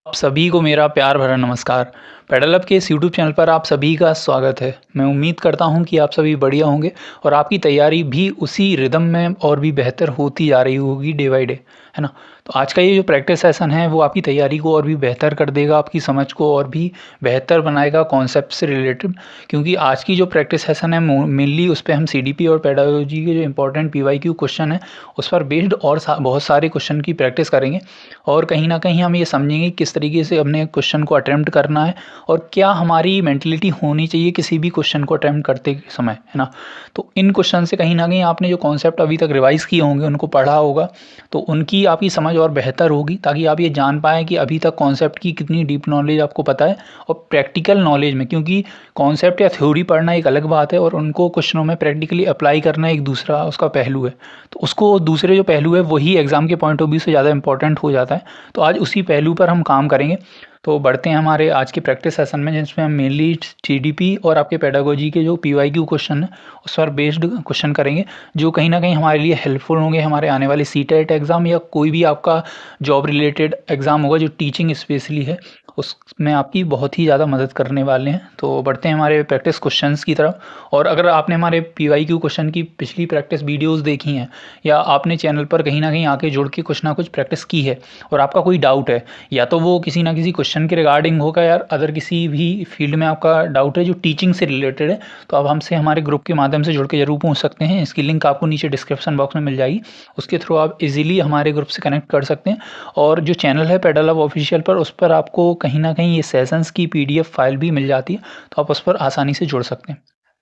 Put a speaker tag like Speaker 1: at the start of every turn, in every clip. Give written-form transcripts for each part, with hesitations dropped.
Speaker 1: आप सभी को मेरा प्यार भरा नमस्कार। पेडल अप के इस यूट्यूब चैनल पर आप सभी का स्वागत है। मैं उम्मीद करता हूं कि आप सभी बढ़िया होंगे और आपकी तैयारी भी उसी रिदम में और भी बेहतर होती जा रही होगी डे बाय डे, है ना? तो आज का ये जो प्रैक्टिस सेशन है वो आपकी तैयारी को और भी बेहतर कर देगा, आपकी समझ को और भी बेहतर बनाएगा कॉन्सेप्ट से रिलेटेड। क्योंकि आज की जो प्रैक्टिस सेशन है मेनली उस पर हम सीडीपी और पेडागोजी के जो इंपॉर्टेंट पीवाईक्यू क्वेश्चन है उस पर बेस्ड और बहुत सारे क्वेश्चन की प्रैक्टिस करेंगे। और कहीं न कहीं हम ये समझेंगे किस तरीके से अपने क्वेश्चन को अटेम्प्ट करना है और क्या हमारी मेंटालिटी होनी चाहिए किसी भी क्वेश्चन को अटेम्प्ट करते समय, है ना? तो इन क्वेश्चन से कहीं न कहीं आपने जो कॉन्सेप्ट अभी तक रिवाइज़ किए होंगे, उनको पढ़ा होगा, तो उनकी आपकी समझ और बेहतर होगी ताकि आप ये जान पाएँ कि अभी तक कॉन्सेप्ट की कितनी डीप नॉलेज आपको पता है और प्रैक्टिकल नॉलेज में, क्योंकि कॉन्सेप्ट या थ्योरी पढ़ना एक अलग बात है और उनको क्वेश्चनों में प्रैक्टिकली अप्लाई करना एक दूसरा उसका पहलू है। तो उसको दूसरे जो पहलू है वही एग्ज़ाम के पॉइंट ऑफ व्यू से ज़्यादा इंपॉर्टेंट हो जाता है। तो आज उसी पहलू पर हम काम करेंगे। तो बढ़ते हैं हमारे आज के प्रैक्टिस सेशन में, जिसमें हम मेनली जीडीपी और आपके पेडागोजी के जो पीवाईक्यू क्वेश्चन है उस पर बेस्ड क्वेश्चन करेंगे, जो कहीं ना कहीं हमारे लिए हेल्पफुल होंगे हमारे आने वाले सीटेट एग्ज़ाम या कोई भी आपका जॉब रिलेटेड एग्ज़ाम होगा जो टीचिंग स्पेशली है, उसमें आपकी बहुत ही ज़्यादा मदद करने वाले हैं। तो बढ़ते हैं हमारे प्रैक्टिस क्वेश्चंस की तरफ। और अगर आपने हमारे पीवाईक्यू क्वेश्चन की पिछली प्रैक्टिस वीडियोस देखी हैं या आपने चैनल पर कहीं ना कहीं आके जुड़ के कुछ ना कुछ प्रैक्टिस की है और आपका कोई डाउट है, या तो वो किसी ना किसी क्वेश्चन के रिगार्डिंग होगा या अदर किसी भी फील्ड में आपका डाउट है जो टीचिंग से रिलेटेड है, तो आप हमसे हमारे ग्रुप के माध्यम से जुड़ के जरूर पूछ सकते हैं। इसकी लिंक आपको नीचे डिस्क्रिप्शन बॉक्स में मिल जाएगी, उसके थ्रू आप इजीली हमारे ग्रुप से कनेक्ट कर सकते हैं। और जो चैनल है पेडल अप ऑफिशियल पर, उस पर आपको कहीं ना कहीं ये सेशंस की पीडीएफ फाइल भी मिल जाती है, तो आप उस पर आसानी से जुड़ सकते हैं।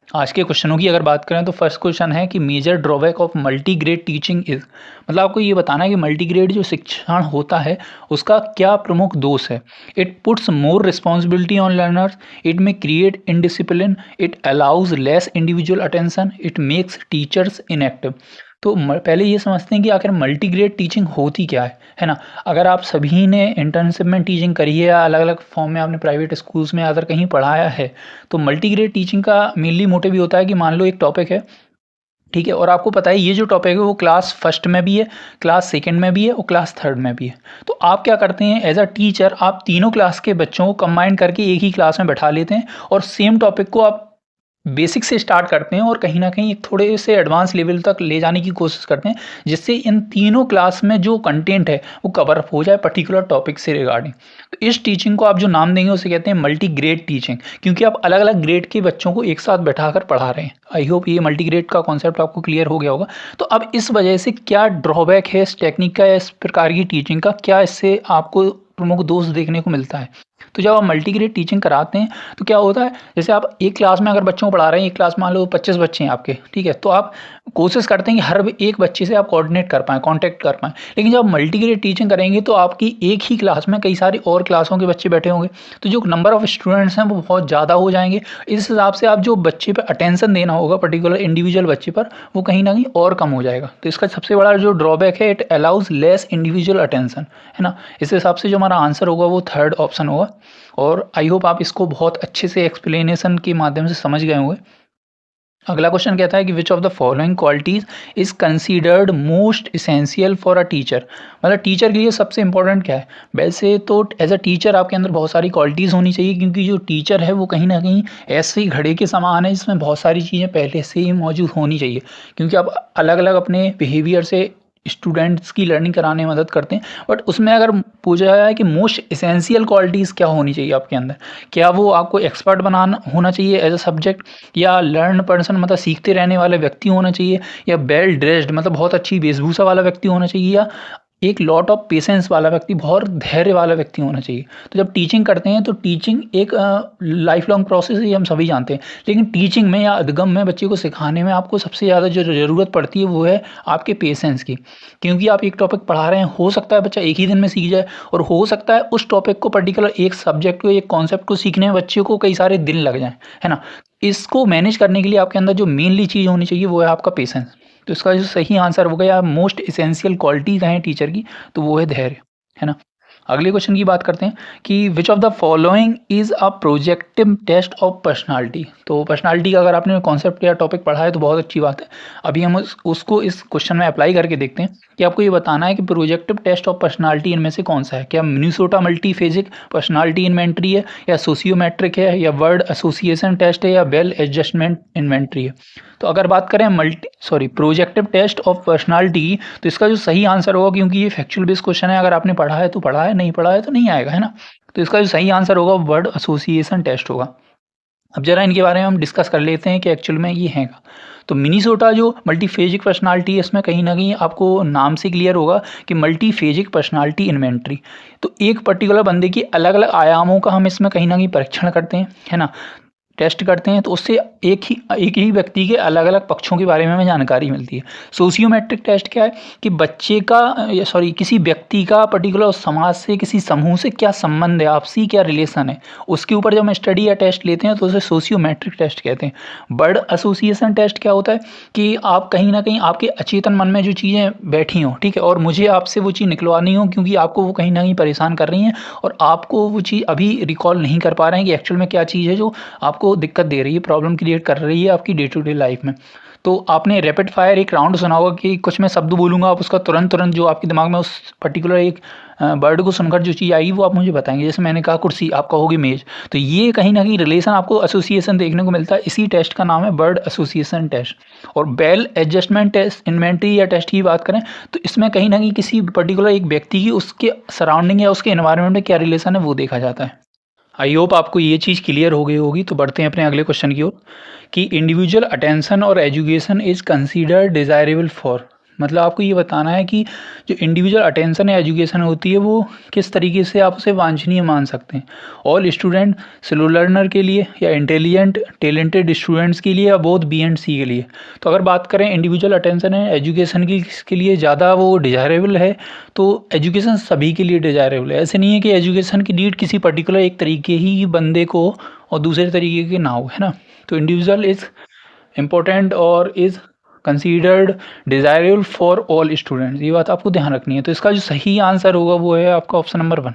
Speaker 1: आज के क्वेश्चनों की अगर बात करें तो फर्स्ट क्वेश्चन है कि major drawback of multigrade teaching is, मतलब आपको ये बताना है कि मल्टीग्रेड जो शिक्षण होता है उसका क्या प्रमुख दोष है। It puts more responsibility on learners, it may create indiscipline, it allows less individual attention, it makes teachers inactive. तो पहले ये समझते हैं कि आखिर मल्टीग्रेड टीचिंग होती क्या है ना? अगर आप सभी ने इंटर्नशिप में टीचिंग करी है या अलग अलग फॉर्म में आपने प्राइवेट स्कूल्स में अदर कहीं पढ़ाया है, तो मल्टीग्रेड टीचिंग का मेनली मोटिव ये होता है कि मान लो एक टॉपिक है, ठीक है, और आपको पता है ये जो टॉपिक है वो क्लास फर्स्ट में भी है, क्लास सेकंड में भी है और क्लास थर्ड में भी है। तो आप क्या करते हैं एज अ टीचर, आप तीनों क्लास के बच्चों को कंबाइन करके एक ही क्लास में बैठा लेते हैं और सेम टॉपिक को आप बेसिक से स्टार्ट करते हैं और कहीं न कहीं एक थोड़े से एडवांस लेवल तक ले जाने की कोशिश करते हैं, जिससे इन तीनों क्लास में जो कंटेंट है वो कवर अप हो जाए पर्टिकुलर टॉपिक से रिगार्डिंग। तो इस टीचिंग को आप जो नाम देंगे उसे कहते हैं मल्टी ग्रेड टीचिंग, क्योंकि आप अलग अलग ग्रेड के बच्चों को एक साथ बैठाकर पढ़ा रहे हैं। आई होप ये मल्टी ग्रेड का कॉन्सेप्ट आपको क्लियर हो गया होगा। तो अब इस वजह से क्या ड्रॉबैक है इस टेक्निक का या इस प्रकार की टीचिंग का, क्या इससे आपको प्रमुख दोष देखने को मिलता है। तो जब आप मल्टीग्रेड टीचिंग कराते हैं तो क्या होता है, जैसे आप एक क्लास में अगर बच्चों को पढ़ा रहे हैं, एक क्लास मान लो 25 बच्चे हैं आपके, ठीक है, तो आप कोशिश करते हैं कि हर एक बच्चे से आप कोऑर्डिनेट कर पाएँ, कांटेक्ट कर पाएँ। लेकिन जब आप मल्टीग्रेड टीचिंग करेंगे तो आपकी एक ही क्लास में कई सारी और क्लासों के बच्चे बैठे होंगे, तो जो नंबर ऑफ स्टूडेंट्स हैं वो बहुत ज़्यादा हो जाएंगे। इस हिसाब से आप जो बच्चे पर अटेंशन देना होगा पर्टिकुलर इंडिविजुअल बच्चे पर, वो कहीं ना कहीं और कम हो जाएगा। तो इसका सबसे बड़ा जो ड्रॉबैक है, it allows less individual attention, है ना? इस हिसाब से जो हमारा आंसर होगा वो थर्ड ऑप्शन होगा। और आई होप आप इसको बहुत अच्छे से एक्सप्लेनेशन के माध्यम से समझ गए होंगे। अगला क्वेश्चन कहता है कि which of the following qualities is considered most essential for a teacher, मतलब टीचर के लिए सबसे इंपॉर्टेंट क्या है। वैसे तो एज अ टीचर आपके अंदर बहुत सारी क्वालिटीज़ होनी चाहिए, क्योंकि जो टीचर है वो कहीं ना कहीं ऐसे ही घड़े के समान है जिसमें बहुत सारी चीज़ें पहले से ही मौजूद होनी चाहिए, क्योंकि आप अलग अलग अपने बिहेवियर से स्टूडेंट्स की लर्निंग कराने में मदद करते हैं। बट उसमें अगर पूछा जाए कि मोस्ट इसेंशियल क्वालिटीज़ क्या होनी चाहिए आपके अंदर, क्या वो आपको एक्सपर्ट बनाना होना चाहिए एज अ सब्जेक्ट, या लर्न पर्सन मतलब सीखते रहने वाले व्यक्ति होना चाहिए, या वेल ड्रेस्ड मतलब बहुत अच्छी वेशभूषा वाला व्यक्ति होना चाहिए, या एक लॉट ऑफ पेशेंस वाला व्यक्ति, बहुत धैर्य वाला व्यक्ति होना चाहिए। तो जब टीचिंग करते हैं तो टीचिंग एक लाइफ लॉन्ग प्रोसेस है, हम सभी जानते हैं। लेकिन टीचिंग में या अधगम में बच्चे को सिखाने में आपको सबसे ज़्यादा जो ज़रूरत पड़ती है वो है आपके पेशेंस की, क्योंकि आप एक टॉपिक पढ़ा रहे हैं, हो सकता है बच्चा एक ही दिन में सीख जाए, और हो सकता है उस टॉपिक को पर्टिकुलर एक सब्जेक्ट को, एक कॉन्सेप्ट को सीखने में बच्चे को कई सारे दिन लग जाएँ, है ना? इसको मैनेज करने के लिए आपके अंदर जो मेनली चीज़ होनी चाहिए वो है आपका पेशेंस। तो इसका जो सही आंसर होगा या मोस्ट इसेंशियल क्वालिटी कहें टीचर की, तो वो है धैर्य, है ना? अगले क्वेश्चन की बात करते हैं कि which of the following is a projective test of personality. तो पर्सनालिटी का अगर आपने कॉन्सेप्ट या टॉपिक पढ़ा है तो बहुत अच्छी बात है। अभी हम उसको इस क्वेश्चन में अप्लाई करके देखते हैं कि आपको ये बताना है कि प्रोजेक्टिव टेस्ट ऑफ पर्सनालिटी इनमें से कौन सा है। क्या मिनेसोटा मल्टीफेजिक पर्सनालिटी इन्वेंट्री है, या सोशियोमेट्रिक है, या वर्ड एसोसिएशन टेस्ट है, या बेल एडजस्टमेंट इन्वेंट्री है। तो अगर बात करें प्रोजेक्टिव टेस्ट ऑफ पर्सनालिटी, तो इसका जो सही आंसर होगा, क्योंकि ये फैक्चुअल बेस्ड क्वेश्चन है, अगर आपने पढ़ा है तो पढ़ा है, नहीं पढ़ा है तो नहीं आएगा, है ना। तो इसका जो सही आंसर होगा वर्ड एसोसिएशन टेस्ट होगा। अब जरा इनके बारे में हम डिस्कस कर लेते हैं कि एक्चुअल में ये है। तो मिनेसोटा जो मल्टीफेजिक पर्सनालिटी है, इसमें कहीं ना कहीं आपको नाम से क्लियर होगा कि मल्टीफेजिक पर्सनालिटी इन्वेंट्री। तो एक पर्टिकुलर बंदे की अलग अलग आयामों का हम इसमें कहीं ना कहीं परीक्षण करते हैं, है ना, टेस्ट करते हैं, तो उससे एक ही व्यक्ति के अलग अलग पक्षों के बारे में हमें जानकारी मिलती है। सोशियोमेट्रिक टेस्ट क्या है कि बच्चे का किसी व्यक्ति का पर्टिकुलर समाज से, किसी समूह से क्या संबंध है, आपसी क्या रिलेशन है, उसके ऊपर जब हम स्टडी या टेस्ट लेते हैं तो उसे सोशियोमेट्रिक टेस्ट कहते हैं। वर्ड एसोसिएशन टेस्ट क्या होता है कि आप कहीं ना कहीं आपके अचेतन मन में जो चीज़ें बैठी हों, ठीक है, और मुझे आपसे वो चीज़ निकलवानी हो क्योंकि आपको वो कहीं ना कहीं परेशान कर रही हैं और आपको वो चीज़ अभी रिकॉल नहीं कर पा रहे हैं कि एक्चुअल में क्या चीज़ है जो आपको दिक्कत दे रही है, प्रॉब्लम क्रिएट कर रही है आपकी डे टू डे लाइफ में। तो आपने रैपिड फायर एक राउंड सुना होगा कि कुछ मैं शब्द बोलूँगा, आप उसका तुरंत जो आपके दिमाग में उस पर्टिकुलर एक वर्ड को सुनकर जो चीज़ आएगी वो आप मुझे बताएंगे। जैसे मैंने कहा कुर्सी, आप कहोगे मेज। तो ये कहीं ना कहीं रिलेशन आपको एसोसिएशन देखने को मिलता है। इसी टेस्ट का नाम है वर्ड एसोसिएशन टेस्ट। और बेल एडजस्टमेंट टेस्ट इन्वेंट्री या टेस्ट की बात करें तो इसमें कहीं ना कहीं किसी पर्टिकुलर एक व्यक्ति की उसके सराउंडिंग या उसके एनवायरनमेंट में क्या रिलेशन है वो देखा जाता है। आई होप आपको ये चीज़ क्लियर हो गई होगी। तो बढ़ते हैं अपने अगले क्वेश्चन की ओर कि इंडिविजुअल अटेंशन और education is considered desirable for. मतलब आपको ये बताना है कि जो इंडिविजुअल अटेंशन या एजुकेशन होती है वो किस तरीके से आप उसे वांछनीय मान सकते हैं। ऑल स्टूडेंट, स्लो लर्नर के लिए, या इंटेलिजेंट टैलेंटेड स्टूडेंट्स के लिए, या बोथ बी एंड सी के लिए। तो अगर बात करें इंडिविजुअल अटेंशन है एजुकेशन के लिए ज़्यादा वो डिज़ायरेबल है, तो एजुकेशन सभी के लिए डिज़ायरेबल है। ऐसे नहीं है कि एजुकेशन की नीड किसी पर्टिकुलर एक तरीके ही बंदे को और दूसरे तरीके के ना हो, है ना। तो इंडिविजुअल इज़ इम्पोर्टेंट और is considered desirable for all students, ये बात आपको ध्यान रखनी है। तो इसका जो सही आंसर होगा वो है आपका ऑप्शन नंबर 1।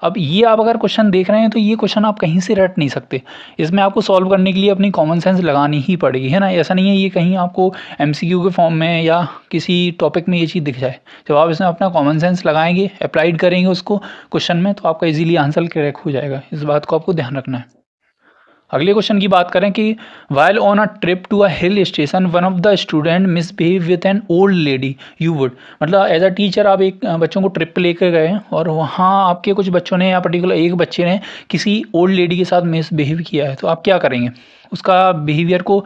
Speaker 1: अब ये आप अगर क्वेश्चन देख रहे हैं तो ये क्वेश्चन आप कहीं से रट नहीं सकते, इसमें आपको सॉल्व करने के लिए अपनी कॉमन सेंस लगानी ही पड़ेगी, है ना। ऐसा नहीं है ये कहीं आपको एमसीक्यू के फॉर्म में या किसी टॉपिक में ये चीज़ दिख जाए। जब आप इसमें अपना कॉमन सेंस लगाएंगे, अप्लाइड करेंगे उसको क्वेश्चन में, तो आपका इजीली आंसर क्रैक हो जाएगा। इस बात को आपको ध्यान रखना है। अगले क्वेश्चन की बात करें कि while on a trip to a hill station one of the student misbehave with an old lady you would. मतलब एज अ टीचर आप एक बच्चों को ट्रिप पे लेकर गए और वहाँ आपके कुछ बच्चों ने या पर्टिकुलर एक बच्चे ने किसी ओल्ड लेडी के साथ मिसबिहेव किया है, तो आप क्या करेंगे। उसका बिहेवियर को,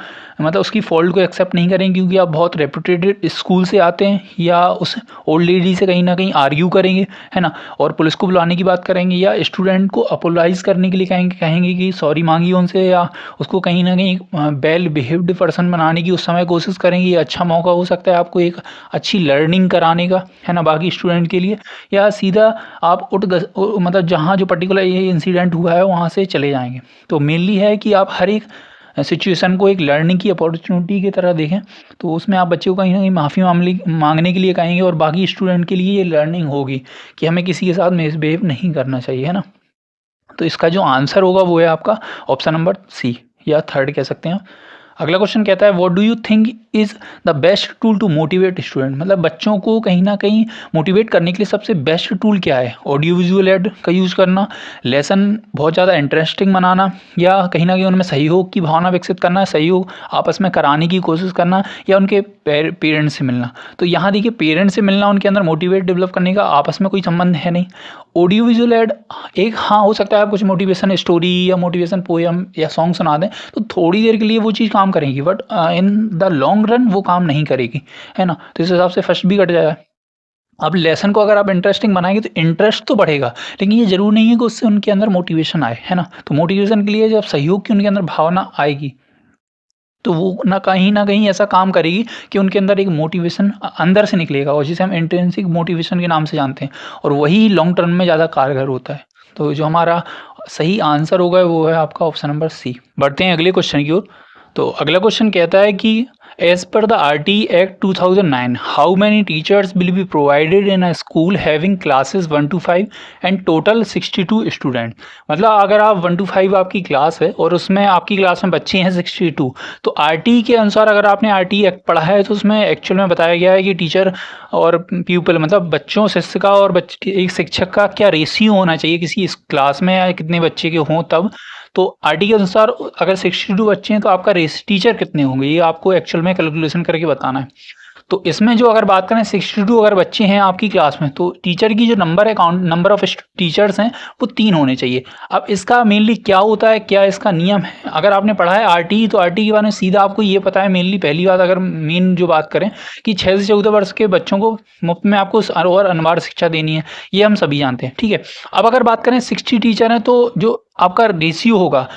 Speaker 1: मतलब उसकी फॉल्ट को एक्सेप्ट नहीं करेंगे क्योंकि आप बहुत रेपुटेड स्कूल से आते हैं, या उस ओल्ड लेडी से कहीं ना कहीं आर्ग्यू करेंगे, है ना, और पुलिस को बुलाने की बात करेंगे, या स्टूडेंट को अपोलाइज करने के लिए कहेंगे कि सॉरी मांगी उनसे, या उसको कहीं ना कहीं वेल बिहेव्ड पर्सन बनाने की उस समय कोशिश करेंगे। ये अच्छा मौका हो सकता है आपको एक अच्छी लर्निंग कराने का, है ना, बाकी स्टूडेंट के लिए। या सीधा आप मतलब जहाँ जो पर्टिकुलर ये इंसिडेंट हुआ है वहाँ से चले जाएंगे। तो मेनली है कि आप हर एक सिचुएशन को एक लर्निंग की अपॉर्चुनिटी की तरह देखें। तो उसमें आप बच्चे को कहीं ना कहीं माफ़ी मांगने के लिए कहेंगे और बाकी स्टूडेंट के लिए ये लर्निंग होगी कि हमें किसी के साथ मिसबिहेव नहीं करना चाहिए, है ना। तो इसका जो आंसर होगा वो है आपका ऑप्शन नंबर सी, या थर्ड कह सकते हैं। अगला क्वेश्चन कहता है what do you think is the best tool to motivate student. मतलब बच्चों को कहीं ना कहीं मोटिवेट करने के लिए सबसे बेस्ट टूल क्या है। ऑडियो विजुअल एड का यूज़ करना, लेसन बहुत ज़्यादा इंटरेस्टिंग बनाना, या कहीं ना कहीं उनमें सहयोग की भावना विकसित करना, सहयोग आपस में कराने की कोशिश करना, या उनके पेरेंट्स से मिलना। तो यहाँ देखिए पेरेंट्स से मिलना, उनके अंदर मोटिवेट डेवलप करने का आपस में कोई संबंध है नहीं। ऑडियो विजुअल एड एक हाँ हो सकता है, आप कुछ मोटिवेशन स्टोरी या मोटिवेशन पोएम या सॉन्ग सुना दें तो थोड़ी देर के लिए वो चीज़ काम करेगी, but in the long run वो काम नहीं करेगी, है ना। तो इस हिसाब से फर्स्ट भी कट जाएगा। अब लेसन को अगर आप इंटरेस्टिंग बनाएंगे तो इंटरेस्ट तो बढ़ेगा, लेकिन ये जरूर नहीं है कि उससे उनके अंदर मोटिवेशन आए, है ना। तो मोटिवेशन के लिए जब सहयोग की उनके अंदर भावना आएगी तो वो ना कहीं ऐसा काम करेगी कि उनके अंदर एक मोटिवेशन अंदर से निकलेगा, और जिसे हम इंट्रिंसिक मोटिवेशन के नाम से जानते हैं, और वही लॉन्ग टर्म में ज़्यादा कारगर होता है। तो जो हमारा सही आंसर होगा वो है आपका ऑप्शन नंबर सी। बढ़ते हैं अगले क्वेश्चन की ओर। तो अगला क्वेश्चन कहता है कि as per the RT act 2009 how many teachers will be provided in a school having classes 1 to 5 and total 62 student. मतलब अगर आप 1 to 5 आपकी क्लास है और उसमें आपकी क्लास में बच्चे हैं 62, तो आरटी के अनुसार अगर आपने आरटी एक्ट पढ़ा है तो उसमें एक्चुअल में बताया गया है कि टीचर और प्यूपल मतलब बच्चों शिक्षक और एक शिक्षक का क्या रेशियो होना चाहिए किसी इस क्लास में, या कितने बच्चे के हों तब। तो आरटी के अनुसार अगर 62 बच्चे हैं तो आपका रेस टीचर कितने होंगे ये आपको एक्चुअल में कैलकुलेशन करके बताना है। तो इसमें जो अगर बात करें 62 अगर बच्चे हैं आपकी क्लास में तो टीचर की जो नंबर है काउंट नंबर ऑफ टीचर्स हैं वो 3 होने चाहिए। अब इसका मेनली क्या होता है, क्या इसका नियम है, अगर आपने पढ़ा है आरटी तो आरटी के बारे में सीधा आपको ये पता है। मेनली पहली बात अगर मेन जो बात करें कि 6 से 14 वर्ष के बच्चों को मुफ्त में आपको और अनिवार्य शिक्षा देनी है, ये हम सभी जानते हैं, ठीक है। अब अगर बात करें 60 टीचर हैं तो जो आपका रेशियो होगा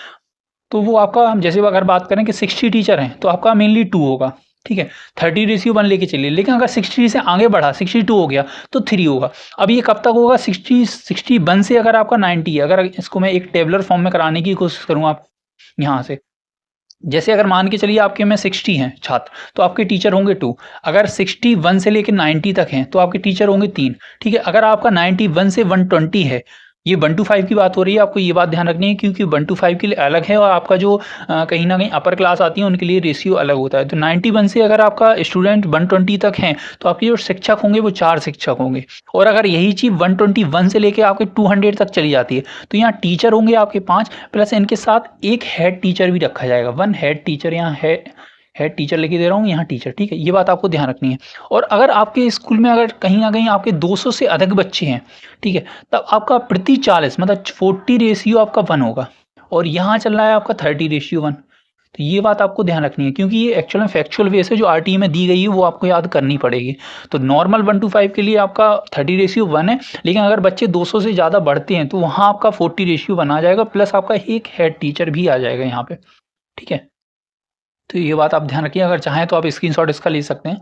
Speaker 1: तो वो आपका, जैसे अगर बात करें कि 60 टीचर हैं तो आपका मेनली 2 होगा, ठीक है। 30:1 लेके चलिए, लेकिन अगर 60 से आगे बढ़ा 62 हो गया तो 3 होगा। अब ये कब तक होगा, 61 से अगर आपका 90 है, अगर इसको मैं एक टेबलर फॉर्म में कराने की कोशिश करूँ आप यहाँ से, जैसे अगर मान के चलिए आपके में 60 हैं छात्र तो आपके टीचर होंगे 2। अगर 61 से लेकर 90 तक हैं तो आपके टीचर होंगे 3, ठीक है। अगर आपका 91 से 120 है, ये 1 to 5 की बात हो रही है, आपको ये बात ध्यान रखनी है क्योंकि 1 to 5 के लिए अलग है और आपका जो कहीं ना कहीं अपर क्लास आती है उनके लिए रेशियो अलग होता है। तो 91 से अगर आपका स्टूडेंट 120 तक हैं तो आपके जो शिक्षक होंगे वो 4 शिक्षक होंगे। और अगर यही चीज़ 121 से लेकर आपके 200 तक चली जाती है तो यहाँ टीचर होंगे आपके 5 प्लस इनके साथ एक हेड टीचर भी रखा जाएगा। 1 हेड टीचर, यहाँ हेड टीचर लेके दे रहा हूँ, यहाँ टीचर, ठीक है। ये बात आपको ध्यान रखनी है। और अगर आपके स्कूल में अगर कहीं ना कहीं आपके 200 से अधिक बच्चे हैं, ठीक है, तब आपका प्रति 40 मतलब 40 रेशियो आपका 1 होगा। और यहाँ चल रहा है आपका 30:1। तो ये बात आपको ध्यान रखनी है क्योंकि ये एक्चुअल में फैक्चुअल वे से जो आरटी में दी गई है वो आपको याद करनी पड़ेगी। तो नॉर्मल 1 to 5 के लिए आपका 30:1 है, लेकिन अगर बच्चे 200 से ज़्यादा बढ़ते हैं तो वहाँ आपका 40:1 आ जाएगा, प्लस आपका एक हेड टीचर भी आ जाएगा यहाँ पे, ठीक है। तो ये बात आप ध्यान रखिए, अगर चाहें तो आप स्क्रीनशॉट इसका ले सकते हैं।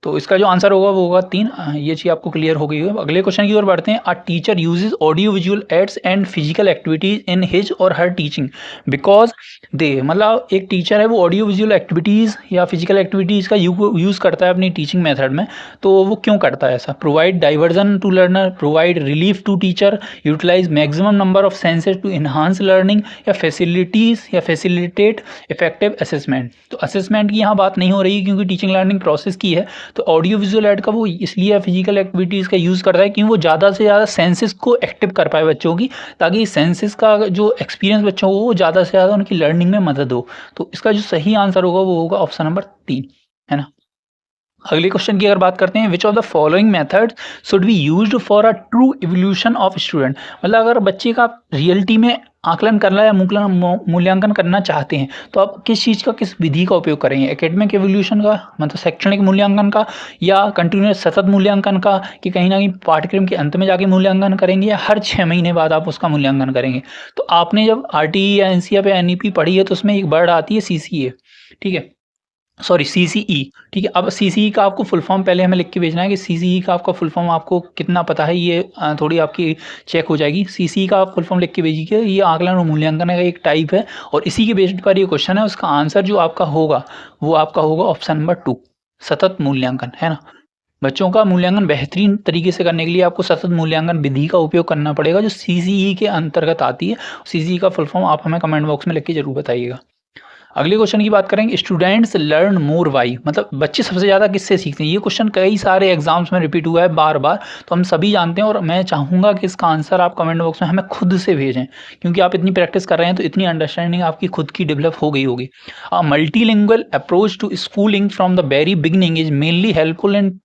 Speaker 1: तो इसका जो आंसर होगा वो होगा 3। ये चीज़ आपको क्लियर हो गई है। अगले क्वेश्चन की ओर बढ़ते हैं। A teacher uses audio visual ads and physical activities in his और हर टीचिंग बिकॉज दे, मतलब एक टीचर है वो ऑडियो विजुअल एक्टिविटीज़ या फिजिकल एक्टिविटीज़ का यूज़ करता है अपनी टीचिंग मेथड में। तो वो क्यों करता है ऐसा? Provide diversion to learner, provide relief to teacher, utilize maximum number of senses to enhance learning, या फैसिलिटीज़ या फैसिलिटेट इफेक्टिव असेसमेंट। तो असेसमेंट की यहाँ बात नहीं हो रही क्योंकि टीचिंग लर्निंग प्रोसेस की है। तो ऑडियो विजुअल ऐड का वो इसलिए फिजिकल एक्टिविटीज़ का यूज़ करता है क्योंकि वो ज़्यादा से ज़्यादा सेंसेस को एक्टिव कर पाए बच्चों की, ताकि सेंसेस का जो एक्सपीरियंस बच्चों को वो ज़्यादा से ज़्यादा उनकी लर्निंग में मदद हो। तो इसका जो सही आंसर होगा वो होगा ऑप्शन नंबर 3, है ना। अगले क्वेश्चन की अगर बात करते हैं, विच of the following method should be used for a true evolution of student. मतलब अगर बच्चे का रियलिटी में आकलन करना या मूल्यांकन करना चाहते हैं तो आप किस चीज़ का, किस विधि का उपयोग करेंगे? एकेडमिक इवोल्यूशन का, मतलब शैक्षणिक मूल्यांकन का, या कंटिन्यूस सतत मूल्यांकन का, कि कहीं ना कहीं पाठ्यक्रम के अंत में जाके मूल्यांकन करेंगे, या हर 6 महीने बाद आप उसका मूल्यांकन करेंगे? तो आपने जब आरटी या एनसीईआरटी पे एनईपी पढ़ी है तो उसमें एक वर्ड आती है सीसीए, ठीक है, सॉरी सीसीई, ठीक है। अब सीसीई का आपको फुल फॉर्म पहले हमें लिख के भेजना है कि सीसीई का आपका फुल फॉर्म आपको कितना पता है, ये थोड़ी आपकी चेक हो जाएगी। सीसीई का आप फुल फॉर्म लिख के भेजिए। ये आकलन और मूल्यांकन का एक टाइप है और इसी के बेस्ड पर ये क्वेश्चन है। उसका आंसर जो आपका होगा वो आपका होगा ऑप्शन नंबर 2, सतत मूल्यांकन, है ना। बच्चों का मूल्यांकन बेहतरीन तरीके से करने के लिए आपको सतत मूल्यांकन विधि का उपयोग करना पड़ेगा जो सीसीई के अंतर्गत आती है। सीसीई का फुल फॉर्म आप हमें कमेंट बॉक्स में लिख के जरूर बताइएगा। अगले क्वेश्चन की बात करेंगे, स्टूडेंट्स लर्न मोर वाई, मतलब बच्चे सबसे ज़्यादा किससे सीखते हैं? ये क्वेश्चन कई सारे एग्जाम्स में रिपीट हुआ है बार बार, तो हम सभी जानते हैं। और मैं चाहूँगा कि इसका आंसर आप कमेंट बॉक्स में हमें खुद से भेजें क्योंकि आप इतनी प्रैक्टिस कर रहे हैं तो इतनी अंडरस्टैंडिंग आपकी खुद की डेवलप हो गई होगी। Multilingual approach to schooling from the very beginning is mainly helpful in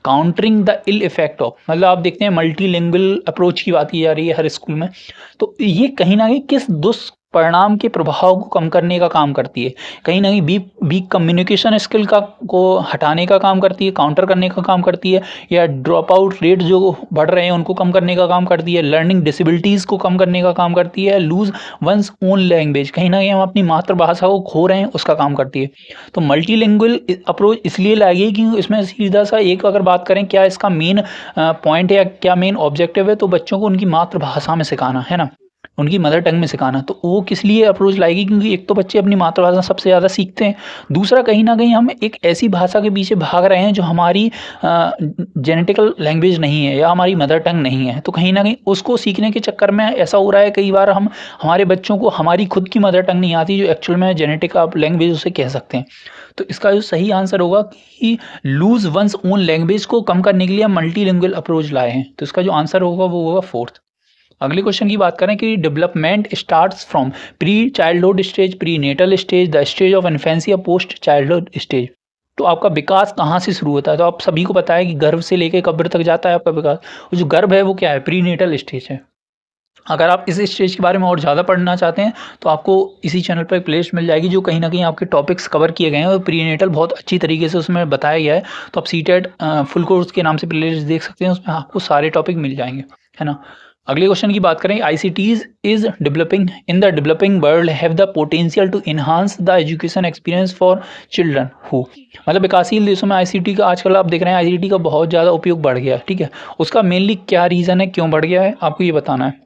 Speaker 1: countering the ill effect of, मतलब आप देखते हैं मल्टीलिंगुअल अप्रोच की बात की जा रही है हर स्कूल में। तो ये कहीं ना कहीं किस दुष्परिणाम के प्रभाव को कम करने का काम करती है? कहीं ना कहीं वीक कम्युनिकेशन स्किल का को हटाने का काम करती है, काउंटर करने का काम करती है, या ड्रॉप आउट रेट जो बढ़ रहे हैं उनको कम करने का काम करती है, लर्निंग डिसेबिलिटीज़ को कम करने का काम करती है, लूज वंस ओन लैंग्वेज, कहीं ना कहीं हम अपनी मातृभाषा को खो रहे हैं उसका काम करती है। तो मल्टीलिंगुअल अप्रोच इसलिए लाई गई क्योंकि इसमें सीधा सा एक अगर बात करें क्या इसका मेन पॉइंट है या क्या मेन ऑब्जेक्टिव है, तो बच्चों को उनकी मातृभाषा में सिखाना, है ना। उनकी मदर टंग में सिखाना। तो वो किस लिए अप्रोच लाएगी, क्योंकि एक तो बच्चे अपनी मातृभाषा सबसे ज़्यादा सीखते हैं, दूसरा कहीं न कहीं हम एक ऐसी भाषा के पीछे भाग रहे हैं जो हमारी जेनेटिकल लैंग्वेज नहीं है या हमारी मदर टंग नहीं है। तो कहीं न कहीं उसको सीखने के चक्कर में ऐसा हो रहा है कई बार हमारे बच्चों को हमारी खुद की मदर टंग नहीं आती, जो एक्चुअल में जेनेटिक आप लैंग्वेज उसे कह सकते हैं। तो इसका जो सही आंसर होगा कि लूज़ वन्स ओन लैंग्वेज को कम करने के लिए हम मल्टीलिंगुअल अप्रोच लाए हैं। तो इसका जो आंसर होगा वो होगा फोर्थ। अगले क्वेश्चन की बात करें कि development starts from pre childhood stage, pre natal stage, the stage of infancy या पोस्ट चाइल्डहुड स्टेज। तो आपका विकास कहाँ से शुरू होता है? तो आप सभी को पता है कि गर्भ से लेकर कब्र तक जाता है आपका विकास। वो जो गर्भ है वो क्या है? प्री नेटल स्टेज है। अगर आप इस स्टेज के बारे में और ज़्यादा पढ़ना चाहते हैं तो आपको इसी चैनल पर एक प्लेलिस्ट मिल जाएगी जो कहीं न कहीं आपके टॉपिक्स कवर किए गए हैं और प्रीनेटल बहुत अच्छी तरीके से उसमें बताया गया है। तो आप सीटेट फुल कोर्स के नाम से प्लेलिस्ट देख सकते हैं, उसमें आपको सारे टॉपिक मिल जाएंगे, है ना। अगले क्वेश्चन की बात करें, ICTs is developing in the developing world have the potential to enhance the education experience for children who. मतलब विकासशील देशों में आईसीटी का आजकल आप देख रहे हैं आईसीटी का बहुत ज़्यादा उपयोग बढ़ गया है, ठीक है। उसका मेनली क्या रीज़न है, क्यों बढ़ गया है, आपको ये बताना है।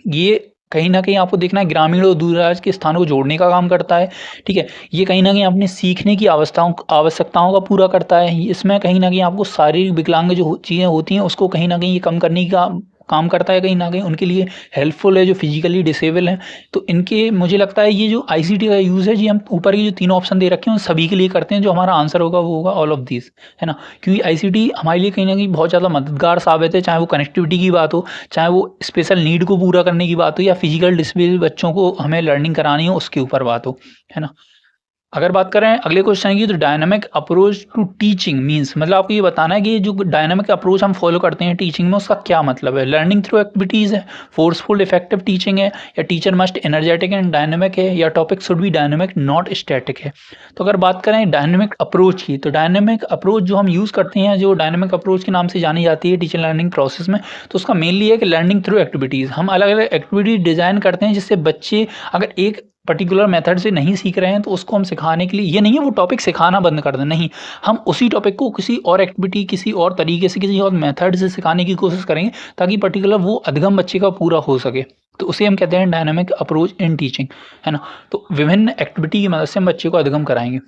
Speaker 1: ये कहीं न कहीं आपको देखना है ग्रामीण और दूर-दराज के स्थानों को जोड़ने का काम करता है, ठीक है। ये कहीं न कहीं अपने सीखने की आवश्यकताओं का पूरा करता है। इसमें कहीं न कहीं आपको शारीरिक विकलांग जो चीज़ें होती हैं उसको कहीं न कहीं ये कम करने का काम करता है, कहीं न कहीं उनके लिए हेल्पफुल है जो फिजिकली डिसेबल हैं। तो इनके मुझे लगता है ये जो आईसीटी का यूज़ है, जी हम ऊपर के जो तीनों ऑप्शन दे रखे हैं उन सभी के लिए करते हैं। जो हमारा आंसर होगा वो होगा ऑल ऑफ दीज़, है ना। क्योंकि आईसीटी हमारे लिए कहीं न कहीं बहुत ज़्यादा मददगार साबित है, चाहे वो कनेक्टिविटी की बात हो, चाहे वो स्पेशल नीड को पूरा करने की बात हो या फिजिकल डिसेबल बच्चों को हमें लर्निंग करानी हो उसके ऊपर बात हो, है ना। अगर बात करें अगले क्वेश्चन की, तो dynamic approach to teaching means, मतलब आपको ये बताना है कि जो डायनामिक अप्रोच हम फॉलो करते हैं टीचिंग में उसका क्या मतलब है। लर्निंग थ्रू एक्टिविटीज़ है, फोर्सफुल इफेक्टिव टीचिंग है, या teacher must energetic and dynamic है, या topic should be dynamic not static है। तो अगर बात करें डायनामिक अप्रोच की, तो डायनामिक अप्रोच जो हम यूज़ करते हैं, जो डायनामिक अप्रोच के नाम से जानी जाती है टीचर लर्निंग प्रोसेस में, तो उसका मेनली है कि लर्निंग थ्रू एक्टिविटीज़। हम अलग अलग एक्टिविटीज डिज़ाइन करते हैं जिससे बच्चे अगर एक पर्टिकुलर मेथड से नहीं सीख रहे हैं तो उसको हम सिखाने के लिए, ये नहीं है वो टॉपिक सिखाना बंद कर दें, नहीं, हम उसी टॉपिक को किसी और एक्टिविटी, किसी और तरीके से, किसी और मेथड से सिखाने की कोशिश करेंगे ताकि पर्टिकुलर वो अधिगम बच्चे का पूरा हो सके। तो उसे हम कहते हैं डायनामिक अप्रोच इन टीचिंग, है ना। तो विभिन्न एक्टिविटी की मदद से हम बच्चे को अधिगम कराएंगे।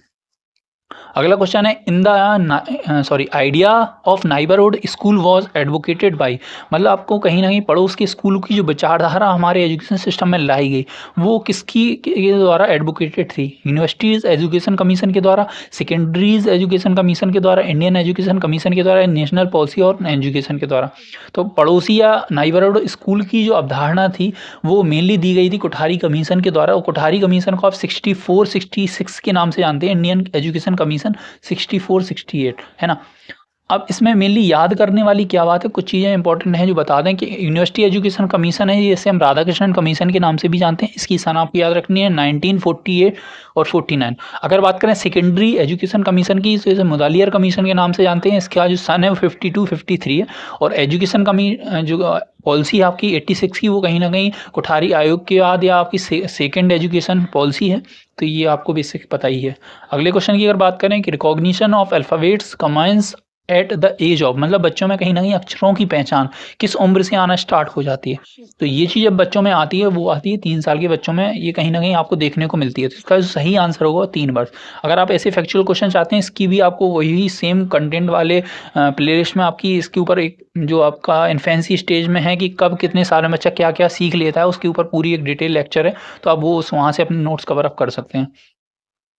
Speaker 1: अगला क्वेश्चन है, in the idea of neighbourhood school was advocated by, मतलब आपको कहीं ना कहीं पड़ोस के स्कूल की जो विचारधारा हमारे एजुकेशन सिस्टम में लाई गई वो किसकी के द्वारा एडवोकेटेड थी। यूनिवर्सिटीज़ एजुकेशन कमीशन के द्वारा, सेकेंडरीज एजुकेशन कमीशन के द्वारा, इंडियन एजुकेशन कमीशन के द्वारा, नेशनल पॉलिसी और एजुकेशन के द्वारा। तो पड़ोसी या नाइबरहुड स्कूल की जो अवधारणा थी वो मेनली दी गई थी कोठारी कमीशन के द्वारा। और कोठारी कमीशन को आप 64-66 के नाम से जानते हैं, इंडियन एजुकेशन कमीशन 64-68, है ना। अब इसमें मेनली याद करने वाली क्या बात है, कुछ चीज़ें इंपॉर्टेंट हैं जो बता दें कि यूनिवर्सिटी एजुकेशन कमीशन है, जैसे हम राधाकृष्णन कमीशन के नाम से भी जानते हैं, इसकी सन आपको याद रखनी है 1948 और 49। अगर बात करें सेकेंडरी एजुकेशन कमीशन की, तो इसे मुदालियर कमीशन के नाम से जानते हैं, इसका जो सन है वो 52-53 है। और एजुकेशन जो पॉलिसी है आपकी 86 की, वो कहीं ना कहीं कोठारी आयोग के बाद या आपकी सेकेंड एजुकेशन पॉलिसी है। तो ये आपको बेसिक पता ही है। अगले क्वेश्चन की अगर बात करें कि recognition of alphabets commands at the age of, मतलब बच्चों में कहीं ना कहीं अक्षरों की पहचान किस उम्र से आना स्टार्ट हो जाती है। तो ये चीज़ जब बच्चों में आती है वो आती है 3 साल के बच्चों में, ये कहीं ना कहीं आपको देखने को मिलती है। तो इसका जो सही आंसर होगा 3 वर्ष। अगर आप ऐसे फैक्चुअल क्वेश्चन चाहते हैं इसकी भी आपको वही सेम कंटेंट वाले प्लेलिस्ट में आपकी इसके ऊपर एक जो आपका इन्फेंसी स्टेज में है कि कब कितने साल में बच्चा क्या क्या सीख लेता है उसके ऊपर पूरी एक डिटेल लेक्चर है, तो आप वो वहाँ से अपने नोट्स कवर अप कर सकते हैं।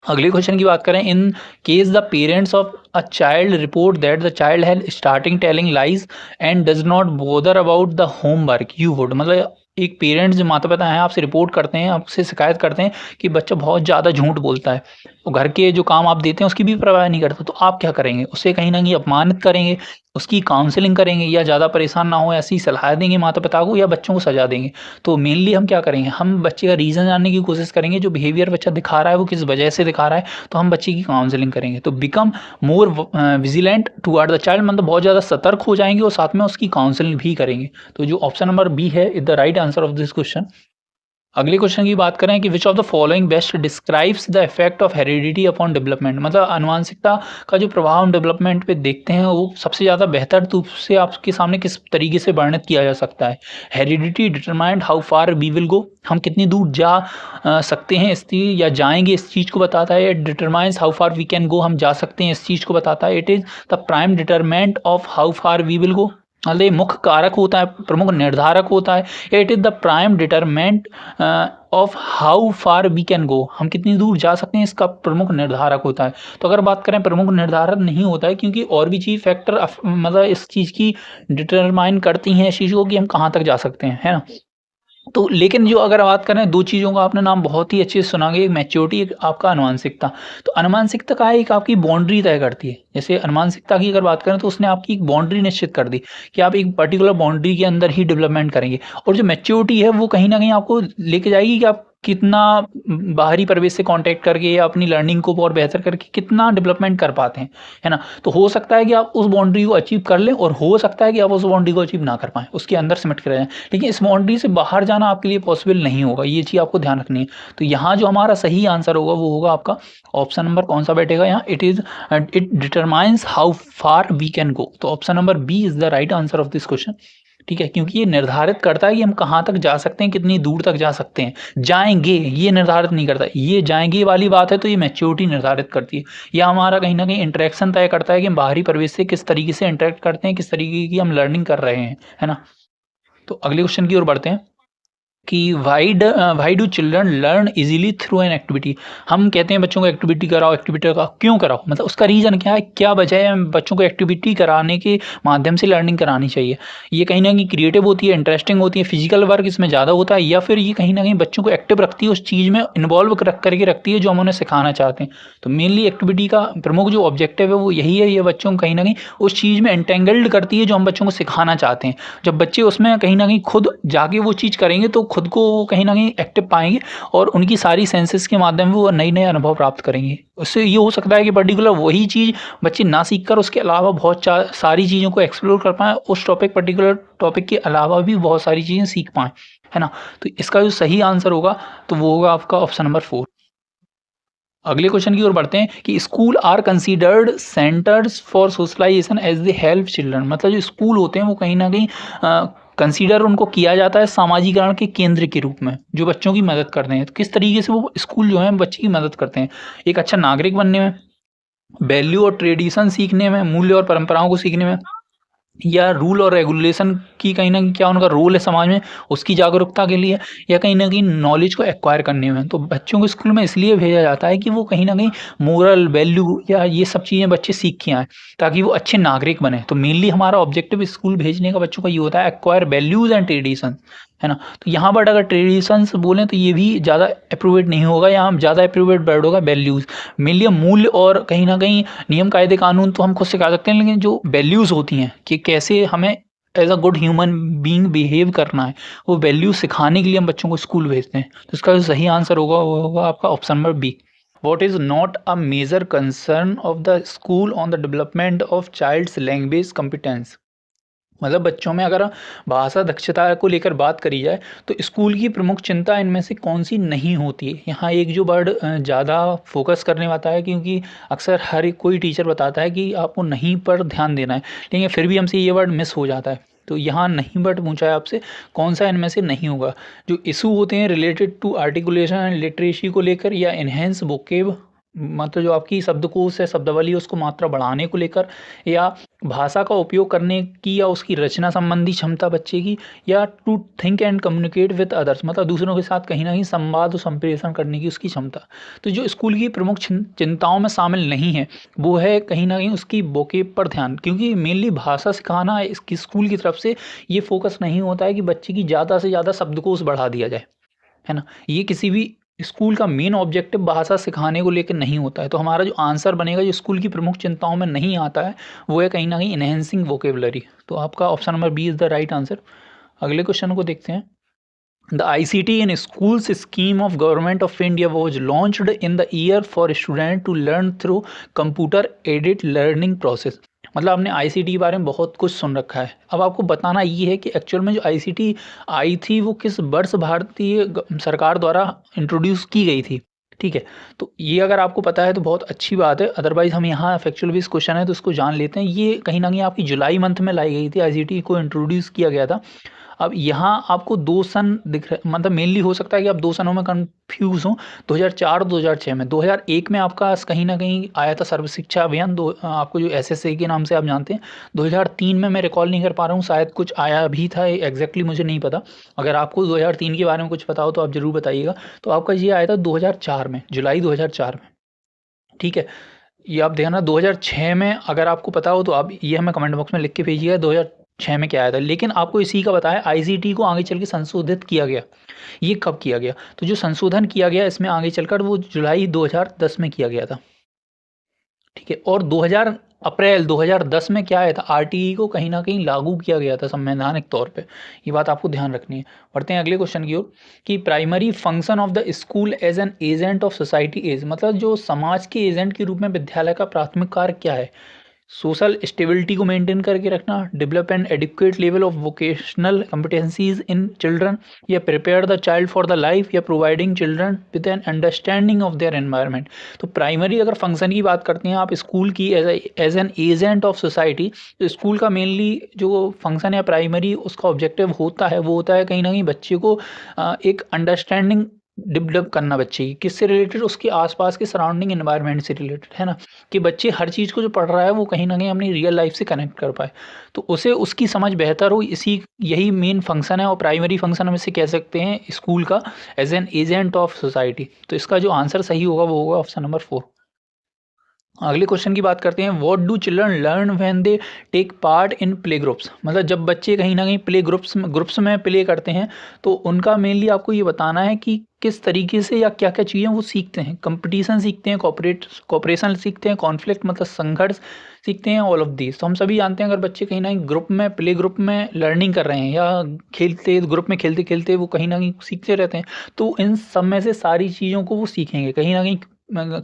Speaker 1: अगले क्वेश्चन की बात करें, in case the parents of a child report that the child has starting telling lies and does not bother about the homework you would, मतलब एक पेरेंट्स जो माता पिता हैं आपसे रिपोर्ट करते हैं, आपसे शिकायत करते हैं कि बच्चा बहुत ज़्यादा झूठ बोलता है, तो घर के जो काम आप देते हैं उसकी भी परवाह नहीं करता, तो आप क्या करेंगे? उसे कहीं ना कहीं अपमानित करेंगे, उसकी काउंसलिंग करेंगे, या ज़्यादा परेशान ना हो ऐसी सलाह देंगे माता पिता को, या बच्चों को सजा देंगे? तो मेनली हम क्या करेंगे, हम बच्चे का रीज़न जानने की कोशिश करेंगे, जो बिहेवियर बच्चा दिखा रहा है वो किस वजह से दिखा रहा है, तो हम बच्चे की काउंसलिंग करेंगे। तो become more vigilant toward the child, मतलब बहुत ज़्यादा सतर्क हो जाएंगे और साथ में उसकी काउंसलिंग भी करेंगे। तो जो ऑप्शन नंबर बी है is the right answer of this question. अगले क्वेश्चन की बात करें कि which of the following best describes the effect of heredity upon development, मतलब आनुवंशिकता का जो प्रभाव हम डेवलपमेंट पे देखते हैं वो सबसे ज़्यादा बेहतर रूप से आपके सामने किस तरीके से वर्णित किया जा सकता है। Heredity determined how far we will go, हम कितनी दूर जा सकते हैं इस चीज़ या जाएंगे इस चीज़ को बताता है। Determines how far we can go, हम जा सकते हैं इस चीज़ को बताता है। It is the prime determent of how far we will go, मतलब ये मुख्य कारक होता है, प्रमुख निर्धारक होता है। It is the prime determent of how far we can go, हम कितनी दूर जा सकते हैं इसका प्रमुख निर्धारक होता है। तो अगर बात करें प्रमुख निर्धारक नहीं होता है, क्योंकि और भी चीज़ फैक्टर मतलब इस चीज़ की डिटरमाइन करती हैं इस चीज़ को कि हम कहाँ तक जा सकते हैं, है ना। तो लेकिन जो अगर बात करें दो चीज़ों का आपने नाम बहुत ही अच्छे से सुना गया, एक मैच्योरिटी, एक आपका अनुमानसिकता। तो अनुमानसिकता का एक आपकी बाउंड्री तय करती है। जैसे अनुमानसिकता की अगर बात करें तो उसने आपकी एक बाउंड्री निश्चित कर दी कि आप एक पर्टिकुलर बाउंड्री के अंदर ही डेवलपमेंट करेंगे। और जो मैच्योरिटी है वो कहीं न कहीं आपको लेके जाएगी कि आप कितना बाहरी परिवेश से कॉन्टैक्ट करके या अपनी लर्निंग को और बेहतर करके कितना डेवलपमेंट कर पाते हैं, है ना। तो हो सकता है कि आप उस बाउंड्री को अचीव कर लें और हो सकता है कि आप उस बाउंड्री को अचीव ना कर पाएँ, उसके अंदर सिमट के रह जाएँ। लेकिन इस बाउंड्री से बाहर जाना आपके लिए पॉसिबल नहीं होगा, ये चीज़ आपको ध्यान रखनी है। तो यहाँ जो हमारा सही आंसर होगा वो होगा आपका ऑप्शन नंबर कौन सा बैठेगा यहाँ, it determines how far we can go. तो option number B is the right answer of this question. ठीक है, क्योंकि ये निर्धारित करता है कि हम कहाँ तक जा सकते हैं, कितनी दूर तक जा सकते हैं। जाएँगे ये निर्धारित नहीं करता, ये जाएँगे वाली बात है तो ये मैच्योरिटी निर्धारित करती है। या हमारा कहीं न कहीं इंटरेक्शन तय करता है कि हम बाहरी परिवेश से किस तरीके से इंटरेक्ट करते हैं, किस तरीके की हम लर्निंग कर रहे हैं, है ना। तो अगले क्वेश्चन की ओर बढ़ते हैं कि why do children learn easily through an activity. हम कहते हैं बच्चों को एक्टिविटी कराओ, एक्टिविटी कराओ, क्यों कराओ, मतलब उसका रीज़न क्या है, क्या वजह है बच्चों को एक्टिविटी कराने के माध्यम से लर्निंग करानी चाहिए। ये कहीं ना कहीं क्रिएटिव होती है, इंटरेस्टिंग होती है, फिजिकल वर्क इसमें ज़्यादा होता है, या फिर ये कहीं ना कहीं बच्चों को एक्टिव रखती है, उस चीज़ में इन्वॉल्व करके रखती है जो हम उन्हें सिखाना चाहते हैं। तो मेनली एक्टिविटी का प्रमुख जो ऑब्जेक्टिव है वो यही है, ये बच्चों को कहीं ना कहीं उस चीज़ में एंटेंगल्ड करती है जो हम बच्चों को सिखाना चाहते हैं। जब बच्चे उसमें कहीं ना कहीं खुद जाके वो चीज़ करेंगे तो खुद को कहीं ना कहीं एक्टिव पाएंगे और उनकी सारी सेंसेस के माध्यम से वो नई नए अनुभव प्राप्त करेंगे। उससे ये हो सकता है कि पर्टिकुलर वही चीज़ बच्चे ना सीख कर उसके अलावा बहुत सारी चीज़ों को एक्सप्लोर कर पाएँ, उस पर्टिकुलर टॉपिक के अलावा भी बहुत सारी चीज़ें सीख पाएँ, है ना। तो इसका जो सही आंसर होगा तो वो होगा आपका ऑप्शन नंबर 4। अगले क्वेश्चन की ओर बढ़ते हैं कि school are considered centers for socialization as they help children, मतलब जो स्कूल होते हैं वो कहीं ना कहीं कंसीडर उनको किया जाता है सामाजिकरण के केंद्र के रूप में, जो बच्चों की मदद करते हैं। तो किस तरीके से वो स्कूल जो है बच्चे की मदद करते हैं, एक अच्छा नागरिक बनने में, वैल्यू और ट्रेडिशन सीखने में, मूल्य और परंपराओं को सीखने में, या रूल और रेगुलेशन की कहीं न कहीं क्या उनका रोल है समाज में, उसकी जागरूकता के लिए, या कहीं न कहीं नॉलेज को एक्वायर करने में। तो बच्चों को स्कूल में इसलिए भेजा जाता है कि वो कहीं न कहीं मोरल वैल्यू या ये सब चीज़ें बच्चे सीख के आएँ, ताकि वो अच्छे नागरिक बनें। तो मेनली हमारा ऑब्जेक्टिव स्कूल भेजने का बच्चों का ये होता है, एक्वायर वैल्यूज़ एंड ट्रेडिशन, है ना। तो यहाँ बट अगर ट्रेडिशंस बोलें तो ये भी ज़्यादा एप्रोप्रिएट नहीं होगा, यहाँ ज़्यादा एप्रोप्रिएट वर्ड होगा वैल्यूज़। मेनली मूल्य और कहीं न कहीं नियम, कायदे, कानून तो हम खुद सिखा सकते हैं, लेकिन जो वैल्यूज़ होती हैं कि कैसे हमें as a good human being behave करना है, वो वैल्यूज़ सिखाने के लिए हम बच्चों को स्कूल भेजते हैं। तो इसका जो सही आंसर होगा वो होगा आपका option number B. What is not a major concern of the school on the development of child's language competence, मतलब बच्चों में अगर भाषा दक्षता को लेकर बात करी जाए तो स्कूल की प्रमुख चिंता इनमें से कौन सी नहीं होती है। यहाँ एक जो वर्ड ज़्यादा फोकस करने वाला है, क्योंकि अक्सर हर एक कोई टीचर बताता है कि आपको नहीं पर ध्यान देना है, लेकिन फिर भी हमसे ये वर्ड मिस हो जाता है। तो यहाँ नहीं बट पूछा है आपसे कौन सा इनमें से नहीं होगा। जो इशू होते हैं related to articulation and literacy को लेकर, या इन्हेंस वोकेब, मतलब जो आपकी शब्दकोश है, शब्दावली, उसको मात्रा बढ़ाने को लेकर, या भाषा का उपयोग करने की या उसकी रचना संबंधी क्षमता बच्चे की, या to think and communicate with others, मतलब दूसरों के साथ कहीं ना कहीं संवाद और संप्रेषण करने की उसकी क्षमता। तो जो स्कूल की प्रमुख चिंताओं में शामिल नहीं है वो है कहीं ना कहीं उसकी वोकेब पर ध्यान, क्योंकि मेनली भाषा सिखाना इसकी स्कूल की तरफ से ये फोकस नहीं होता है कि बच्चे की ज़्यादा से ज़्यादा शब्दकोश बढ़ा दिया जाए, है ना। ये किसी भी स्कूल का मेन ऑब्जेक्टिव भाषा सिखाने को लेकर नहीं होता है। तो हमारा जो आंसर बनेगा जो स्कूल की प्रमुख चिंताओं में नहीं आता है वो है कहीं ना कहीं इनहेंसिंग वोकेबलरी। तो आपका option number B is the right answer. अगले क्वेश्चन को देखते हैं। The ICT in schools scheme of government of India was launched in the year for student to learn through computer aided learning process, मतलब आपने ICT के बारे में बहुत कुछ सुन रखा है। अब आपको बताना ये है कि एक्चुअल में जो आईसीटी आई थी वो किस वर्ष भारतीय सरकार द्वारा इंट्रोड्यूस की गई थी, ठीक है। तो ये अगर आपको पता है तो बहुत अच्छी बात है, अदरवाइज़ हम यहाँ फैक्चुअल बेस्ड क्वेश्चन है तो इसको जान लेते हैं। ये कहीं ना कहीं आपकी जुलाई मंथ में लाई गई थी, आईसीटी को इंट्रोड्यूस किया गया था। अब यहाँ आपको 2 सन दिख रहे, मतलब मेनली हो सकता है कि आप 2 सनों में कन्फ्यूज़ हों, 2004 2006 में। 2001 में आपका कहीं न कहीं आया था सर्व शिक्षा अभियान, आपको जो एसएसए के नाम से आप जानते हैं। 2003 में मैं रिकॉल नहीं कर पा रहा हूँ, शायद कुछ आया भी था, एग्ज़ैक्टली मुझे नहीं पता। अगर आपको 2003 के बारे में कुछ पता हो तो आप ज़रूर बताइएगा। तो आपका ये आया था 2004 में, जुलाई 2004 में, ठीक है। ये आप देखना 2006 में अगर आपको पता हो तो आप ये हमें कमेंट बॉक्स में लिख के भेजिएगा 2006 में क्या आया था। लेकिन आपको इसी का पता है आईसीटी को आगे चल के संशोधित किया गया। ये कब किया गया? तो जो संशोधन किया गया इसमें आगे चलकर वो जुलाई 2010 में किया गया था, ठीक है। और 2000 अप्रैल 2010 में क्या आया था? आरटीई को कहीं न कहीं लागू किया गया था संवैधानिक तौर पे। ये बात आपको ध्यान रखनी है। बढ़ते हैं अगले क्वेश्चन की ओर कि primary function of the school as an agent of society is, मतलब जो समाज के एजेंट के रूप में विद्यालय का प्राथमिक कार्य क्या है? सोशल स्टेबिलिटी को मेंटेन करके रखना, develop and adequate level of vocational competencies in children, या prepare the child for the life, या providing children with an understanding of their environment. तो प्राइमरी अगर फंक्शन की बात करते हैं आप स्कूल की as an agent of society, तो स्कूल का मेनली जो फंक्शन है प्राइमरी, उसका ऑब्जेक्टिव होता है वो होता है कहीं ना कहीं बच्चे को एक अंडरस्टैंडिंग डेवलप करना बच्चे की, किससे रिलेटेड? उसके आसपास के सराउंडिंग एनवायरनमेंट से रिलेटेड, है ना। कि बच्चे हर चीज़ को जो पढ़ रहा है वो कहीं ना कहीं अपनी रियल लाइफ से कनेक्ट कर पाए, तो उसे उसकी समझ बेहतर हो, इसी यही मेन फंक्शन है। और प्राइमरी फंक्शन हम इसे कह सकते हैं स्कूल का as an agent of society. तो इसका जो आंसर सही होगा वो होगा ऑप्शन नंबर 4। अगले क्वेश्चन की बात करते हैं, what do children learn when they take part in play groups, मतलब जब बच्चे कहीं ना कहीं प्ले ग्रुप्स में प्ले करते हैं तो उनका मेनली आपको ये बताना है कि किस तरीके से या क्या क्या चीज़ें वो सीखते हैं। कंपटीशन सीखते हैं, कॉपरेशन सीखते हैं, कॉन्फ्लिक्ट मतलब संघर्ष सीखते हैं, ऑल ऑफ दीज। तो हम सभी जानते हैं अगर बच्चे कहीं ना कहीं ग्रुप में प्ले ग्रुप में लर्निंग कर रहे हैं या खेलते ग्रुप में खेलते खेलते वो कहीं ना कहीं सीखते रहते हैं, तो इन सब में से सारी चीज़ों को वो सीखेंगे। कहीं ना कहीं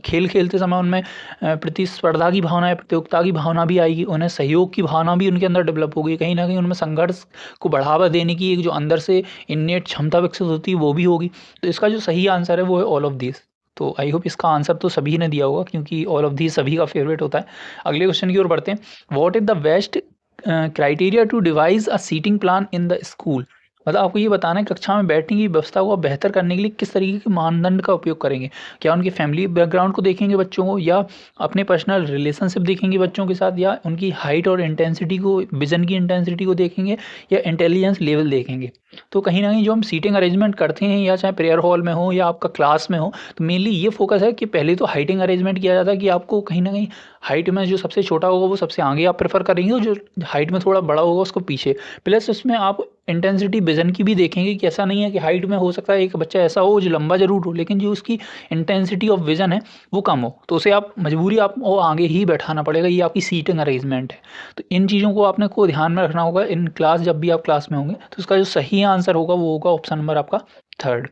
Speaker 1: खेल खेलते समय उनमें प्रतिस्पर्धा की भावना या प्रतियोगिता की भावना भी आएगी, उन्हें सहयोग की भावना भी उनके अंदर डेवलप होगी, कहीं ना कहीं उनमें संघर्ष को बढ़ावा देने की एक जो अंदर से इन्नेट क्षमता विकसित होती है वो भी होगी। तो इसका जो सही आंसर है वो है ऑल ऑफ दिस। तो आई होप इसका आंसर तो सभी ने दिया होगा क्योंकि ऑल ऑफ दिस सभी का फेवरेट होता है। अगले क्वेश्चन की ओर बढ़ते हैं, what is the best criteria to devise a seating plan in the school, मतलब आपको ये बताना है कक्षा में बैठने की व्यवस्था को बेहतर करने के लिए किस तरीके के मानदंड का उपयोग करेंगे। क्या उनके फैमिली बैकग्राउंड को देखेंगे बच्चों को, या अपने पर्सनल रिलेशनशिप देखेंगे बच्चों के साथ, या उनकी हाइट और इंटेंसिटी को, विजन की इंटेंसिटी को देखेंगे, या इंटेलिजेंस लेवल देखेंगे। तो कहीं ना कहीं जो हम सीटिंग अरेंजमेंट करते हैं या चाहे प्रेयर हॉल में हो या आपका क्लास में हो, तो मेनली ये फोकस है कि पहले तो हाइटिंग अरेंजमेंट किया जाता है कि आपको कहीं ना कहीं हाइट में जो सबसे छोटा होगा वो सबसे आगे आप प्रेफर करेंगे, और जो हाइट में थोड़ा बड़ा होगा उसको पीछे। प्लस उसमें आप इंटेंसिटी विजन की भी देखेंगे कि ऐसा नहीं है कि हाइट में हो सकता है एक बच्चा ऐसा हो जो लंबा जरूर हो लेकिन जो उसकी इंटेंसिटी ऑफ विजन है वो कम हो, तो उसे आप मजबूरी आप वो आगे ही बैठाना पड़ेगा। ये आपकी सीटिंग अरेंजमेंट है। तो इन चीज़ों को आपने को ध्यान में रखना होगा इन क्लास, जब भी आप क्लास में होंगे। तो इसका जो सही आंसर होगा वो होगा ऑप्शन नंबर आपका 3।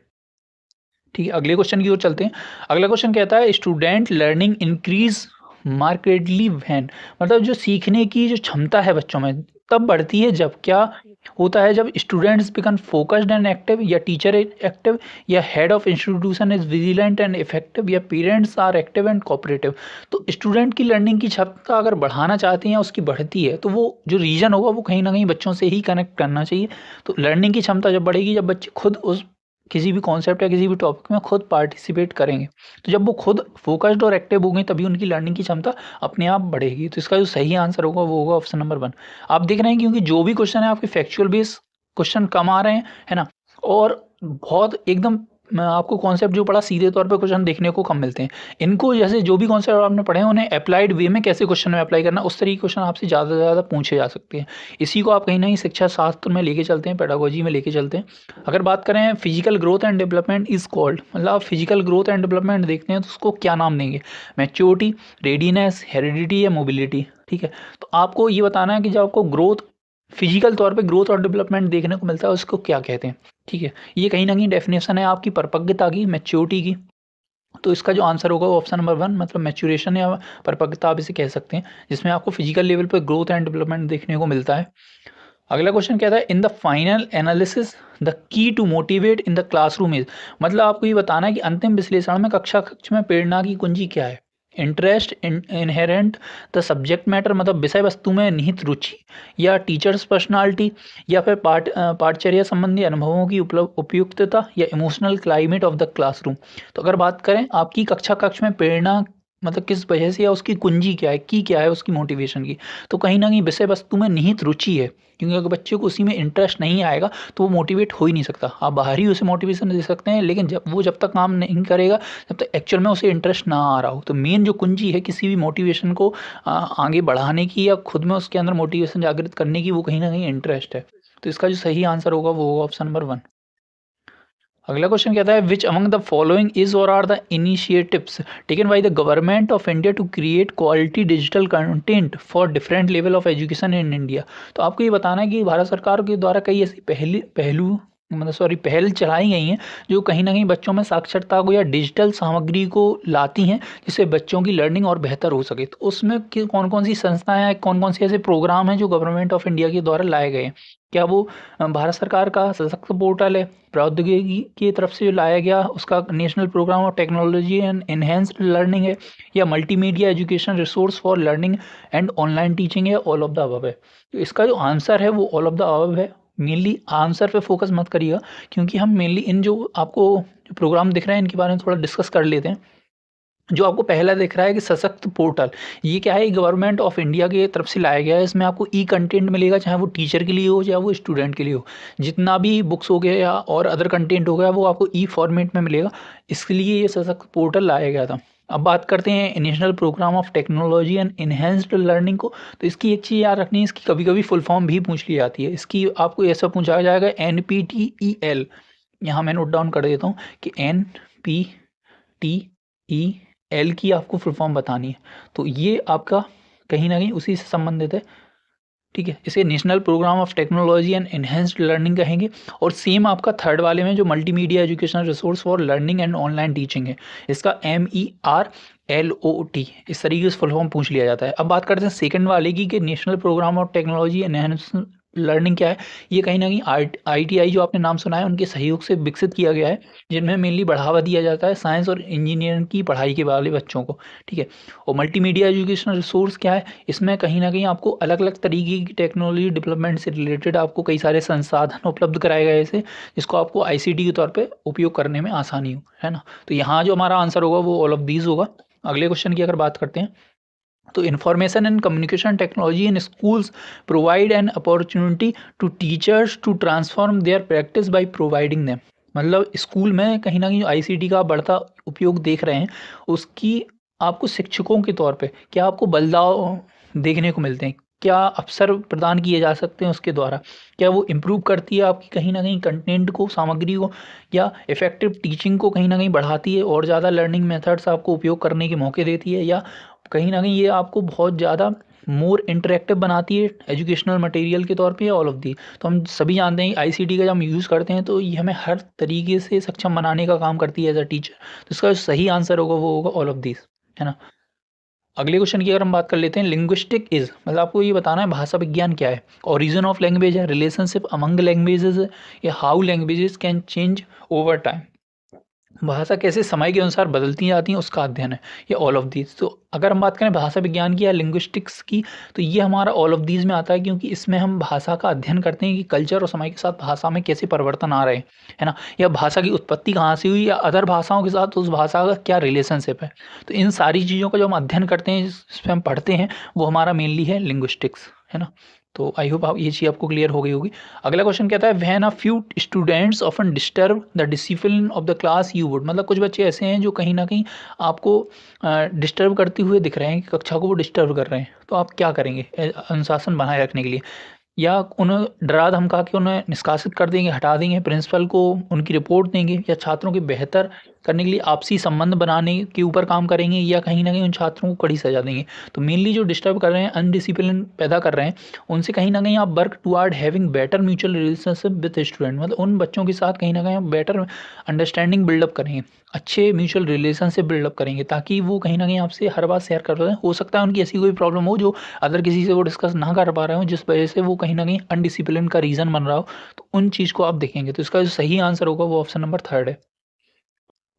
Speaker 1: ठीक है, अगले क्वेश्चन की ओर चलते हैं। अगला क्वेश्चन कहता है, student learning increase markedly when, मतलब जो सीखने की जो क्षमता है बच्चों में तब बढ़ती है जब क्या होता है, जब students become focused and active, या टीचर इज एक्टिव, या head of institution is vigilant and effective, या parents are active and cooperative. तो स्टूडेंट की लर्निंग की क्षमता अगर बढ़ाना चाहते हैं उसकी बढ़ती है तो वो जो रीजन होगा वो कहीं ना कहीं बच्चों से ही कनेक्ट करना चाहिए। तो लर्निंग की क्षमता जब बढ़ेगी जब बच्चे खुद उस किसी भी कॉन्सेप्ट या किसी भी टॉपिक में खुद पार्टिसिपेट करेंगे, तो जब वो खुद फोकस्ड और एक्टिव होंगे तभी उनकी लर्निंग की क्षमता अपने आप बढ़ेगी। तो इसका जो सही आंसर होगा वो होगा ऑप्शन नंबर 1। आप देख रहे हैं क्योंकि जो भी क्वेश्चन है आपके फैक्चुअल बेस क्वेश्चन कम आ रहे हैं, है ना, और बहुत एकदम आपको कॉन्सेप्ट जो पढ़ा सीधे तौर पे क्वेश्चन देखने को कम मिलते हैं। इनको जैसे जो भी कॉन्सेप्ट आपने पढ़े हैं उन्हें अप्लाइड वे में कैसे क्वेश्चन में अप्लाई करना, उस तरीके क्वेश्चन आपसे ज़्यादा से ज़्यादा पूछे जा सकते हैं। इसी को आप कहीं ना कहीं शिक्षा शास्त्र में लेके चलते हैं, पेडागोजी में लेके चलते हैं। अगर बात करें physical growth and development is called, मतलब आप फिजिकल ग्रोथ एंड डेवलपमेंट देखते हैं तो उसको क्या नाम देंगे? मैच्योरिटी, रेडीनेस, हेरिडिटी, या मोबिलिटी। ठीक है, तो आपको ये बताना है कि जब आपको ग्रोथ फिजिकल तौर पे ग्रोथ और डेवलपमेंट देखने को मिलता है उसको क्या कहते हैं। ठीक है, ये कहीं ना कहीं डेफिनेशन है आपकी परिपक्वता की, मैच्योरिटी की। तो इसका जो आंसर होगा वो ऑप्शन नंबर 1, मतलब मैच्योरेशन या परिपक्वता आप इसे कह सकते हैं, जिसमें आपको फिजिकल लेवल पर ग्रोथ एंड डेवलपमेंट देखने को मिलता है। अगला क्वेश्चन कहता है in the final analysis the key to motivate in the classroom is, मतलब आपको ये बताना है कि अंतिम विश्लेषण में कक्षा कक्ष में प्रेरणा की कुंजी क्या है। Interest inherent the subject matter, मतलब विषय वस्तु में निहित रुचि, या टीचर्स पर्सनालिटी, या फिर पाठचर्या संबंधी अनुभवों की उपयुक्तता, या emotional climate of the classroom. तो अगर बात करें आपकी कक्षा कक्ष में प्रेरणा मतलब किस वजह से, या उसकी कुंजी क्या है, की क्या है उसकी मोटिवेशन की, तो कहीं ना कहीं विषय वस्तु में निहित रुचि है, क्योंकि अगर बच्चे को उसी में इंटरेस्ट नहीं आएगा तो वो मोटिवेट हो ही नहीं सकता। आप बाहर ही उसे मोटिवेशन दे सकते हैं, लेकिन जब तक काम नहीं करेगा, जब तक एक्चुअल में उसे इंटरेस्ट ना आ रहा हो। तो मेन जो कुंजी है किसी भी मोटिवेशन को आगे बढ़ाने की, या खुद में उसके अंदर मोटिवेशन जागृत करने की, वो कहीं ना कहीं इंटरेस्ट है। तो इसका जो सही आंसर होगा वो होगा ऑप्शन नंबर 1। अगला क्वेश्चन कहता है which among the following is or are the initiatives taken by the government of India to create quality digital content for different level of education in India. तो आपको ये बताना है कि भारत सरकार के द्वारा कई ऐसी पहल चलाई गई हैं जो कहीं ना कहीं बच्चों में साक्षरता को या डिजिटल सामग्री को लाती हैं, जिससे बच्चों की लर्निंग और बेहतर हो सके। तो उसमें कौन कौन सी संस्थाएं हैं, कौन कौन से ऐसे प्रोग्राम हैं जो गवर्नमेंट ऑफ इंडिया के द्वारा लाए गए हैं। क्या वो भारत सरकार का सशक्त पोर्टल है, प्रौद्योगिकी की तरफ से जो लाया गया उसका national programme of technology and enhanced learning है, या multimedia education resource for learning and online teaching है, ऑल ऑफ द अबव है। तो इसका जो आंसर है वो ऑल ऑफ द अबव है। मेनली आंसर पे फोकस मत करिएगा, क्योंकि हम मेनली इन जो आपको जो प्रोग्राम दिख रहे हैं इनके बारे में थोड़ा डिस्कस कर लेते हैं। जो आपको पहला दिख रहा है कि सशक्त पोर्टल, ये क्या है, गवर्नमेंट ऑफ इंडिया की तरफ से लाया गया है। इसमें आपको ई कंटेंट मिलेगा, चाहे वो टीचर के लिए हो या वो स्टूडेंट के लिए हो। जितना भी बुक्स हो गया या और अदर कंटेंट हो गया वो आपको ई फॉर्मेट में मिलेगा। इसके लिए ये सशक्त पोर्टल लाया गया था। अब बात करते हैं national programme of technology and enhanced learning को। तो इसकी एक चीज़ याद रखनी है, इसकी कभी कभी फुल फॉर्म भी पूछ ली जाती है। इसकी आपको ऐसा पूछा जाएगा NPTEL, यहाँ मैं नोट डाउन कर देता हूँ कि NPTEL की आपको फुल फॉर्म बतानी है। तो ये आपका कहीं ना कहीं उसी से संबंधित है, ठीक है। इसे national programme of technology and enhanced learning कहेंगे। और सेम आपका थर्ड वाले में जो multimedia educational resource for learning and online teaching है, इसका MERLOT इस तरीके से फुल फॉर्म पूछ लिया जाता है। अब बात करते हैं सेकंड वाले की कि national programme of technology and enhanced learning क्या है। ये कहीं ना कहीं ITI जो आपने नाम सुना है उनके सहयोग से विकसित किया गया है, जिनमें मेनली बढ़ावा दिया जाता है साइंस और इंजीनियरिंग की पढ़ाई के वाले बच्चों को, ठीक है। और मल्टीमीडिया एजुकेशनल रिसोर्स क्या है, इसमें कहीं ना कहीं आपको अलग अलग तरीके की टेक्नोलॉजी डेवलपमेंट से रिलेटेड आपको कई सारे संसाधन उपलब्ध कराए गए थे, जिसको आपको ICT के तौर पे उपयोग करने में आसानी हो, है ना। तो यहाँ जो हमारा आंसर होगा वो ऑल ऑफ दीज होगा। अगले क्वेश्चन की अगर बात करते हैं तो information and communication technology in schools provide an opportunity to teachers to transform their practice by providing them, मतलब स्कूल में कहीं ना कहीं ICT का बढ़ता उपयोग देख रहे हैं, उसकी आपको शिक्षकों के तौर पे क्या आपको बदलाव देखने को मिलते हैं, क्या अवसर प्रदान किए जा सकते हैं उसके द्वारा, क्या वो इम्प्रूव करती है आपकी कहीं ना कहीं कंटेंट को, सामग्री को, या इफेक्टिव टीचिंग को कहीं ना कहीं बढ़ाती है और ज़्यादा लर्निंग मेथड्स आपको उपयोग करने के मौके देती है, या कहीं ना कहीं ये आपको बहुत ज़्यादा मोर इंटरेक्टिव बनाती है एजुकेशनल मटेरियल के तौर पे, ऑल ऑफ दी। तो हम सभी जानते हैं ICT का जब हम यूज़ करते हैं तो ये हमें हर तरीके से सक्षम बनाने का काम करती है एज अ टीचर। तो इसका जो सही आंसर होगा वो होगा ऑल ऑफ दिस, है ना। अगले क्वेश्चन की अगर हम बात कर लेते हैं, लिंग्विस्टिक इज, मतलब आपको ये बताना है भाषा विज्ञान क्या है। ओरिजिन ऑफ लैंग्वेज है, रिलेशनशिप अमंग लैंग्वेजेस है, या how languages can change over time, भाषा कैसे समय के अनुसार बदलती जाती हैं उसका अध्ययन है, ये ऑल ऑफ दीज। तो अगर हम बात करें भाषा विज्ञान की या लिंग्विस्टिक्स की, तो ये हमारा ऑल ऑफ दीज में आता है, क्योंकि इसमें हम भाषा का अध्ययन करते हैं कि कल्चर और समय के साथ भाषा में कैसे परिवर्तन आ रहे हैं, है ना, या भाषा की उत्पत्ति कहाँ से हुई, या अदर भाषाओं के साथ उस भाषा का क्या रिलेशनशिप है। तो इन सारी चीज़ों का जो हम अध्ययन करते हैं, जिस पर हम पढ़ते हैं, वो हमारा मेनली है लिंग्विस्टिक्स, है ना। तो आई होप आप ये चीज़ आपको क्लियर हो गई होगी। अगला क्वेश्चन कहता है when a few students often disturb the discipline of the class you would, मतलब कुछ बच्चे ऐसे हैं जो कहीं ना कहीं आपको डिस्टर्ब करते हुए दिख रहे हैं कि कक्षा को वो डिस्टर्ब कर रहे हैं, तो आप क्या करेंगे अनुशासन बनाए रखने के लिए। या उन्हें डरा धमका के उन्हें निष्कासित कर देंगे, हटा देंगे, प्रिंसिपल को उनकी रिपोर्ट देंगे, या छात्रों के बेहतर करने के लिए आपसी संबंध बनाने के ऊपर काम करेंगे, या कहीं न कहीं उन छात्रों को कड़ी सज़ा देंगे? तो मेनली जो डिस्टर्ब कर रहे हैं, अनडिसिप्लिन पैदा कर रहे हैं, उनसे कहीं न कहीं आप work toward having better mutual relationship with student, मतलब उन बच्चों के साथ कहीं न कहीं आप बेटर अंडरस्टैंडिंग बिल्डअप करेंगे, अच्छे म्यूचुअल रिलेशनशिप बिल्डअप करेंगे, ताकि वो कहीं न कहीं आपसे हर बात शेयर कर पाएँ। हो सकता है उनकी ऐसी कोई प्रॉब्लम हो जो अदर किसी से वो डिस्कस ना कर पा रहे हों, जिस वजह से वो कहीं न कहीं अनडिसिप्लिन का रीज़न बन रहा हो, तो उन चीज़ को आप देखेंगे। तो इसका जो सही आंसर होगा वो ऑप्शन नंबर 3 है।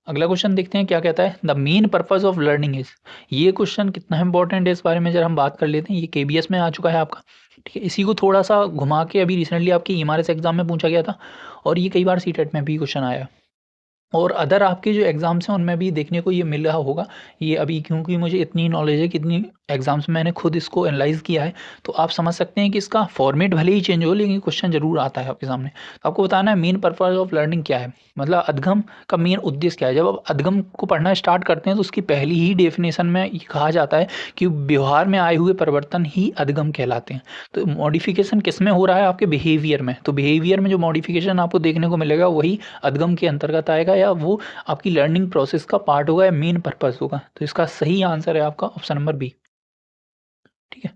Speaker 1: अगला क्वेश्चन देखते हैं क्या कहता है, the main purpose of learning is. ये क्वेश्चन कितना इंपॉर्टेंट है इस बारे में जरा हम बात कर लेते हैं। ये केबीएस में आ चुका है आपका, ठीक है। इसी को थोड़ा सा घुमा के अभी रिसेंटली आपकी एमआरएस एग्जाम में पूछा गया था, और ये कई बार सीटेट में भी क्वेश्चन आया, और अदर आपके जो एग्ज़ाम्स हैं उनमें भी देखने को ये मिल रहा होगा। ये अभी क्योंकि मुझे इतनी नॉलेज है, कितनी एग्ज़ाम्स में मैंने खुद इसको एनालाइज़ किया है, तो आप समझ सकते हैं कि इसका फॉर्मेट भले ही चेंज हो, लेकिन क्वेश्चन ज़रूर आता है आपके सामने। तो आपको बताना है मेन पर्पस ऑफ लर्निंग क्या है, मतलब अधगम का मेन उद्देश्य क्या है। जब आप अधगम को पढ़ना स्टार्ट करते हैं तो उसकी पहली ही डेफिनेशन में ये कहा जाता है कि व्यवहार में आए हुए परिवर्तन ही अधगम कहलाते हैं। तो मॉडिफिकेशन किस में हो रहा है, आपके बिहेवियर में। तो बिहेवियर में जो मॉडिफिकेशन आपको देखने को मिलेगा वही अधगम के अंतर्गत आएगा, या वो आपकी लर्निंग प्रोसेस का पार्ट होगा या मेन पर्पस होगा। तो इसका सही आंसर है आपका ऑप्शन नंबर बी, ठीक है।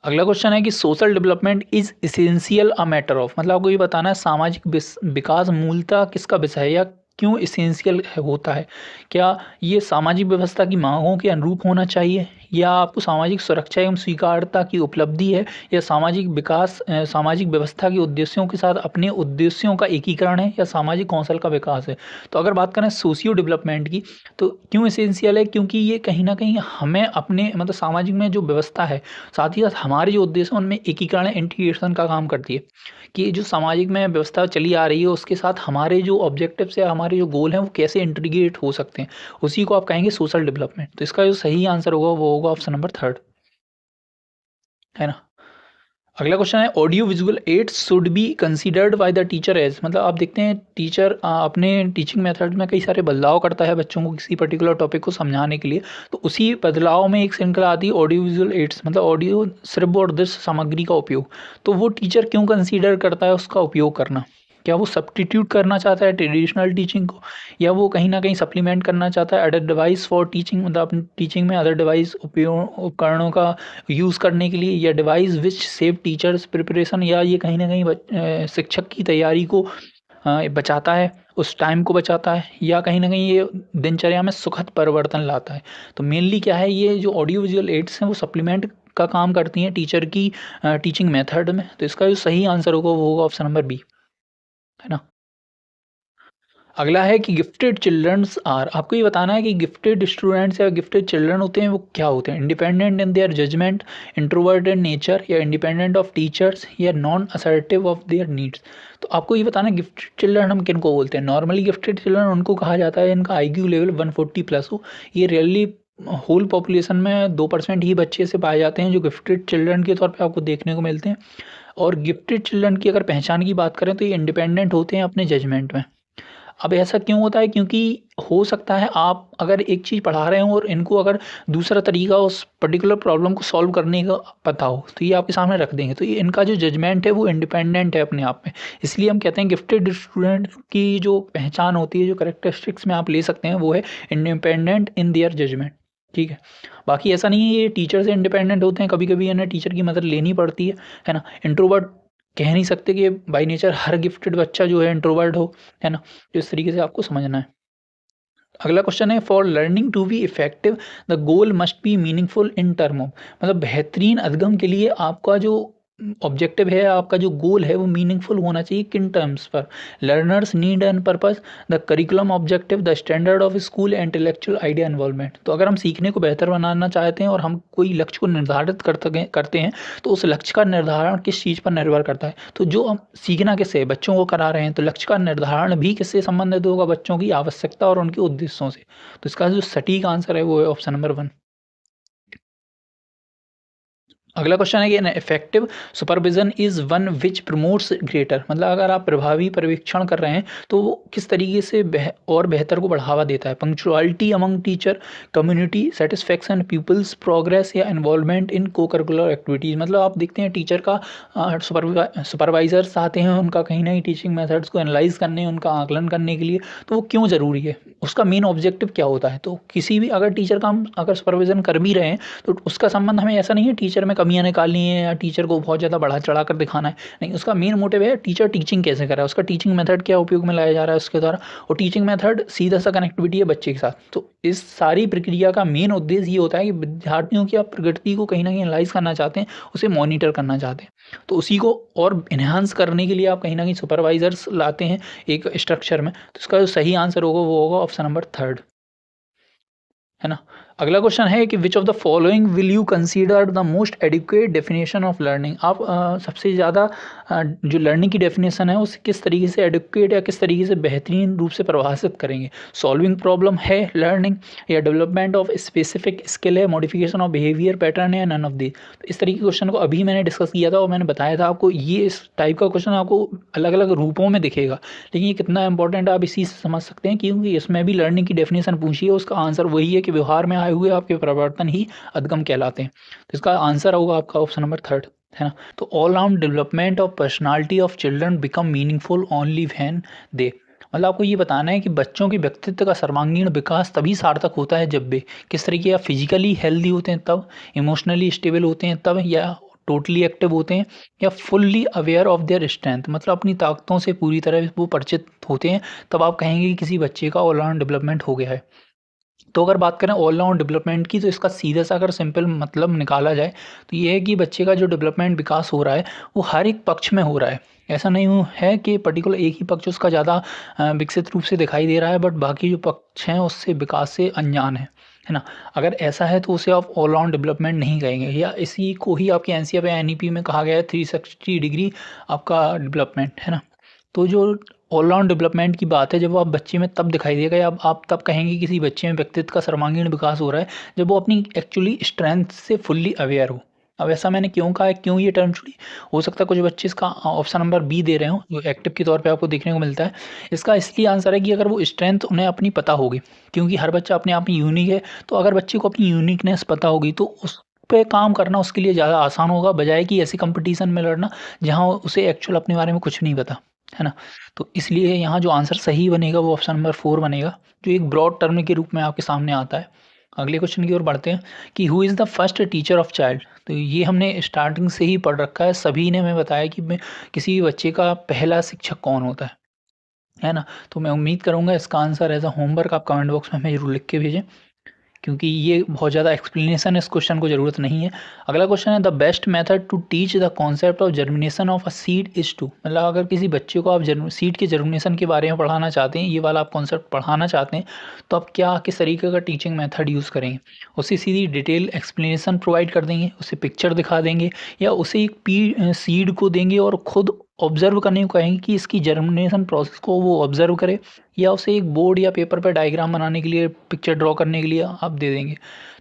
Speaker 1: अगला क्वेश्चन है कि social development is essential a matter of, मतलब आपको ये बताना है सामाजिक विकास मूलतः किसका विषय है, या क्यों इसेंशियल होता है। क्या ये सामाजिक व्यवस्था की मांगों के अनुरूप होना चाहिए, या आपको सामाजिक सुरक्षा एवं स्वीकार्यता की उपलब्धि है, या सामाजिक विकास सामाजिक व्यवस्था के उद्देश्यों के साथ अपने उद्देश्यों का एकीकरण है, या सामाजिक कौशल का विकास है। तो अगर बात करें सोशियो डेवलपमेंट की, तो क्यों इसेंशियल है, क्योंकि ये कहीं ना कहीं हमें अपने मतलब सामाजिक में जो व्यवस्था है, साथ ही साथ हमारे जो उद्देश्य हैं उनमें एकीकरण इंटीग्रेशन का काम करती है। कि जो सामाजिक में व्यवस्था चली आ रही है उसके साथ हमारे जो ऑब्जेक्टिव्स या हमारे जो गोल हैं वो कैसे इंटीग्रेट हो सकते हैं, उसी को आप कहेंगे सोशल डेवलपमेंट। तो इसका जो सही आंसर होगा वो होगा ऑप्शन नंबर 3, है ना। अगला क्वेश्चन है audio visual aids should be considered by the teacher as, मतलब आप देखते हैं टीचर अपने टीचिंग मेथड में कई सारे बदलाव करता है बच्चों को किसी पर्टिकुलर टॉपिक को समझाने के लिए। तो उसी बदलाव में एक श्रृंखला आती है ऑडियो विजुअल एड्स, मतलब ऑडियो सिर्फ और दृश्य सामग्री का उपयोग। तो वो टीचर क्यों कंसीडर करता है उसका उपयोग करना, क्या वो सब्स्टिट्यूट करना चाहता है ट्रेडिशनल टीचिंग को, या वो कहीं न कहीं सप्लीमेंट करना चाहता है अदर डिवाइस फॉर टीचिंग, मतलब अपनी टीचिंग में अदर डिवाइस उपयोग उपकरणों का यूज़ करने के लिए, या device which save teachers preparation, या ये कहीं न कहीं शिक्षक की तैयारी को बचाता है, उस टाइम को बचाता है, या कहीं न कहीं ये दिनचर्या में सुखद परिवर्तन लाता है। तो मेनली क्या है, ये जो ऑडियो विजुअल एड्स हैं वो सप्लीमेंट का काम करती हैं टीचर की टीचिंग मेथड में। तो इसका जो सही आंसर होगा वो होगा ऑप्शन नंबर बी, है ना। अगला है कि गिफ्टेड चिल्ड्रंस आर, आपको ये बताना है कि गिफ्टेड स्टूडेंट्स या गिफ्टेड चिल्ड्रन होते हैं वो क्या होते हैं। Independent in their judgement, introvert in nature, या इंडिपेंडेंट ऑफ टीचर्स, या non assertive of their needs. तो आपको ये बताना है गिफ्टेड चिल्ड्रन हम किनको बोलते हैं। नॉर्मली गिफ्टेड चिल्ड्रन उनको कहा जाता है जिनका आईक्यू लेवल 140 प्लस हो। ये रियली होल पॉपुलेशन में 2% ही बच्चे से पाए जाते हैं जो गिफ्टेड चिल्ड्रन के तौर पे आपको देखने को मिलते हैं। और गिफ्टेड चिल्ड्रन की अगर पहचान की बात करें तो ये इंडिपेंडेंट होते हैं अपने जजमेंट में। अब ऐसा क्यों होता है, क्योंकि हो सकता है आप अगर एक चीज़ पढ़ा रहे हो और इनको अगर दूसरा तरीका उस पर्टिकुलर प्रॉब्लम को सॉल्व करने का पता हो, तो ये आपके सामने रख देंगे। तो ये इनका जो जजमेंट है वो इंडिपेंडेंट है अपने आप में। इसलिए हम कहते हैं गिफ्टेड स्टूडेंट की जो पहचान होती है, जो कैरेक्टरिस्टिक्स में आप ले सकते हैं वो है इंडिपेंडेंट इन देयर जजमेंट, ठीक है। बाकी ऐसा नहीं है ये टीचर से इंडिपेंडेंट होते हैं, कभी कभी इन्हें टीचर की मदद लेनी पड़ती है ना। इंट्रोवर्ट कह नहीं सकते कि बाय नेचर हर गिफ्टेड बच्चा जो है इंट्रोवर्ट हो, है ना। तो इस तरीके से आपको समझना है। अगला क्वेश्चन है for learning to be effective the goal must be meaningful in term of, मतलब बेहतरीन अधिगम के लिए आपका जो ऑब्जेक्टिव है, आपका जो गोल है वो मीनिंगफुल होना चाहिए किन टर्म्स पर। Learners need and purpose, the curriculum objective, the standard of school, intellectual idea involvement. तो अगर हम सीखने को बेहतर बनाना चाहते हैं और हम कोई लक्ष्य को निर्धारित करते हैं तो उस लक्ष्य का निर्धारण किस चीज़ पर निर्भर करता है। तो जो हम सीखना किससे बच्चों को करा रहे हैं, तो लक्ष्य का निर्धारण भी किससे संबंधित होगा, बच्चों की आवश्यकता और उनके उद्देश्यों से। तो इसका जो सटीक आंसर है वो है ऑप्शन नंबर 1। अगला क्वेश्चन है कि an effective supervision is one which promotes greater, मतलब अगर आप प्रभावी पर्यवेक्षण कर रहे हैं तो वो किस तरीके से और बेहतर को बढ़ावा देता है। Punctuality among teacher, community satisfaction, people's progress या involvement in co curricular activities. मतलब आप देखते हैं टीचर का सुपरवाइजर्स आते हैं उनका कहीं ना कहीं टीचिंग मेथड्स को एनालाइज करने, उनका आकलन करने के लिए, तो वो क्यों ज़रूरी है, उसका मेन ऑब्जेक्टिव क्या होता है। तो किसी भी अगर टीचर का हम अगर सुपरविजन कर भी रहे हैं तो उसका संबंध हमें ऐसा नहीं है टीचर में कमियां निकालनी है या टीचर को बहुत ज़्यादा बढ़ा चढ़ा कर दिखाना है, नहीं, उसका मेन मोटिव है टीचर टीचिंग कैसे कर रहा है, उसका टीचिंग मेथड क्या उपयोग में लाया जा रहा है उसके द्वारा, और टीचिंग मेथड सीधा सा कनेक्टिविटी है बच्चे के साथ। तो इस सारी प्रक्रिया का मेन उद्देश्य ये होता है कि विद्यार्थियों की आप प्रगति को कहीं ना कहीं एनालाइज करना चाहते हैं, उसे मॉनिटर करना चाहते हैं, तो उसी को और इन्हांस करने के लिए आप कहीं ना कहीं सुपरवाइजर्स लाते हैं एक स्ट्रक्चर में। तो इसका जो सही आंसर होगा वो होगा ऑप्शन नंबर 3, है ना। अगला क्वेश्चन है कि which of the following will you consider the most adequate definition of learning. आप सबसे ज़्यादा जो लर्निंग की डेफिनेशन है उसे किस तरीके से एडिक्वेट या किस तरीके से बेहतरीन रूप से परिभाषित करेंगे। सॉल्विंग प्रॉब्लम है लर्निंग, या डेवलपमेंट ऑफ स्पेसिफिक स्किल है, मॉडिफिकेशन ऑफ बिहेवियर पैटर्न है, नन ऑफ दी। तो इस तरीके के क्वेश्चन को अभी मैंने डिस्कस किया था और मैंने बताया था आपको ये इस टाइप का क्वेश्चन आपको अलग अलग रूपों में दिखेगा, लेकिन ये कितना इंपॉर्टेंट आप इसी से समझ सकते हैं क्योंकि इसमें भी लर्निंग की डेफिनेशन पूछी है, उसका आंसर वही है कि व्यवहार में आए हुए आपके परिवर्तन ही अधगम कहलाते हैं। तो इसका आंसर होगा आपका ऑप्शन नंबर 3, है ना। तो all round development of personality of children become meaningful only when they, मतलब आपको ये बताना है कि बच्चों के व्यक्तित्व का सर्वांगीण विकास तभी सार्थक होता है जब वे किस तरीके या फिजिकली हेल्दी होते हैं तब, इमोशनली स्टेबल होते हैं तब, या टोटली एक्टिव होते हैं, या fully aware of their strength, मतलब अपनी ताकतों से पूरी तरह वो परिचित होते हैं, तब आप कहेंगे कि किसी बच्चे का ऑल राउंड डेवलपमेंट हो गया है। तो अगर बात करें ऑल राउंड डेवलपमेंट की तो इसका सीधा सा अगर सिंपल मतलब निकाला जाए तो ये है कि बच्चे का जो डेवलपमेंट विकास हो रहा है वो हर एक पक्ष में हो रहा है। ऐसा नहीं है कि पर्टिकुलर एक ही पक्ष उसका ज़्यादा विकसित रूप से दिखाई दे रहा है बट बाकी जो पक्ष हैं उससे विकास से अनजान है ना। अगर ऐसा है तो उसे आप ऑल राउंड डेवलपमेंट नहीं कहेंगे, या इसी को ही आपके एनसीईआरटी या एनईपी में कहा गया है 360 डिग्री आपका डेवलपमेंट, है ना। तो जो ऑल राउंड डेवलपमेंट की बात है जब वो आप बच्चे में तब दिखाई देगा, या आप तब कहेंगे किसी बच्चे में व्यक्तित्व का सर्वांगीण विकास हो रहा है जब वो अपनी एक्चुअली स्ट्रेंथ से फुल्ली अवेयर हो। अब ऐसा मैंने क्यों कहा है, क्यों ये टर्म चुनी, हो सकता है कुछ बच्चे इसका ऑप्शन नंबर बी दे रहे हो जो एक्टिव के तौर पे आपको देखने को मिलता है। इसका इसलिए आंसर है कि अगर वो स्ट्रेंथ उन्हें अपनी पता होगी, क्योंकि हर बच्चा अपने आप में यूनिक है, तो अगर बच्चे को अपनी यूनिकनेस पता होगी तो उस पे काम करना उसके लिए ज़्यादा आसान होगा बजाय कि ऐसी कंपटीशन में लड़ना जहाँ उसे एक्चुअल अपने बारे में कुछ नहीं पता, है ना। तो इसलिए यहाँ जो आंसर सही बनेगा वो ऑप्शन नंबर 4 बनेगा, जो एक ब्रॉड टर्म के रूप में आपके सामने आता है। अगले क्वेश्चन की ओर बढ़ते हैं कि who is the first teacher of child. तो ये हमने स्टार्टिंग से ही पढ़ रखा है, सभी ने हमें बताया कि मैं किसी भी बच्चे का पहला शिक्षक कौन होता है ना। तो मैं उम्मीद करूँगा इसका आंसर एज अ होमवर्क आप कमेंट बॉक्स में हमें जरूर लिख के भेजें, क्योंकि ये बहुत ज़्यादा एक्सप्लेनेशन इस क्वेश्चन को ज़रूरत नहीं है। अगला क्वेश्चन है the best method to teach the concept of germination of a seed is to, मतलब अगर किसी बच्चे को आप सीड के जर्मिनेशन के बारे में पढ़ाना चाहते हैं, ये वाला आप कॉन्सेप्ट पढ़ाना चाहते हैं, तो आप क्या किस तरीके का टीचिंग मेथड यूज़ करेंगे। उसे सीधी डिटेल एक्सप्लेनेशन प्रोवाइड कर देंगे, उसे पिक्चर दिखा देंगे, या उसे एक सीड को देंगे और खुद ऑब्जर्व करने को कहेंगे कि इसकी जर्मिनेशन प्रोसेस को वो ऑब्जर्व करे, या उसे एक बोर्ड या पेपर पर डायग्राम बनाने के लिए, पिक्चर ड्रॉ करने के लिए आप दे देंगे।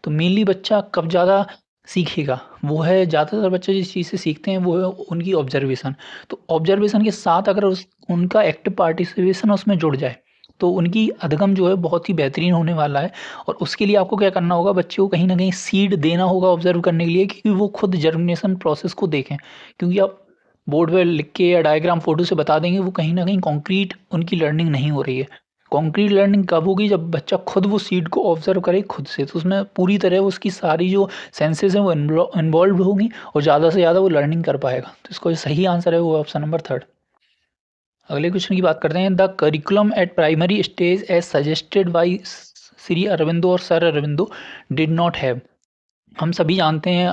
Speaker 1: तो मेनली बच्चा कब ज़्यादा सीखेगा, वो है ज़्यादातर बच्चे जिस चीज़ से सीखते हैं वो है उनकी ऑब्जर्वेशन। तो ऑब्जर्वेशन के साथ अगर उनका एक्टिव पार्टिसिपेशन उसमें जुड़ जाए तो उनकी अधिगम जो है बहुत ही बेहतरीन होने वाला है। और उसके लिए आपको क्या करना होगा, बच्चे को कहीं ना कहीं सीड देना होगा ऑब्जर्व करने के लिए, क्योंकि वो खुद जर्मिनेशन प्रोसेस को देखें। क्योंकि आप बोर्ड पे लिख के या डायग्राम फोटो से बता देंगे, वो कहीं ना कहीं कॉन्क्रीट उनकी लर्निंग नहीं हो रही है। कॉन्क्रीट लर्निंग कब होगी, जब बच्चा खुद वो सीड को ऑब्जर्व करे खुद से, तो उसमें पूरी तरह उसकी सारी जो सेंसेस हैं वो इन्वॉल्व होंगी और ज़्यादा से ज़्यादा वो लर्निंग कर पाएगा। तो इसका जो सही आंसर है वो ऑप्शन नंबर 3। अगले क्वेश्चन की बात करते हैं the curriculum at primary stage as suggested by Shri Aurobindo or sir Aurobindo did not have. हम सभी जानते हैं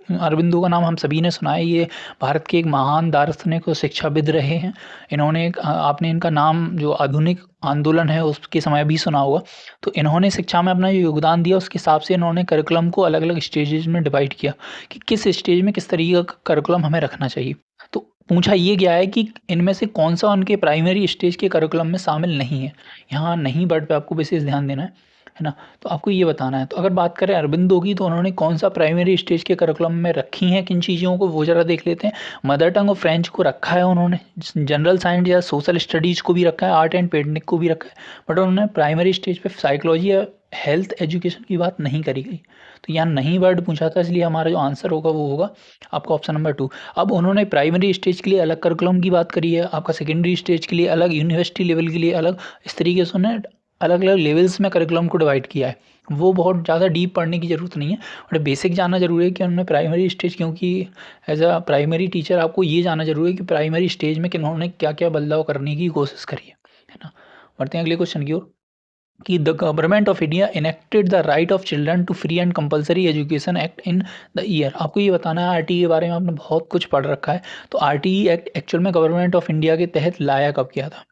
Speaker 1: अरविंदो का नाम हम सभी ने सुना है। ये भारत के एक महान दार्शनिक और शिक्षाविद रहे हैं। इन्होंने आपने इनका नाम जो आधुनिक आंदोलन है उसके समय भी सुना होगा। तो इन्होंने शिक्षा में अपना जो योगदान दिया उसके हिसाब से इन्होंने करिकुलम को अलग अलग स्टेजेस में डिवाइड किया कि किस स्टेज में किस तरीके का करिकुलम हमें रखना चाहिए। तो पूछा ये गया है कि इनमें से कौन सा उनके प्राइमरी स्टेज के करिकुलम में शामिल नहीं है। यहाँ नहीं वर्ड पे आपको विशेष ध्यान देना है। है ना? तो आपको ये बताना है। तो अगर बात करें अरबिंदो की, तो उन्होंने कौन-सा प्राइमरी स्टेज के करिकुलम में रखी हैं किन चीज़ों को, वो ज़रा देख लेते हैं। मदर टंग और फ्रेंच को रखा है उन्होंने, जनरल साइंस या सोशल स्टडीज़ को भी रखा है, आर्ट एंड पेंटिंग को भी रखा है, बट उन्होंने प्राइमरी स्टेज पे साइकोलॉजी या हेल्थ एजुकेशन की बात नहीं करी गई। तो यहाँ नहीं वर्ड पूछा था, इसलिए हमारा जो आंसर होगा वो होगा आपका ऑप्शन नंबर 2। अब उन्होंने प्राइमरी स्टेज के लिए अलग करिकुलम की बात करी है, आपका सेकेंडरी स्टेज के लिए अलग, यूनिवर्सिटी लेवल के लिए अलग, इस तरीके से उन्होंने अलग-अलग लेवल्स में करिकुलम को डिवाइड किया है। वो बहुत ज़्यादा डीप पढ़ने की ज़रूरत नहीं है, बट बेसिक जानना ज़रूरी है कि उन्होंने प्राइमरी स्टेज, क्योंकि एज़ अ प्राइमरी टीचर आपको ये जानना ज़रूरी है कि प्राइमरी स्टेज में किन्होंने क्या-क्या बदलाव करने की कोशिश करी है ना? बढ़ते हैं अगले क्वेश्चन की ओर कि the government of India enacted the right of children to free and compulsory education act in the year. आपको ये बताना है, आरटीई के बारे में आपने बहुत कुछ पढ़ रखा है, तो आरटीई एक्ट एक्चुअल में गवर्नमेंट ऑफ इंडिया के तहत लाया कब गया था,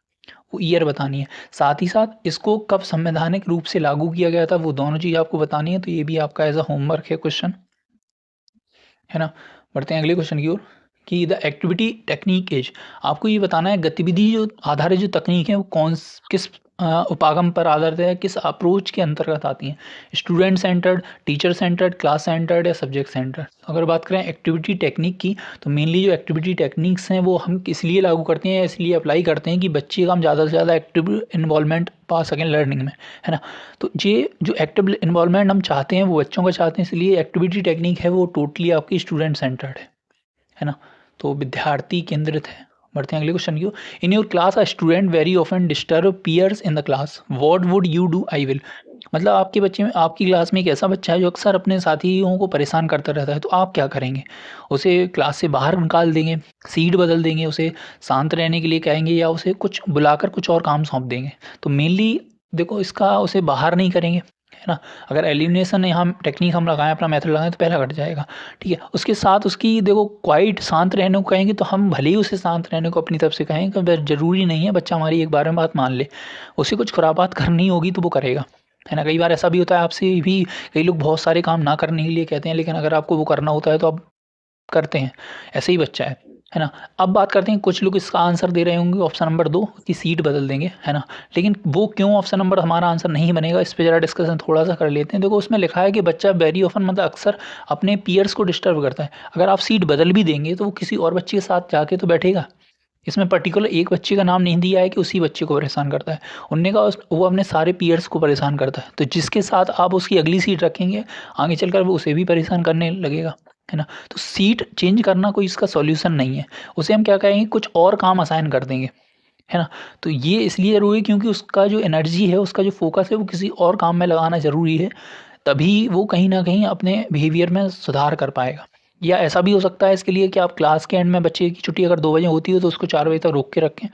Speaker 1: वो ईयर बतानी है। साथ ही साथ इसको कब संवैधानिक रूप से लागू किया गया था, वो दोनों चीज़ आपको बतानी है। तो ये भी आपका एज अ होमवर्क है क्वेश्चन, है ना? बढ़ते हैं अगले क्वेश्चन की ओर कि द एक्टिविटी टेक्निक इज, आपको ये बताना है गतिविधि जो आधारित जो तकनीक है वो किस उपागम पर आधारित है, किस अप्रोच के अंतर्गत आती हैं, student centred, teacher centred, class centred या सब्जेक्ट सेंटर्ड। अगर बात करें एक्टिविटी टेक्निक की, तो मेनली जो एक्टिविटी टेक्निक्स हैं वो हम इसलिए लागू करते हैं, इसलिए अप्लाई करते हैं कि बच्चे का हम ज़्यादा से ज़्यादा एक्टिव इन्वॉल्वमेंट पा सकें लर्निंग में, है ना? तो ये जो एक्टिव इन्वॉल्वमेंट हम चाहते हैं वो बच्चों का चाहते हैं, इसलिए एक्टिविटी टेक्निक है वो टोटली आपकी स्टूडेंट सेंटर्ड है ना? तो विद्यार्थी केंद्रित है। बढ़ते हैं अगले क्वेश्चन की ओर। In your class a student very often disturb peers in the class, what would you do? I will. मतलब आपके बच्चे में, आपकी क्लास में एक ऐसा बच्चा है जो अक्सर अपने साथियों को परेशान करता रहता है, तो आप क्या करेंगे? उसे क्लास से बाहर निकाल देंगे, सीट बदल देंगे, उसे शांत रहने के लिए कहेंगे, या उसे कुछ बुलाकर कुछ और काम सौंप देंगे? तो मेनली देखो, इसका उसे बाहर नहीं करेंगे, है ना? अगर एलिमिनेशन यहाँ टेक्निक हम लगाएं, अपना मेथड लगाएं, तो पहला कट जाएगा, ठीक है? उसके साथ उसकी देखो क्वाइट शांत रहने को कहेंगे, तो हम भले ही उसे शांत रहने को अपनी तरफ से कहें, कि ज़रूरी नहीं है बच्चा हमारी एक बार में बात मान ले, उसे कुछ खुरापात करनी होगी तो वो करेगा, है ना? कई बार ऐसा भी होता है, आपसे भी कई लोग बहुत सारे काम ना करने के लिए कहते हैं, लेकिन अगर आपको वो करना होता है तो आप करते हैं, ऐसे ही बच्चा है ना? अब बात करते हैं, कुछ लोग इसका आंसर दे रहे होंगे ऑप्शन नंबर 2 की सीट बदल देंगे, है ना? लेकिन वो क्यों ऑप्शन नंबर हमारा आंसर नहीं बनेगा, इस पे ज़रा डिस्कशन थोड़ा-सा कर लेते हैं। देखो, उसमें लिखा है कि बच्चा वेरी ऑफन मतलब अक्सर अपने पीयर्स को डिस्टर्ब करता है। अगर आप सीट बदल भी देंगे तो वो किसी और बच्चे के साथ जाके तो बैठेगा। इसमें पर्टिकुलर एक बच्चे का नाम नहीं दिया है कि उसी बच्चे को परेशान करता है। उन्होंने कहा वो अपने सारे पीयर्स को परेशान करता है। तो जिसके साथ आप उसकी अगली सीट रखेंगे, आगे चलकर वो उसे भी परेशान करने लगेगा, है ना? तो सीट चेंज करना कोई इसका सॉल्यूशन नहीं है। उसे हम क्या कहेंगे, कुछ और काम असाइन कर देंगे, है ना? तो ये इसलिए ज़रूरी है क्योंकि उसका जो एनर्जी है, उसका जो फ़ोकस है, वो किसी और काम में लगाना ज़रूरी है। तभी वो कहीं न कहीं अपने बिहेवियर में सुधार कर पाएगा। या ऐसा भी हो सकता है इसके लिए कि आप क्लास के एंड में, बच्चे की छुट्टी अगर 2 बजे होती है तो उसको 4 बजे तक रोक के रखें,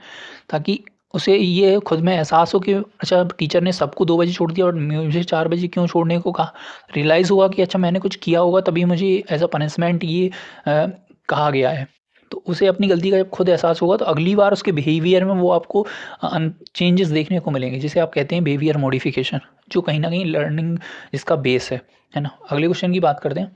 Speaker 1: ताकि उसे ये खुद में एहसास हो कि अच्छा, टीचर ने सबको 2 बजे छोड़ दिया और मुझे 4 बजे क्यों छोड़ने को कहा। रियलाइज़ हुआ कि अच्छा, मैंने कुछ किया होगा तभी मुझे एज़ अ पनिशमेंट ये कहा गया है। तो उसे अपनी गलती का जब खुद एहसास होगा तो अगली बार उसके बिहेवियर में वो आपको चेंजेस देखने को मिलेंगे, जिसे आप कहते हैं बिहेवियर मॉडिफिकेशन, जो कहीं न कहीं लर्निंग इसका बेस है ना? अगले क्वेश्चन की बात करते हैं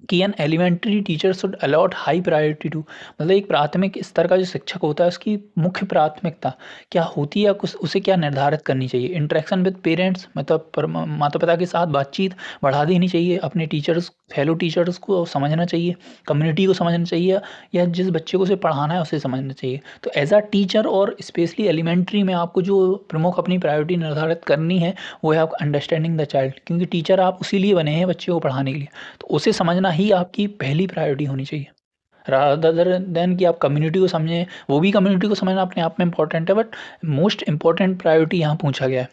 Speaker 1: कि an elementary teacher should allot high priority to, मतलब एक प्राथमिक स्तर का जो शिक्षक होता है उसकी मुख्य प्राथमिकता क्या होती है, या कुछ उसे क्या निर्धारित करनी चाहिए? इंटरेक्शन विद पेरेंट्स, मतलब माता पिता के साथ बातचीत बढ़ा देनी चाहिए, अपने टीचर्स, फेलो टीचर्स को समझना चाहिए, कम्युनिटी को समझना चाहिए, या जिस बच्चे को उसे पढ़ाना है उसे समझना चाहिए? तो एज अ टीचर और स्पेशली एलिमेंट्री में आपको जो प्रमुख अपनी प्रायोरिटी निर्धारित करनी है, वो है आपका अंडरस्टैंडिंग द चाइल्ड, क्योंकि टीचर आप उसी लिए बने हैं, बच्चे को पढ़ाने के लिए। तो उसे समझना ही आपकी पहली प्रायोरिटी होनी चाहिए, रादर देन कि आप कम्युनिटी को समझें। वो भी कम्युनिटी को समझना अपने आप में इंपॉर्टेंट है, बट मोस्ट इंपॉर्टेंट प्रायोरिटी यहाँ पूछा गया है।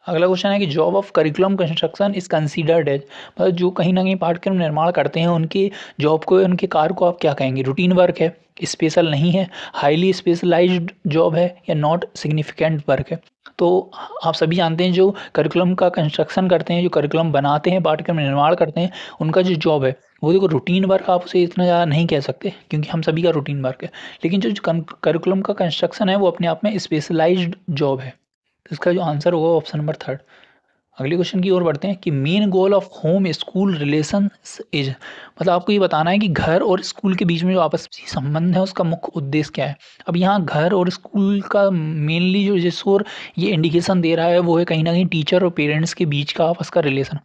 Speaker 1: अगला क्वेश्चन है कि job of curriculum construction is considered as, मतलब जो कहीं ना कहीं पाठ्यक्रम निर्माण करते हैं उनके जॉब को, उनके कार्य को आप क्या कहेंगे? रूटीन वर्क है, स्पेशल नहीं है, हाईली स्पेशलाइज्ड जॉब है, या नॉट सिग्निफिकेंट वर्क है? तो आप सभी जानते हैं, जो करिकुलम का कंस्ट्रक्शन करते हैं, जो करिकुलम बनाते हैं, पाठ्यक्रम निर्माण करते हैं, उनका जो जॉब है वो देखो रूटीन वर्क आप उसे इतना ज़्यादा नहीं कह सकते, क्योंकि हम सभी का रूटीन वर्क है। लेकिन जो करिकुलम का कंस्ट्रक्शन है वो अपने आप में स्पेशलाइज्ड जॉब है। तो इसका जो आंसर होगा ऑप्शन नंबर 3। अगले क्वेश्चन की ओर बढ़ते हैं कि main goal of home school relation is, मतलब आपको ये बताना है कि घर और स्कूल के बीच में जो आपसी संबंध है उसका मुख्य उद्देश्य क्या है। अब यहाँ घर और स्कूल का मेनली जो जिस ओर ये इंडिकेशन दे रहा है वो है कहीं ना कहीं टीचर और पेरेंट्स के बीच का आपस का रिलेशन।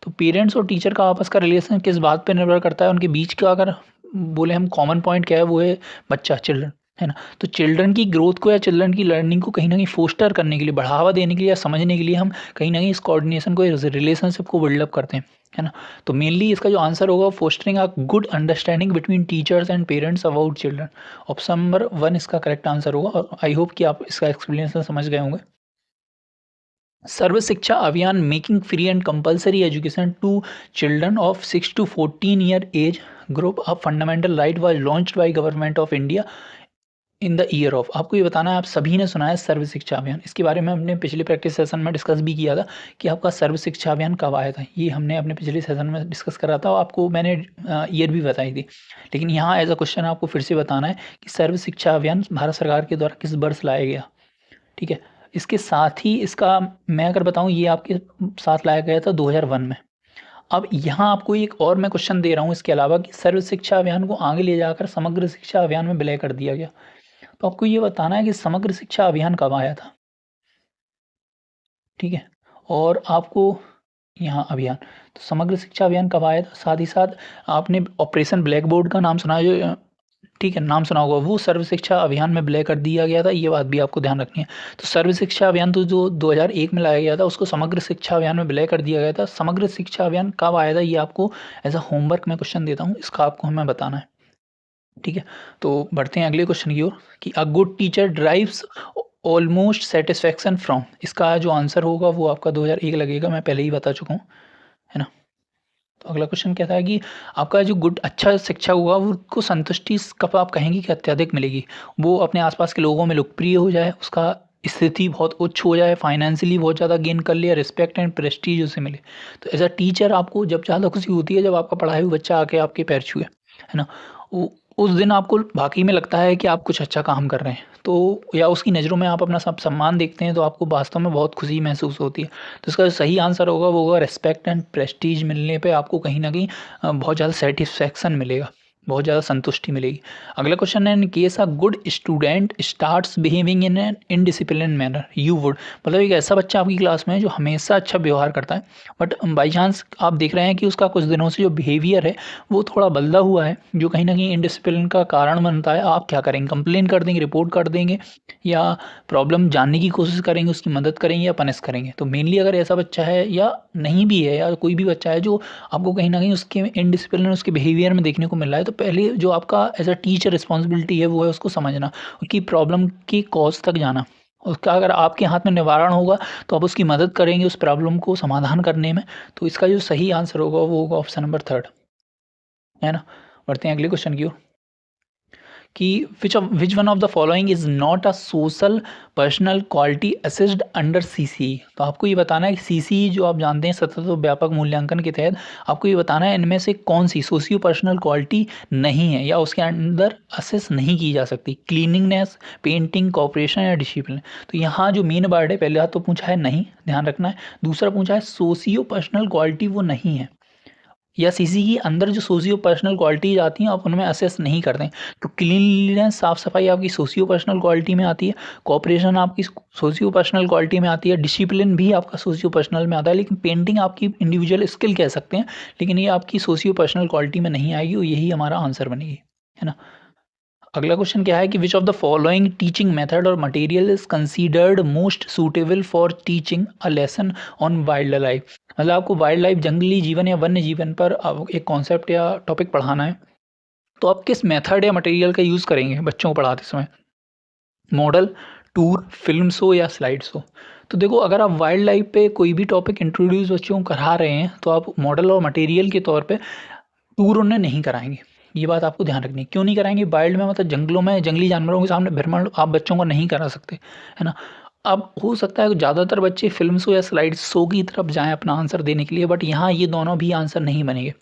Speaker 1: तो पेरेंट्स और टीचर का आपस का रिलेशन किस बात पर निर्भर करता है, उनके बीच का अगर बोले हम कॉमन पॉइंट क्या है वो है बच्चा, चिल्ड्रन, है ना। तो चिल्ड्रन की ग्रोथ को या चिल्ड्रन की लर्निंग को कहीं ना कहीं फोस्टर करने के लिए, बढ़ावा देने के लिए या समझने के लिए हम कहीं ना कहीं इस कोऑर्डिनेशन को, रिलेशनशिप को बिल्डअप करते हैं, है ना। तो मेनली इसका जो आंसर होगा fostering a good understanding between teachers and parents about children. Option number 1 इसका करेक्ट आंसर होगा और आई होप कि आप इसका एक्सप्लेनेशन समझ गए होंगे। Sarva Shiksha Abhiyan making free and compulsory education to children of 6 to 14 year age group a fundamental right was launched by government of India in the year of. आपको ये बताना है, आप सभी ने सुना है सर्व शिक्षा अभियान, इसके बारे में हमने पिछले प्रैक्टिस सेशन में डिस्कस भी किया था कि आपका सर्व शिक्षा अभियान कब आया था। ये हमने अपने पिछले सेशन में डिस्कस करा था और आपको मैंने ईयर भी बताई थी। लेकिन यहाँ एज अ क्वेश्चन आपको फिर से बताना है कि सर्व शिक्षा अभियान भारत सरकार के द्वारा किस वर्ष लाया गया, ठीक है। इसके साथ ही इसका मैं अगर बताऊँ, ये आपके साथ लाया गया था 2001 में। अब यहाँ आपको एक और मैं क्वेश्चन दे रहा हूँ इसके अलावा कि सर्व शिक्षा अभियान को आगे ले जाकर समग्र शिक्षा अभियान में विलय कर दिया गया। तो आपको ये बताना है कि समग्र शिक्षा अभियान कब आया था, ठीक है। और आपको यहाँ अभियान, तो समग्र शिक्षा अभियान कब आया था, साथ ही साथ आपने ऑपरेशन ब्लैक बोर्ड का नाम सुना है जो, ठीक है, नाम सुना होगा, वो सर्व शिक्षा अभियान में विलय कर दिया गया था, ये बात भी आपको ध्यान रखनी है। तो सर्व शिक्षा अभियान तो जो 2001 में लाया गया था उसको समग्र शिक्षा अभियान में विलय कर दिया गया था। समग्र शिक्षा अभियान कब आया था ये आपको एज अ होमवर्क में क्वेश्चन देता हूँ, इसका आपको हमें बताना है, ठीक है। तो बढ़ते हैं अगले क्वेश्चन की ओर कि a good teacher drives almost satisfaction from, इसका जो आंसर होगा वो आपका 2001 लगेगा, मैं पहले ही बता चुका हूँ, है ना। तो अगला क्वेश्चन कहता है कि आपका जो गुड अच्छा शिक्षा हुआ वो उसको संतुष्टि कब आप कहेंगे कि अत्यधिक मिलेगी, वो अपने आसपास के लोगों में लोकप्रिय हो जाए, उसका स्थिति बहुत उच्च हो जाए, फाइनेंशियली बहुत ज़्यादा गेन कर ले, रिस्पेक्ट एंड प्रेस्टीज उसे मिले। तो एज अ टीचर आपको जब ज़्यादा खुशी होती है जब आपका पढ़ाई हुआ बच्चा आके आपके पैर छुए, है ना। उस दिन आपको वाक़ई में लगता है कि आप कुछ अच्छा काम कर रहे हैं, तो या उसकी नज़रों में आप अपना सब सम्मान देखते हैं तो आपको वास्तव में बहुत खुशी महसूस होती है। तो इसका जो सही आंसर होगा वो होगा रिस्पेक्ट एंड प्रेस्टीज मिलने पे आपको कहीं न कहीं बहुत ज़्यादा सैटिस्फैक्शन मिलेगा, बहुत ज़्यादा संतुष्टि मिलेगी। अगला क्वेश्चन है in case a good student starts behaving in an indiscipline manner you would, मतलब एक ऐसा बच्चा आपकी क्लास में है जो हमेशा अच्छा व्यवहार करता है बट बाई चांस आप देख रहे हैं कि उसका कुछ दिनों से जो बिहेवियर है वो थोड़ा बदला हुआ है जो कहीं ना कहीं इनडिसिप्लिन का कारण बनता है। आप क्या करेंगे, कंप्लेन कर देंगे, रिपोर्ट कर देंगे, या प्रॉब्लम जानने की कोशिश करेंगे, उसकी मदद करेंगे या पनिश करेंगे। तो मेनली अगर ऐसा बच्चा है या नहीं भी है या कोई भी बच्चा है जो आपको कहीं न कहीं उसके इनडिसिप्लिन उसके बिहेवियर में देखने को मिल रहा है, तो पहले जो आपका एज़ अ टीचर रिस्पॉन्सिबिलिटी है वो है उसको समझना, उसकी प्रॉब्लम की कॉज़ तक जाना। उसका अगर आपके हाथ में निवारण होगा तो आप उसकी मदद करेंगे उस प्रॉब्लम को समाधान करने में। तो इसका जो सही आंसर होगा वो होगा ऑप्शन नंबर 3, है ना। बढ़ते हैं अगले क्वेश्चन की ओर कि which one of the following is not a social personal quality assessed under CC. तो आपको ये बताना है कि सीसी जो आप जानते हैं सतत और व्यापक मूल्यांकन के तहत आपको ये बताना है इनमें से कौन सी सोशियो पर्सनल क्वालिटी नहीं है या उसके अंदर असेस नहीं की जा सकती। क्लीनिंगनेस, पेंटिंग, कॉपरेशन या डिसिप्लिन। तो यहाँ जो मेन वर्ड है, पहले तो पूछा है नहीं, ध्यान रखना है। दूसरा पूछा है सोशियो पर्सनल क्वालिटी वो नहीं है, या सीसी के अंदर जो सोशियो पर्सनल क्वालिटीज आती हैं आप उनमें असेस नहीं करते हैं। तो क्लीनलीनेस, साफ सफाई आपकी सोशियो पर्सनल क्वालिटी में आती है, कॉपरेशन आपकी सोशियो पर्सनल क्वालिटी में आती है, डिसिप्लिन भी आपका सोशियो पर्सनल में आता है, लेकिन पेंटिंग आपकी इंडिविजुअल स्किल कह सकते हैं, लेकिन ये आपकी सोशियो पर्सनल क्वालिटी में नहीं आएगी और यही हमारा आंसर बनेगी, है ना। अगला क्वेश्चन क्या है कि which of the following teaching method और material is considered most suitable for teaching a lesson on wild life. मतलब आपको वाइल्ड लाइफ, जंगली जीवन या वन्य जीवन पर एक कॉन्सेप्ट या टॉपिक पढ़ाना है, तो आप किस मेथड या मटेरियल का यूज़ करेंगे बच्चों को पढ़ाते समय। मॉडल, टूर, फिल्म शो या स्लाइड शो। तो देखो, अगर आप वाइल्ड लाइफ पे कोई भी टॉपिक इंट्रोड्यूस बच्चों को करा रहे हैं तो आप मॉडल और मटेरियल के तौर पे टूर उन्हें नहीं कराएंगे। ये बात आपको ध्यान रखनी है। क्यों नहीं कराएंगे? वाइल्ड में मतलब जंगलों में जंगली जानवरों के सामने भ्रमण आप बच्चों को नहीं करा सकते, है ना। अब हो सकता है ज़्यादातर बच्चे फ़िल्म शो या स्लाइड शो की तरफ जाएँ अपना आंसर देने के लिए, बट यहाँ ये दोनों भी आंसर नहीं बनेंगे।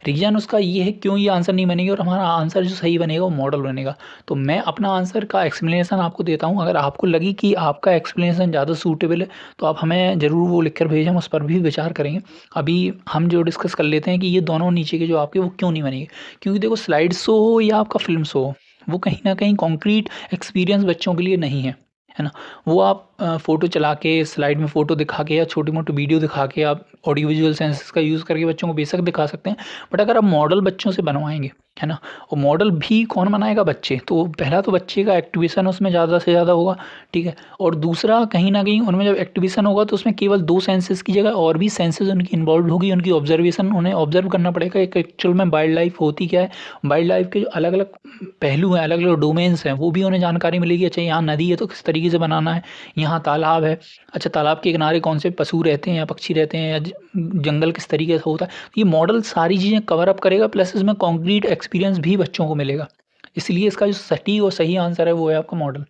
Speaker 1: रीज़न उसका ये है क्यों ये आंसर नहीं बनेंगे और हमारा आंसर जो सही बनेगा वो मॉडल बनेगा। तो मैं अपना आंसर का एक्सप्लेनेशन आपको देता हूँ, अगर आपको लगे कि आपका एक्सप्लेनेशन ज़्यादा सूटेबल है तो आप हमें ज़रूर वो लिख कर भेजें, हम उस पर भी विचार करेंगे। अभी हम जो डिस्कस कर लेते हैं कि ये दोनों नीचे के जो आपके वो क्यों नहीं बनेंगे। क्योंकि देखो, स्लाइड शो हो या आपका फ़िल्म शो हो, वो कहीं न कहीं कॉन्क्रीट एक्सपीरियंस बच्चों के लिए नहीं है ना? वो आप फ़ोटो चला के, स्लाइड में फ़ोटो दिखा के या छोटी-मोटी वीडियो दिखा के आप ऑडियो विजुअल सेंसेस का यूज़ करके बच्चों को बेशक दिखा सकते हैं। बट अगर आप मॉडल बच्चों से बनवाएँगे, है ना? और मॉडल भी कौन बनाएगा? बच्चे। तो पहला तो बच्चे का एक्टिवेशन उसमें ज़्यादा से ज़्यादा होगा, ठीक है? और दूसरा, कहीं न कहीं उनमें जब एक्टिवेशन होगा तो उसमें केवल 2 सेंसेस की जगह और भी सेंसेस उनकी इन्वॉल्वड होगी, उनकी ऑब्ज़र्वेशन, उन्हें ऑब्ज़र्व करना पड़ेगा एक एक्चुअल में वाइल्ड लाइफ़ होती क्या है? वाइल्ड लाइफ़ के जो अलग-अलग पहलू हैं, अलग-अलग डोमेन्स हैं, वो भी उन्हें जानकारी मिलेगी। अच्छा, यहाँ नदी है तो किस तरीके से बनाना है, यहाँ तालाब है, अच्छा तालाब के किनारे कौन से पशु रहते हैं या पक्षी रहते हैं या जंगल किस तरीके से होता है। ये मॉडल सारी चीज़ें कवर अप करेगा, प्लस इसमें कॉन्क्रीट एक्सपीरियंस भी बच्चों को मिलेगा। इसलिए इसका जो सटीक और सही आंसर है वो है आपका मॉडल।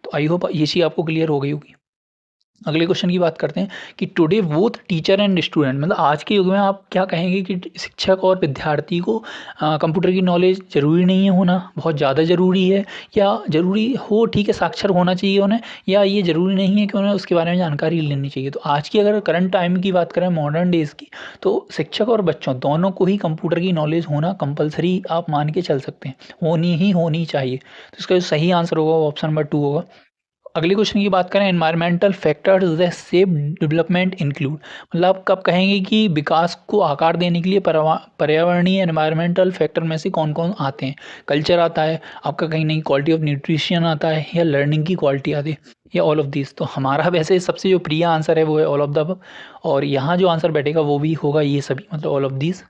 Speaker 1: तो आई होप ये चीज़ आपको क्लियर हो गई होगी। अगले क्वेश्चन की बात करते हैं कि today both teacher and student, मतलब आज के युग में आप क्या कहेंगे कि शिक्षक और विद्यार्थी को कंप्यूटर की नॉलेज ज़रूरी नहीं है होना, बहुत ज़्यादा ज़रूरी है, या ज़रूरी हो ठीक है साक्षर होना चाहिए उन्हें, या ये ज़रूरी नहीं है कि उन्हें उसके बारे में जानकारी लेनी चाहिए। तो आज की अगर करंट टाइम की बात करें, मॉडर्न डेज़ की, तो शिक्षक और बच्चों दोनों को ही कंप्यूटर की नॉलेज होना कंपलसरी आप मान के चल सकते हैं, होनी ही होनी चाहिए। तो इसका जो सही आंसर होगा वो ऑप्शन नंबर 2 होगा। अगले क्वेश्चन की बात करें, environmental factors that shape development include, मतलब आप कब कहेंगे कि विकास को आकार देने के लिए पर्यावरणीय एनवायरमेंटल फैक्टर में से कौन कौन आते हैं? कल्चर आता है आपका, कहीं नहीं क्वालिटी ऑफ न्यूट्रिशन आता है, या लर्निंग की क्वालिटी आती है, या ऑल ऑफ दिस। तो हमारा वैसे सबसे जो प्रिय आंसर है वो है ऑल ऑफ द अबव, और यहाँ जो आंसर बैठेगा वो भी होगा ये सभी, मतलब ऑल ऑफ दिस।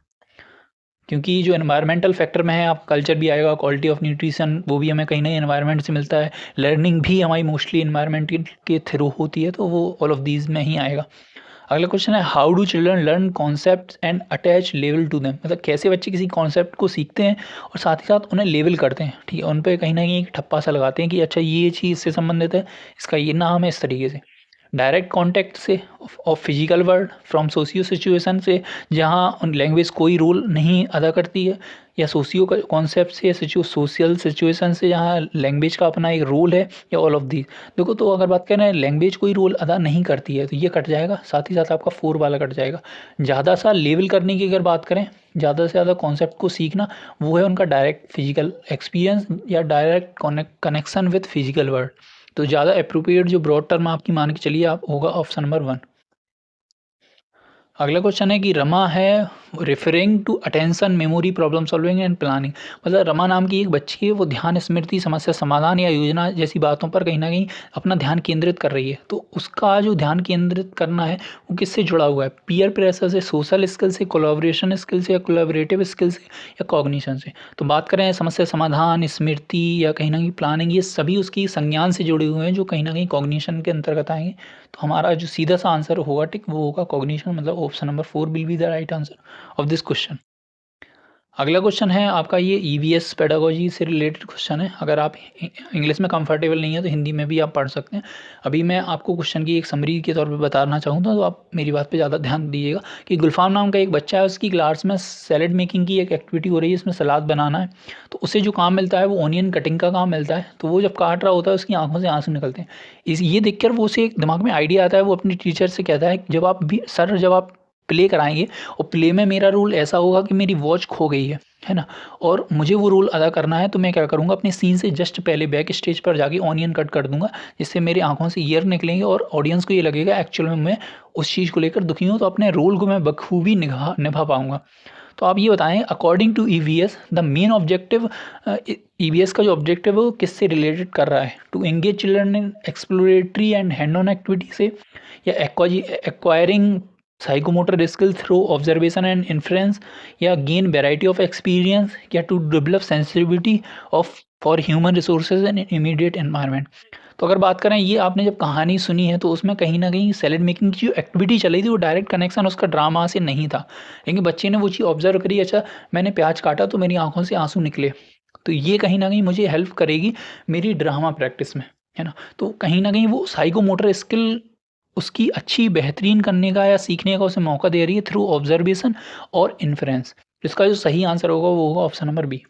Speaker 1: क्योंकि जो एनवायरमेंटल फैक्टर में है आप कल्चर भी आएगा, क्वालिटी ऑफ न्यूट्रिशन वो भी हमें कहीं ना एनवायरनमेंट से मिलता है, लर्निंग भी हमारी मोस्टली एनवायरनमेंट के थ्रू होती है, तो वो ऑल ऑफ दीज में ही आएगा। अगला क्वेश्चन है, how do children learn concept and attach level to them, मतलब कैसे बच्चे किसी कॉन्सेप्ट को सीखते हैं और साथ ही साथ उन्हें लेवल करते हैं, ठीक है, उन पे कहीं ना कहीं एक ठप्पा सा लगाते हैं कि अच्छा ये चीज़ इससे संबंधित है, इसका ये नाम है, इस तरीके से। डायरेक्ट कांटेक्ट से, of physical world, from socio situation से, जहाँ लैंग्वेज कोई रोल नहीं अदा करती है, या सोशियो कॉन्सेप्ट से, सोशल सिचुएशन से जहाँ लैंग्वेज का अपना एक रोल है, या ऑल ऑफ दी। देखो, तो अगर बात करें लैंग्वेज कोई रोल अदा नहीं करती है तो ये कट जाएगा, साथ ही साथ आपका 4 वाला कट जाएगा। ज़्यादा सा लेवल करने की अगर बात करें, ज़्यादा से ज़्यादा कॉन्सेप्ट को सीखना, वो है उनका डायरेक्ट फिजिकल एक्सपीरियंस या direct connection with physical world. तो ज़्यादा एप्रोप्रिएट जो ब्रॉड टर्म आपकी मान के चलिए आप, होगा ऑप्शन नंबर 1। अगला क्वेश्चन है कि रमा है referring to attention memory problem solving and planning, मतलब रमा नाम की एक बच्ची है, वो ध्यान स्मृति समस्या समाधान या योजना जैसी बातों पर कहीं ना कहीं अपना ध्यान केंद्रित कर रही है। तो उसका जो ध्यान केंद्रित करना है वो किससे जुड़ा हुआ है? पीयर प्रेशर से, सोशल स्किल से, कोलैबोरेशन स्किल से, या कोलैबोरेटिव स्किल से, या कॉग्निशन से। तो बात करें समस्या समाधान, स्मृति या कहीं ना कहीं प्लानिंग, ये सभी उसकी संज्ञान से जुड़े हुए हैं जो कहीं ना कहीं कॉग्निशन के अंतर्गत आएंगे। तो हमारा जो सीधा सा आंसर होगा टिक, वो होगा कॉग्निशन, मतलब option number 4 will be the right answer of this question. अगला क्वेश्चन है आपका ये ईवीएस पेडागोजी से रिलेटेड क्वेश्चन है। अगर आप इंग्लिश में कंफर्टेबल नहीं है तो हिंदी में भी आप पढ़ सकते हैं। अभी मैं आपको क्वेश्चन की एक समरी के तौर पे बताना चाहूँगा, तो आप मेरी बात पे ज़्यादा ध्यान दीजिएगा कि गुलफाम नाम का एक बच्चा है, उसकी क्लास में सैलेड मेकिंग की एक एक्टिविटी हो रही है, इसमें सलाद बनाना है। तो उसे जो काम मिलता है वो ऑनियन कटिंग का काम मिलता है। तो वो जब काट रहा होता है उसकी आंखों से आंसू निकलते हैं। ये देखकर वो उसे एक दिमाग में आइडिया आता है, वो अपनी टीचर से कहता है जब आप भी सर, जब आप प्ले कराएंगे और प्ले में मेरा रोल ऐसा होगा कि मेरी वॉच खो गई है ना, और मुझे वो रोल अदा करना है, तो मैं क्या करूँगा, अपने सीन से जस्ट पहले बैक स्टेज पर जाके ऑनियन कट कर दूंगा, जिससे मेरी आंखों से ईयर निकलेंगे और ऑडियंस को ये लगेगा एक्चुअल में मैं उस चीज़ को लेकर दुखी हूँ, तो अपने रोल को मैं बखूबी निभा पाऊँगा। तो आप ये बताएं, according to EVS the main objective, EVS का जो ऑब्जेक्टिव है वो किससे रिलेटेड कर रहा है? To engage children in exploratory and hand on activity से, या acquiring psychomotor skill through observation and influence, या गेन वेराइटी ऑफ एक्सपीरियंस, या to develop sensitivity of for human resources and immediate environment. तो अगर बात करें, ये आपने जब कहानी सुनी है तो उसमें कहीं ना कहीं सैलेड मेकिंग की जो एक्टिविटी चली थी वो डायरेक्ट कनेक्शन उसका ड्रामा से नहीं था, लेकिन बच्चे ने वो चीज़ ऑब्जर्व करी, अच्छा मैंने प्याज काटा तो मेरी आंखों से आंसू निकले, तो ये कहीं ना कहीं मुझे हेल्प करेगी मेरी ड्रामा प्रैक्टिस में। है ना? तो कहीं न कहीं वो साइकोमोटर स्किल उसकी अच्छी बेहतरीन करने का या सीखने का उसे मौका दे रही है थ्रू ऑब्जर्वेशन और इन्फरेंस। इसका जो सही आंसर होगा वो होगा ऑप्शन नंबर बी।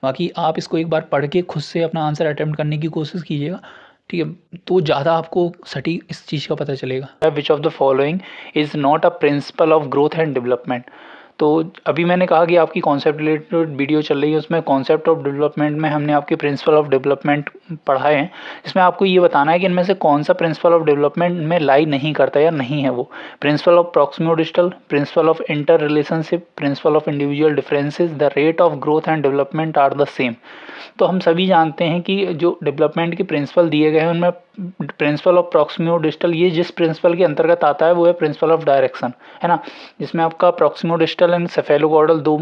Speaker 1: बाकी आप इसको एक बार पढ़ के खुद से अपना आंसर अटेम्प्ट करने की कोशिश कीजिएगा, ठीक है? तो ज़्यादा आपको सटीक इस चीज़ का पता चलेगा। विच of the following is not a principle of growth and development. तो अभी मैंने कहा कि आपकी कॉन्सेप्ट रिलेटेड वीडियो चल रही है, उसमें कॉन्सेप्ट ऑफ डेवलपमेंट में हमने आपके प्रिंसिपल ऑफ डेवलपमेंट पढ़ाए हैं। इसमें आपको ये बताना है कि इनमें से कौन सा प्रिंसिपल ऑफ डेवलपमेंट में लाई नहीं करता या नहीं है वो। Principle of proximodistal, principle of interrelationship, principle of individual differences, the rate of growth and development are the same. तो हम सभी जानते हैं कि जो डेवलपमेंट के प्रिंसिपल दिए गए हैं उनमें प्रिंसिपल ऑफ प्रॉक्सिमो डिस्टल ये जिस प्रिंसिपल के अंतर्गत आता है वो है प्रिंसिपल ऑफ डायरेक्शन, है ना? जिसमें आपका प्रॉक्सिमो डिस्टल एंड सेफेलोकॉर्डल दो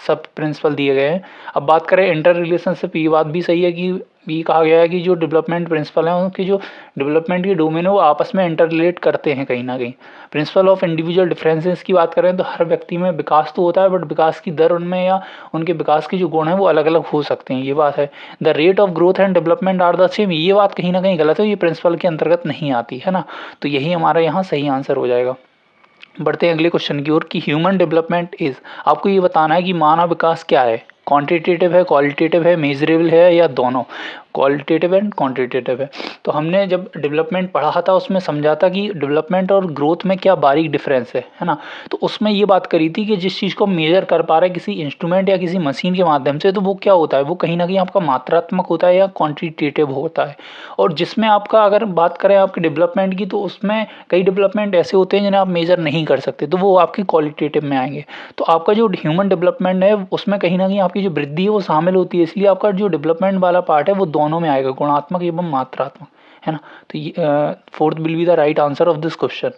Speaker 1: सब प्रिंसिपल दिए गए हैं। अब बात करें इंटर रिलेशनशिप, ये बात भी सही है कि ये कहा गया है कि जो डेवलपमेंट प्रिंसिपल हैं उनके जो डेवलपमेंट के डोमेन है वो आपस में इंटर रिलेट करते हैं कहीं ना कहीं। प्रिंसिपल ऑफ इंडिविजुअल डिफरेंसेस की बात करें तो हर व्यक्ति में विकास तो होता है, बट विकास की दर उनमें या उनके विकास के जो गुण हैं वो अलग अलग हो सकते हैं, ये बात है। The rate of growth and development are the same, ये बात कहीं ना कहीं गलत है, ये प्रिंसिपल के अंतर्गत नहीं आती, है ना? तो यही हमारा यहाँ सही आंसर हो जाएगा। बढ़ते हैं अगले क्वेश्चन की ओर कि ह्यूमन डेवलपमेंट इज, आपको ये बताना है कि मानव विकास क्या है। क्वांटिटेटिव है, क्वालिटेटिव है, मेजरेबल है या दोनों? क्वालिटेटिव एंड क्वांटिटेटिव है। तो हमने जब डेवलपमेंट पढ़ा था उसमें समझा था कि डेवलपमेंट और ग्रोथ में क्या बारीक डिफरेंस है ना? तो उसमें ये बात करी थी कि जिस चीज़ को मेजर कर पा रहा है किसी इंस्ट्रूमेंट या किसी मशीन के माध्यम से, तो वो क्या होता है, वो कहीं ना कहीं आपका मात्रात्मक होता है या क्वांटिटेटिव होता है। और जिसमें आपका अगर बात करें आपके डेवलपमेंट की, तो उसमें कई डेवलपमेंट ऐसे होते हैं जिन्हें आप मेजर नहीं कर सकते, तो वो आपके क्वालिटेटिव में आएंगे। तो आपका जो ह्यूमन डेवलपमेंट है उसमें कहीं ना कहीं आपकी जो वृद्धि है वो शामिल होती है, इसलिए आपका जो डेवलपमेंट वाला पार्ट है वो दोनों में आएगा, गुणात्मक एवं मात्रात्मक, है ना? तो ये fourth will be the right answer of this question.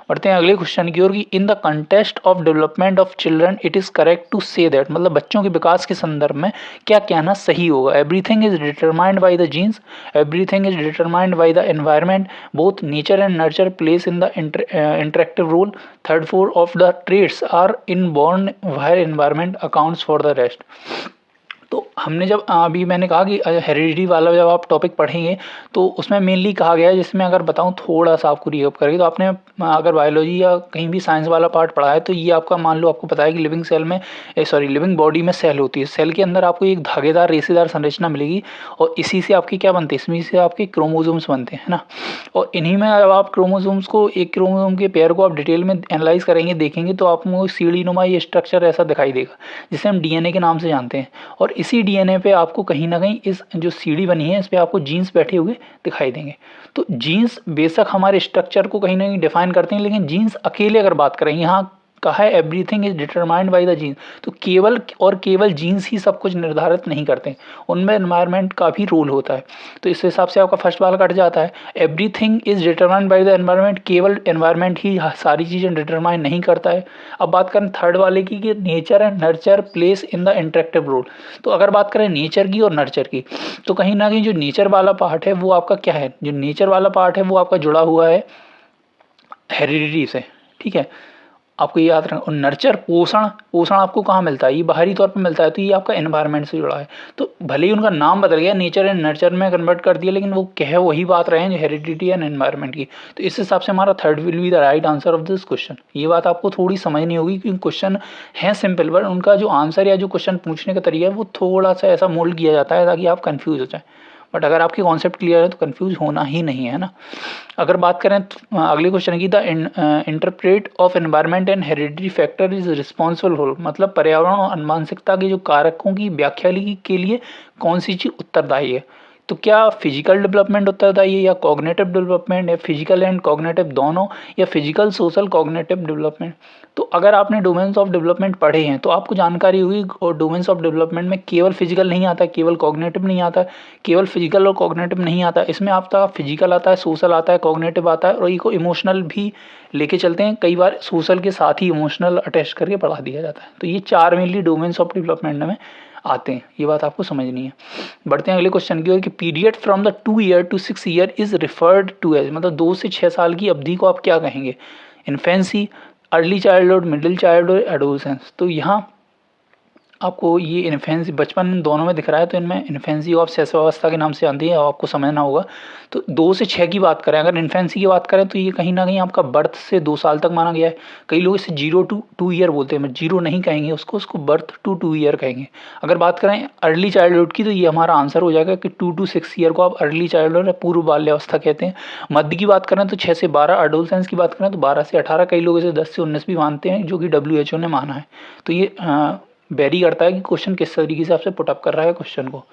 Speaker 1: बढ़ते हैं अगले क्वेश्चन की ओर कि in the context of development of children it is correct to say that, मतलब बच्चों के विकास के संदर्भ में क्या कहना सही होगा? Everything is determined by the genes, everything is determined by the environment, both nature and nurture plays in the interactive role, third four of the traits are inborn while environment accounts for the rest. तो हमने जब अभी मैंने कहा कि heredity वाला जब आप टॉपिक पढ़ेंगे तो उसमें मेनली कहा गया है, जिसमें अगर बताऊं थोड़ा सा आपको रिकैप करके, तो आपने अगर बायोलॉजी या कहीं भी साइंस वाला पार्ट पढ़ा है तो ये आपका मान लो आपको पता है कि लिविंग सेल में लिविंग बॉडी में सेल होती है, सेल के अंदर आपको एक धागेदार रेशेदार संरचना मिलेगी और इसी से आपके क्या बनते हैं, इसमें से आपके क्रोमोजोम्स बनते हैं, है ना? और इन्हीं में जब आप क्रोमोजोम्स को, एक क्रोमोजोम के पेयर को आप डिटेल में एनालाइज करेंगे, देखेंगे तो आपको सीढ़ी नुमा ये स्ट्रक्चर ऐसा दिखाई देगा जिसे हम डीएनए के नाम से जानते हैं। और इसी डीएनए पे आपको कहीं ना कहीं इस जो सीढ़ी बनी है इस पे आपको जीन्स बैठे हुए दिखाई देंगे। तो जीन्स बेशक हमारे स्ट्रक्चर को कहीं ना कहीं डिफाइन करते हैं, लेकिन जीन्स अकेले अगर बात करें, यहाँ कहा है everything is determined by the genes, तो केवल और केवल जीन्स ही सब कुछ निर्धारित नहीं करते, उनमें एनवायरनमेंट का भी रोल होता है। तो इस हिसाब से आपका फर्स्ट वाला कट जाता है। Everything is determined by the environment, केवल एनवायरनमेंट ही सारी चीज़ें डिटरमाइन नहीं करता है। अब बात करें थर्ड वाले की कि nature and nurture plays in the interactive role, तो अगर बात करें नेचर की और नर्चर की, तो कहीं ना कहीं जो नेचर वाला पार्ट है वो आपका क्या है, जो नेचर वाला पार्ट है वो आपका जुड़ा हुआ है हेरिडिटी से, ठीक है? आपको ये याद रखना। और नर्चर, पोषण, पोषण आपको कहाँ मिलता है, ये बाहरी तौर पे मिलता है, तो ये आपका एनवायरनमेंट से जुड़ा है। तो भले ही उनका नाम बदल गया, नेचर एंड नर्चर में कन्वर्ट कर दिया, लेकिन वो कह वही बात रहे हैं जो हेरिडिटी एंड एनवायरनमेंट की। तो इस हिसाब से हमारा third will be the right answer of this question. ये बात आपको थोड़ी समझनी होगी क्योंकि क्वेश्चन है सिंपल, बट उनका जो आंसर या जो क्वेश्चन पूछने का तरीका है वो थोड़ा सा ऐसा मोल्ड किया जाता है ताकि आप कन्फ्यूज हो जाए। बट अगर आपकी कॉन्सेप्ट क्लियर है तो कंफ्यूज होना ही नहीं है ना। अगर बात करें अगले क्वेश्चन की, the interpret of environment and heredity factor is responsible for, मतलब पर्यावरण और अनुवांशिकता के जो कारकों की व्याख्या के लिए कौन सी चीज़ उत्तरदायी है? तो क्या फिजिकल डेवलपमेंट उत्तरदायी है, या कॉग्निटिव डेवलपमेंट, या फिजिकल एंड कॉग्निटिव दोनों, या फिजिकल सोशल कॉग्निटिव डेवलपमेंट? तो अगर आपने डोमेन्स ऑफ डेवलपमेंट पढ़े हैं तो आपको जानकारी होगी, और डोमेन्स ऑफ डेवलपमेंट में केवल फिजिकल नहीं आता, केवल कॉग्निटिव नहीं आता, केवल फिजिकल और कॉग्निटिव नहीं आता, इसमें आपका फिजिकल आता है, सोशल आता है, कॉग्निटिव आता है, और इको इमोशनल भी लेके चलते हैं। कई बार सोशल के साथ ही इमोशनल अटैच करके पढ़ा दिया जाता है। तो ये चार मेनली डोमेन्स ऑफ डेवलपमेंट में आते हैं, ये बात आपको समझनी है। बढ़ते हैं अगले क्वेश्चन की ओर कि period from the 2 year to 6 year is referred to as, मतलब 2 से 6 साल की अवधि को आप क्या कहेंगे? Infancy, early childhood, middle childhood, adolescence. तो यहाँ आपको ये इन्फेंसी बचपन दोनों में दिख रहा है, तो इनमें इन्फेंसी ऑफ शैशवावस्था के नाम से आती है, आपको समझना होगा। तो 2 से 6 की बात करें, अगर इन्फेंसी की बात करें तो ये कहीं ना कहीं आपका बर्थ से 2 साल तक माना गया है। कई लोग इसे 0 टू 2 ईयर बोलते हैं, जीरो नहीं कहेंगे उसको बर्थ टू 2 ईयर कहेंगे। अगर बात करें अर्ली चाइल्डहुड की, तो ये हमारा आंसर हो जाएगा कि 2 टू 6 ईयर को आप अर्ली चाइल्डहुड या पूर्व बाल्यावस्था कहते हैं। मध्य की बात करें तो 6 से 12, एडोलसेंस की बात करें तो 12 से 18, कई लोग इसे 10 से 19 भी मानते हैं, जो कि WHO ने माना है। तो ये वेरी करता है कि क्वेश्चन किस तरीके से आपसे पुटअप कर रहा है क्वेश्चन को।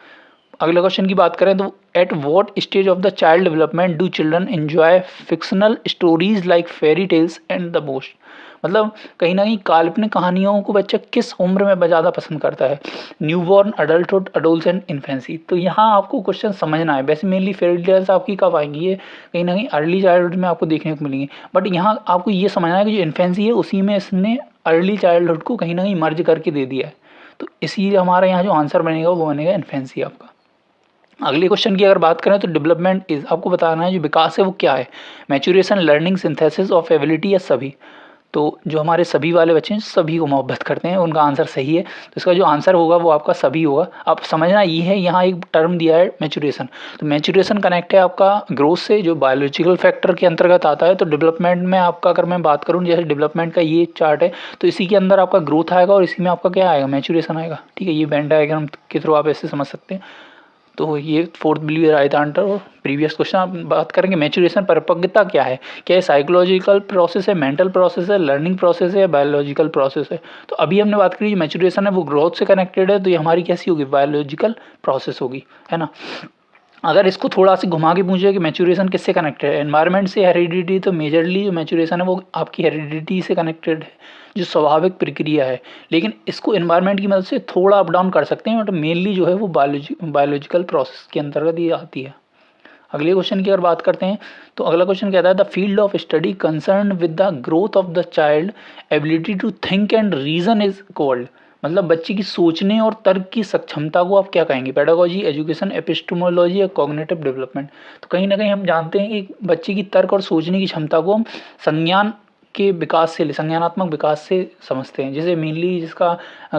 Speaker 1: अगले क्वेश्चन की बात करें तो at what stage of the child development do children enjoy fictional stories like fairy tales and the most. मतलब कहीं ना कहीं काल्पनिक कहानियों को बच्चा किस उम्र में ज़्यादा पसंद करता है? Newborn, adulthood, adolescent, infancy. तो यहाँ आपको क्वेश्चन समझना है। वैसे मेनली फेरी टेल्स आपकी कब आएंगी? ये कहीं ना कहीं अर्ली चाइल्डहुड में आपको देखने को मिलेंगी, बट यहाँ आपको ये समझना है कि जो इन्फेंसी है उसी में इसने अर्ली चाइल्डहुड को कहीं ना कहीं मर्ज करके दे दिया है। तो इसीलिए हमारा यहाँ जो आंसर बनेगा वो बनेगा इन्फेंसी आपका। अगले क्वेश्चन की अगर बात करें तो डेवलपमेंट इज, आपको बताना है जो विकास है वो क्या है? Maturation, learning, synthesis of ability या सभी? तो जो हमारे सभी वाले बच्चे हैं सभी को मोहब्बत करते हैं, उनका आंसर सही है। तो इसका जो आंसर होगा वो आपका सभी होगा। आप समझना ये है, यहाँ एक टर्म दिया है मैच्योरेशन। तो मैच्योरेशन कनेक्ट है आपका ग्रोथ से, जो बायोलॉजिकल फैक्टर के अंतर्गत आता है। तो डेवलपमेंट में आपका अगर मैं बात करूँ, जैसे डेवलपमेंट का ये चार्ट है, तो इसी के अंदर आपका ग्रोथ आएगा और इसी में आपका क्या आएगा? मैच्योरेशन आएगा। ठीक है, ये वेन डायग्राम के थ्रू आप ऐसे समझ सकते हैं। तो ये फोर्थ बिलीव राइट आंसर। और प्रीवियस क्वेश्चन आप बात करेंगे मैच्योरेशन, परिपक्वता क्या है? क्या ये साइकोलॉजिकल प्रोसेस है, मेंटल प्रोसेस है, लर्निंग प्रोसेस है या बायोलॉजिकल प्रोसेस है? तो अभी हमने बात करी जो मैच्योरेशन है वो ग्रोथ से कनेक्टेड है, तो ये हमारी कैसी होगी? बायोलॉजिकल प्रोसेस होगी, है ना। अगर इसको थोड़ा सा घुमा के पूछे कि मैच्योरेशन किससे कनेक्टेड है, एनवायरनमेंट से, हेरिडिटी, तो मेजरली जो मैच्योरेशन है वो आपकी हेरिडिटी से कनेक्टेड है, जो स्वाभाविक प्रक्रिया है। लेकिन इसको एनवायरनमेंट की मदद से थोड़ा अप डाउन कर सकते हैं, बट मेनली जो है वो बायोलॉजिकल प्रोसेस के अंतर्गत ये आती है। अगले क्वेश्चन की अगर बात करते हैं तो अगला क्वेश्चन कहता है the field of study concern with the growth of the child ability to think and reason is called. मतलब बच्चे की सोचने और तर्क की सक्षमता को आप क्या कहेंगे? पेडागोजी, एजुकेशन, एपिस्टेमोलॉजी या कॉग्निटिव डेवलपमेंट? तो कहीं ना कहीं हम जानते हैं कि बच्चे की तर्क और सोचने की क्षमता को हम संज्ञान के विकास से, संज्ञानात्मक विकास से समझते हैं। जैसे मेनली जिसका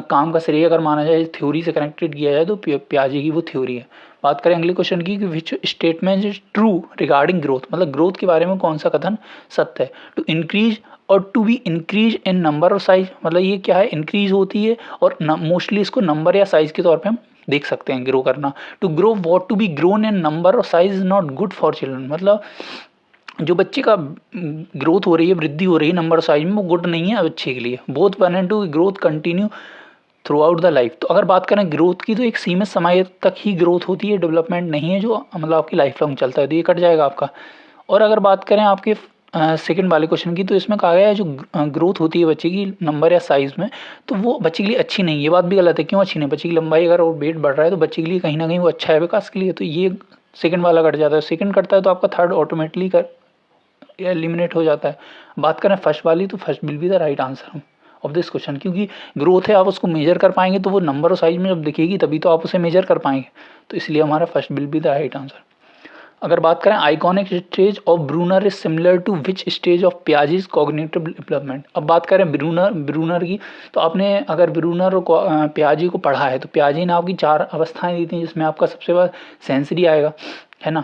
Speaker 1: काम का श्रेय अगर माना जाए, थ्योरी से कनेक्टेड किया जाए, तो पियाजे की वो थ्योरी है। बात करें अगले क्वेश्चन की कि which statement is true regarding growth. मतलब ग्रोथ के बारे में कौन सा कथन सत्य है? टू इंक्रीज और to be increase in number और साइज। मतलब ये क्या है? इंक्रीज होती है और मोस्टली इसको नंबर या साइज के तौर पे हम देख सकते हैं, ग्रो करना। To grow what to be grown in number और size is not good for children. मतलब जो बच्चे का ग्रोथ हो रही है, वृद्धि हो रही है नंबर साइज में, वो गुड नहीं है बच्चे के लिए। Both one and two growth continue throughout the life. तो अगर बात करें ग्रोथ की, तो एक सीमित समय तक ही ग्रोथ होती है, डेवलपमेंट नहीं है जो मतलब आपकी लाइफ लॉन्ग चलता है। तो ये कट जाएगा आपका। और अगर बात करें आपके सेकंड वाले क्वेश्चन की, तो इसमें कहा गया है जो ग्रोथ होती है बच्चे की नंबर या साइज़ में, तो वो बच्चे के लिए अच्छी नहीं है। ये बात भी गलत है। क्यों अच्छी नहीं? बच्चे की लंबाई अगर और वेट बढ़ रहा है तो बच्चे के लिए कहीं ना कहीं वो अच्छा है विकास के लिए। तो ये सेकंड वाला कट जाता है। सेकंड कटता है तो आपका थर्ड ऑटोमेटिकली एलिमिनेट हो जाता है। बात करें फर्स्ट वाली, तो first will be the right answer of this question, क्योंकि ग्रोथ है, आप उसको मेजर कर पाएंगे तो वो नंबर और साइज में जब दिखेगी तभी तो आप उसे मेजर कर पाएंगे। तो इसलिए हमारा first will be the right answer. अगर बात करें iconic stage of Bruner is similar to which stage of Piaget's cognitive development. अब बात करें ब्रूनर की, तो आपने अगर ब्रूनर और पियाजे को पढ़ा है, तो पियाजे ने आपकी 4 अवस्थाएं दी थी, जिसमें आपका सबसे पहले सेंसरी आएगा, है ना।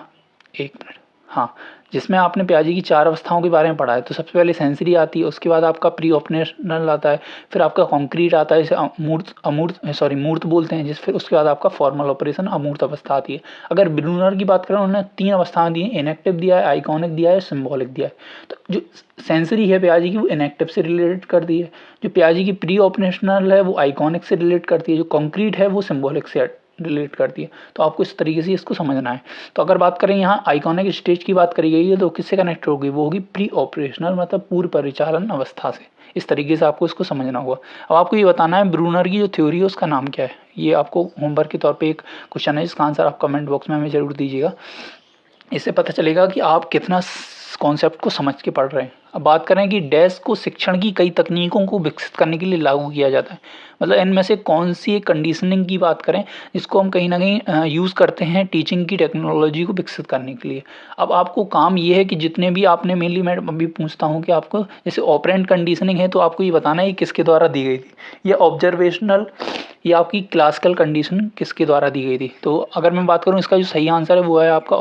Speaker 1: एक मिनट, हाँ, जिसमें आपने पियाजे की 4 अवस्थाओं के बारे में पढ़ा है। तो सबसे पहले सेंसरी आती है, उसके बाद आपका प्री ऑपरेशनल आता है, फिर आपका कॉन्क्रीट आता है, जिसे मूर्त बोलते हैं, फिर उसके बाद आपका फॉर्मल ऑपरेशन अमूर्त अवस्था आती है। अगर ब्रूनर की बात करें, उन्होंने 3 अवस्थाएं दी हैं, इनएक्टिव दिया है, आइकॉनिक दिया है, सिम्बॉलिक दिया है। तो जो सेंसरी है पियाजे की, वो इनएक्टिव से रिलेटेड कर दी है। जो पियाजे की प्री ऑपरेशनल है वो आइकॉनिक से रिलेट करती है। जो कॉन्क्रीट है वो सिम्बॉलिक से रिलेट करती है। तो आपको इस तरीके से इसको समझना है। तो अगर बात करें यहाँ आइकॉनिक स्टेज की बात करी गई है, तो किससे कनेक्ट होगी? वो होगी प्री ऑपरेशनल, मतलब पूर्व परिचालन अवस्था से। इस तरीके से आपको इसको समझना होगा। अब आपको ये बताना है ब्रूनर की जो थ्योरी है उसका नाम क्या है। ये आपको होमवर्क के तौर पर एक क्वेश्चन है, जिसका आंसर आप कमेंट बॉक्स में हमें जरूर दीजिएगा। इससे पता चलेगा कि आप कितना कॉन्सेप्ट को समझ के पढ़ रहे हैं। अब बात करें कि डैश को शिक्षण की कई तकनीकों को विकसित करने के लिए लागू किया जाता है, मतलब इनमें से कौन सी एक कंडीशनिंग की बात करें जिसको हम कहीं ना कहीं यूज़ करते हैं टीचिंग की टेक्नोलॉजी को विकसित करने के लिए। अब आपको काम ये है कि जितने भी आपने मेनली, मैं अभी पूछता हूँ कि आपको जैसे ऑपरेंट कंडीशनिंग है तो आपको ये बताना है ये किसके द्वारा दी गई थी, या ऑब्जर्वेशनल या आपकी क्लासिकल कंडीशन किसके द्वारा दी गई थी। तो अगर मैं बात करूँ इसका जो सही आंसर है वो है आपका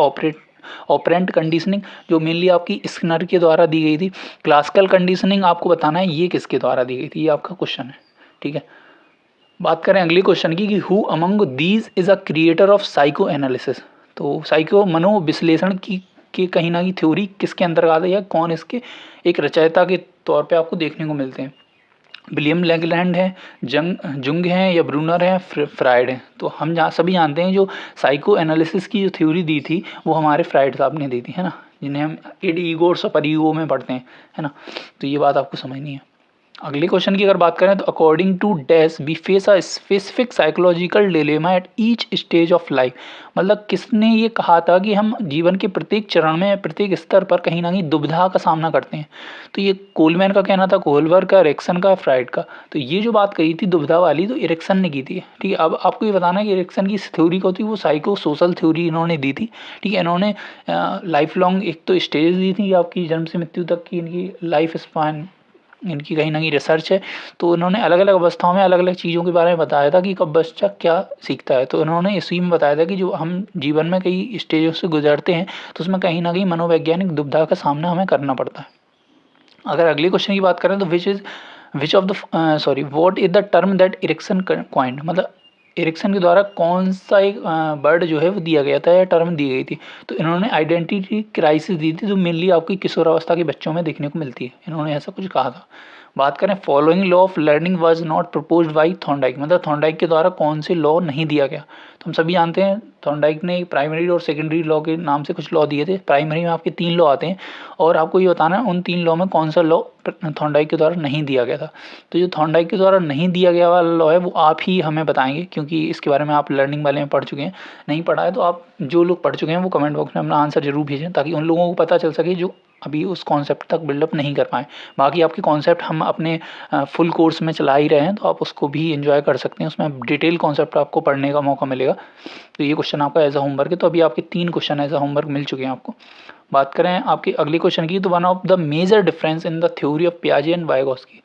Speaker 1: ऑपरेंट कंडीशनिंग, जो मेनली आपकी स्किनर के द्वारा दी गई थी। क्लासिकल कंडीशनिंग आपको बताना है ये किसके द्वारा दी गई थी, ये आपका क्वेश्चन है, ठीक है। बात करें अगले क्वेश्चन की कि who among these is a creator of psycho analysis. तो साइको मनोविश्लेषण की कहीं ना कहीं थ्योरी किसके अंतर्गत है, या कौन इसके एक रचयिता के तौर पे आपको देखने को मिलते हैं। विलियम लेगलैंड है, जुंग हैं, या ब्रूनर है, फ्राइड है। तो हम सभी जानते हैं जो साइको एनालिसिस की जो थ्योरी दी थी वो हमारे फ्राइड साहब ने दी थी, है ना, जिन्हें हम इड ईगो और सुपर ईगो में पढ़ते हैं, है ना। तो ये बात आपको समझनी है। अगले क्वेश्चन की अगर बात करें तो according to dash we face a specific psychological dilemma at each stage of life, मतलब किसने ये कहा था कि हम जीवन के प्रत्येक चरण में प्रत्येक स्तर पर कहीं ना कहीं दुविधा का सामना करते हैं। तो ये कोलमैन का कहना था, कोहलबर्ग का, एरिक्सन का, फ्राइड का। तो ये जो बात कही थी दुविधा वाली तो एरिक्सन ने की थी, ठीक है। अब आपको ये बताना है कि एरिक्सन की थ्योरी को थी वो साइको सोशल थ्योरी इन्होंने दी थी, ठीक है। इन्होंने लाइफ लॉन्ग एक तो स्टेज दी थी आपकी जन्म से मृत्यु तक की इनकी लाइफ स्पान, इनकी कहीं ना कहीं रिसर्च है। तो उन्होंने अलग अलग अवस्थाओं में अलग अलग चीज़ों के बारे में बताया था कि कब बच्चा क्या सीखता है। तो उन्होंने इसी में बताया था कि जो हम जीवन में कई स्टेजों से गुजरते हैं तो उसमें कहीं ना कहीं मनोवैज्ञानिक दुविधा का सामना हमें करना पड़ता है। अगर अगले क्वेश्चन की बात करें तो which of the sorry what is the term that Erikson coined, मतलब एरिक्सन के द्वारा कौन सा एक वर्ड जो है वो दिया गया था या टर्म दी गई थी। तो इन्होंने आइडेंटिटी क्राइसिस दी थी जो मेनली आपकी किशोरावस्था के बच्चों में देखने को मिलती है, इन्होंने ऐसा कुछ कहा था। बात करें following law of learning was not proposed by Thorndike, मतलब थॉर्नडाइक के द्वारा कौन से लॉ नहीं दिया गया। तो हम सभी जानते हैं थॉर्नडाइक ने प्राइमरी और सेकेंडरी लॉ के नाम से कुछ लॉ दिए थे। प्राइमरी में आपके 3 लॉ आते हैं और आपको ये बताना है उन 3 लॉ में कौन सा लॉ थॉर्नडाइक के द्वारा नहीं दिया गया था। तो जो थॉर्नडाइक के द्वारा नहीं दिया गया वाला लॉ है वो आप ही हमें बताएंगे, क्योंकि इसके बारे में आप लर्निंग वाले में पढ़ चुके हैं। नहीं पढ़ा है तो आप जो लोग पढ़ चुके हैं वो कमेंट बॉक्स में अपना आंसर जरूर भेजें, ताकि उन लोगों को पता चल सके जो अभी उस कॉन्सेप्ट तक बिल्डअप नहीं कर पाए। बाकी आपके कॉन्सेप्ट हम अपने फुल कोर्स में चला ही रहे हैं, तो आप उसको भी एंजॉय कर सकते हैं, उसमें डिटेल कॉन्सेप्ट आपको पढ़ने का मौका मिलेगा। तो ये क्वेश्चन आपका एज अ होमवर्क है। तो अभी आपके 3 क्वेश्चन एज अ होमवर्क मिल चुके हैं आपको। बात करें आपके अगले क्वेश्चन की तो one of the major difference in the theory of पियाजे एंड वाइगोस्की।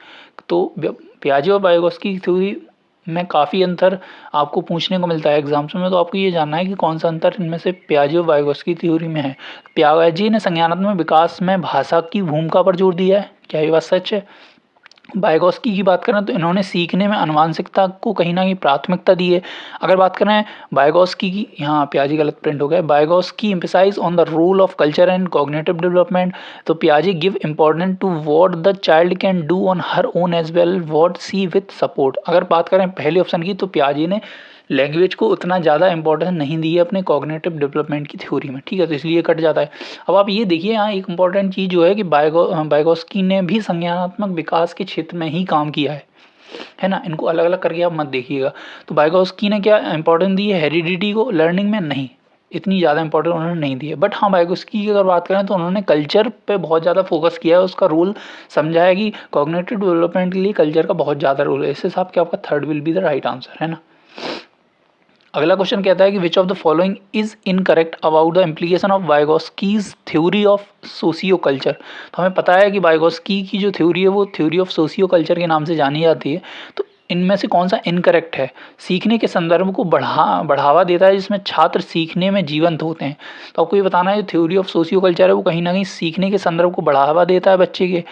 Speaker 1: तो पियाजे और वाइगोस्की की थ्योरी में काफ़ी अंतर आपको पूछने को मिलता है एग्जाम्स में। तो आपको ये जानना है कि कौन सा अंतर इनमें से पियाजे और वाइगोस्की थ्योरी में है। पियाजे ने संज्ञानात्मक विकास में भाषा की भूमिका पर जोर दिया है, क्या ये बात सच है। वाइगोस्की की बात करें तो इन्होंने सीखने में आनुवंशिकता को कहीं ना कहीं प्राथमिकता दी है। अगर बात करें वाइगोस्की की, यहाँ पियाजे गलत प्रिंट हो गया, Vygotsky emphasize on the role of culture and cognitive development. तो पियाजे give important to what the child can do on her own as well what see with support. अगर बात करें पहले ऑप्शन की तो पियाजे ने लैंग्वेज को उतना ज़्यादा इंपॉर्टेंस नहीं दी है अपने कॉग्निटिव डेवलपमेंट की थ्योरी में, ठीक है। तो इसलिए कट जाता है। अब आप ये देखिए यहाँ एक इंपॉर्टेंट चीज़ जो है कि वाइगोस्की ने भी संज्ञानात्मक विकास के क्षेत्र में ही काम किया है ना। इनको अलग अलग करके आप मत देखिएगा। तो वाइगोस्की ने क्या इंपॉर्टेंस दी है हेरिडिटी को, लर्निंग में नहीं इतनी ज़्यादा इंपॉर्टेंस उन्होंने नहीं दी है। बट हाँ वाइगोस्की की अगर बात करें तो उन्होंने कल्चर पे बहुत ज़्यादा फोकस किया है, उसका रोल समझा है कि कॉग्निटिव डेवलपमेंट के लिए कल्चर का बहुत ज़्यादा रोल है। इस हिसाब के आपका third will be the right answer, है ना। अगला क्वेश्चन कहता है कि which of the following is incorrect about the implication of Vygotsky's theory of socio culture. तो हमें पता है कि वाइगोस्की की जो थ्योरी है वो थ्योरी ऑफ सोशियो कल्चर के नाम से जानी जाती है। तो इनमें से कौन सा इनकरेक्ट है। सीखने के संदर्भ को बढ़ावा देता है जिसमें छात्र सीखने में जीवंत होते हैं। तो आपको ये बताना है जो थ्योरी ऑफ सोशियो कल्चर है वो कहीं ना कहीं सीखने के संदर्भ को बढ़ावा देता है बच्चे के।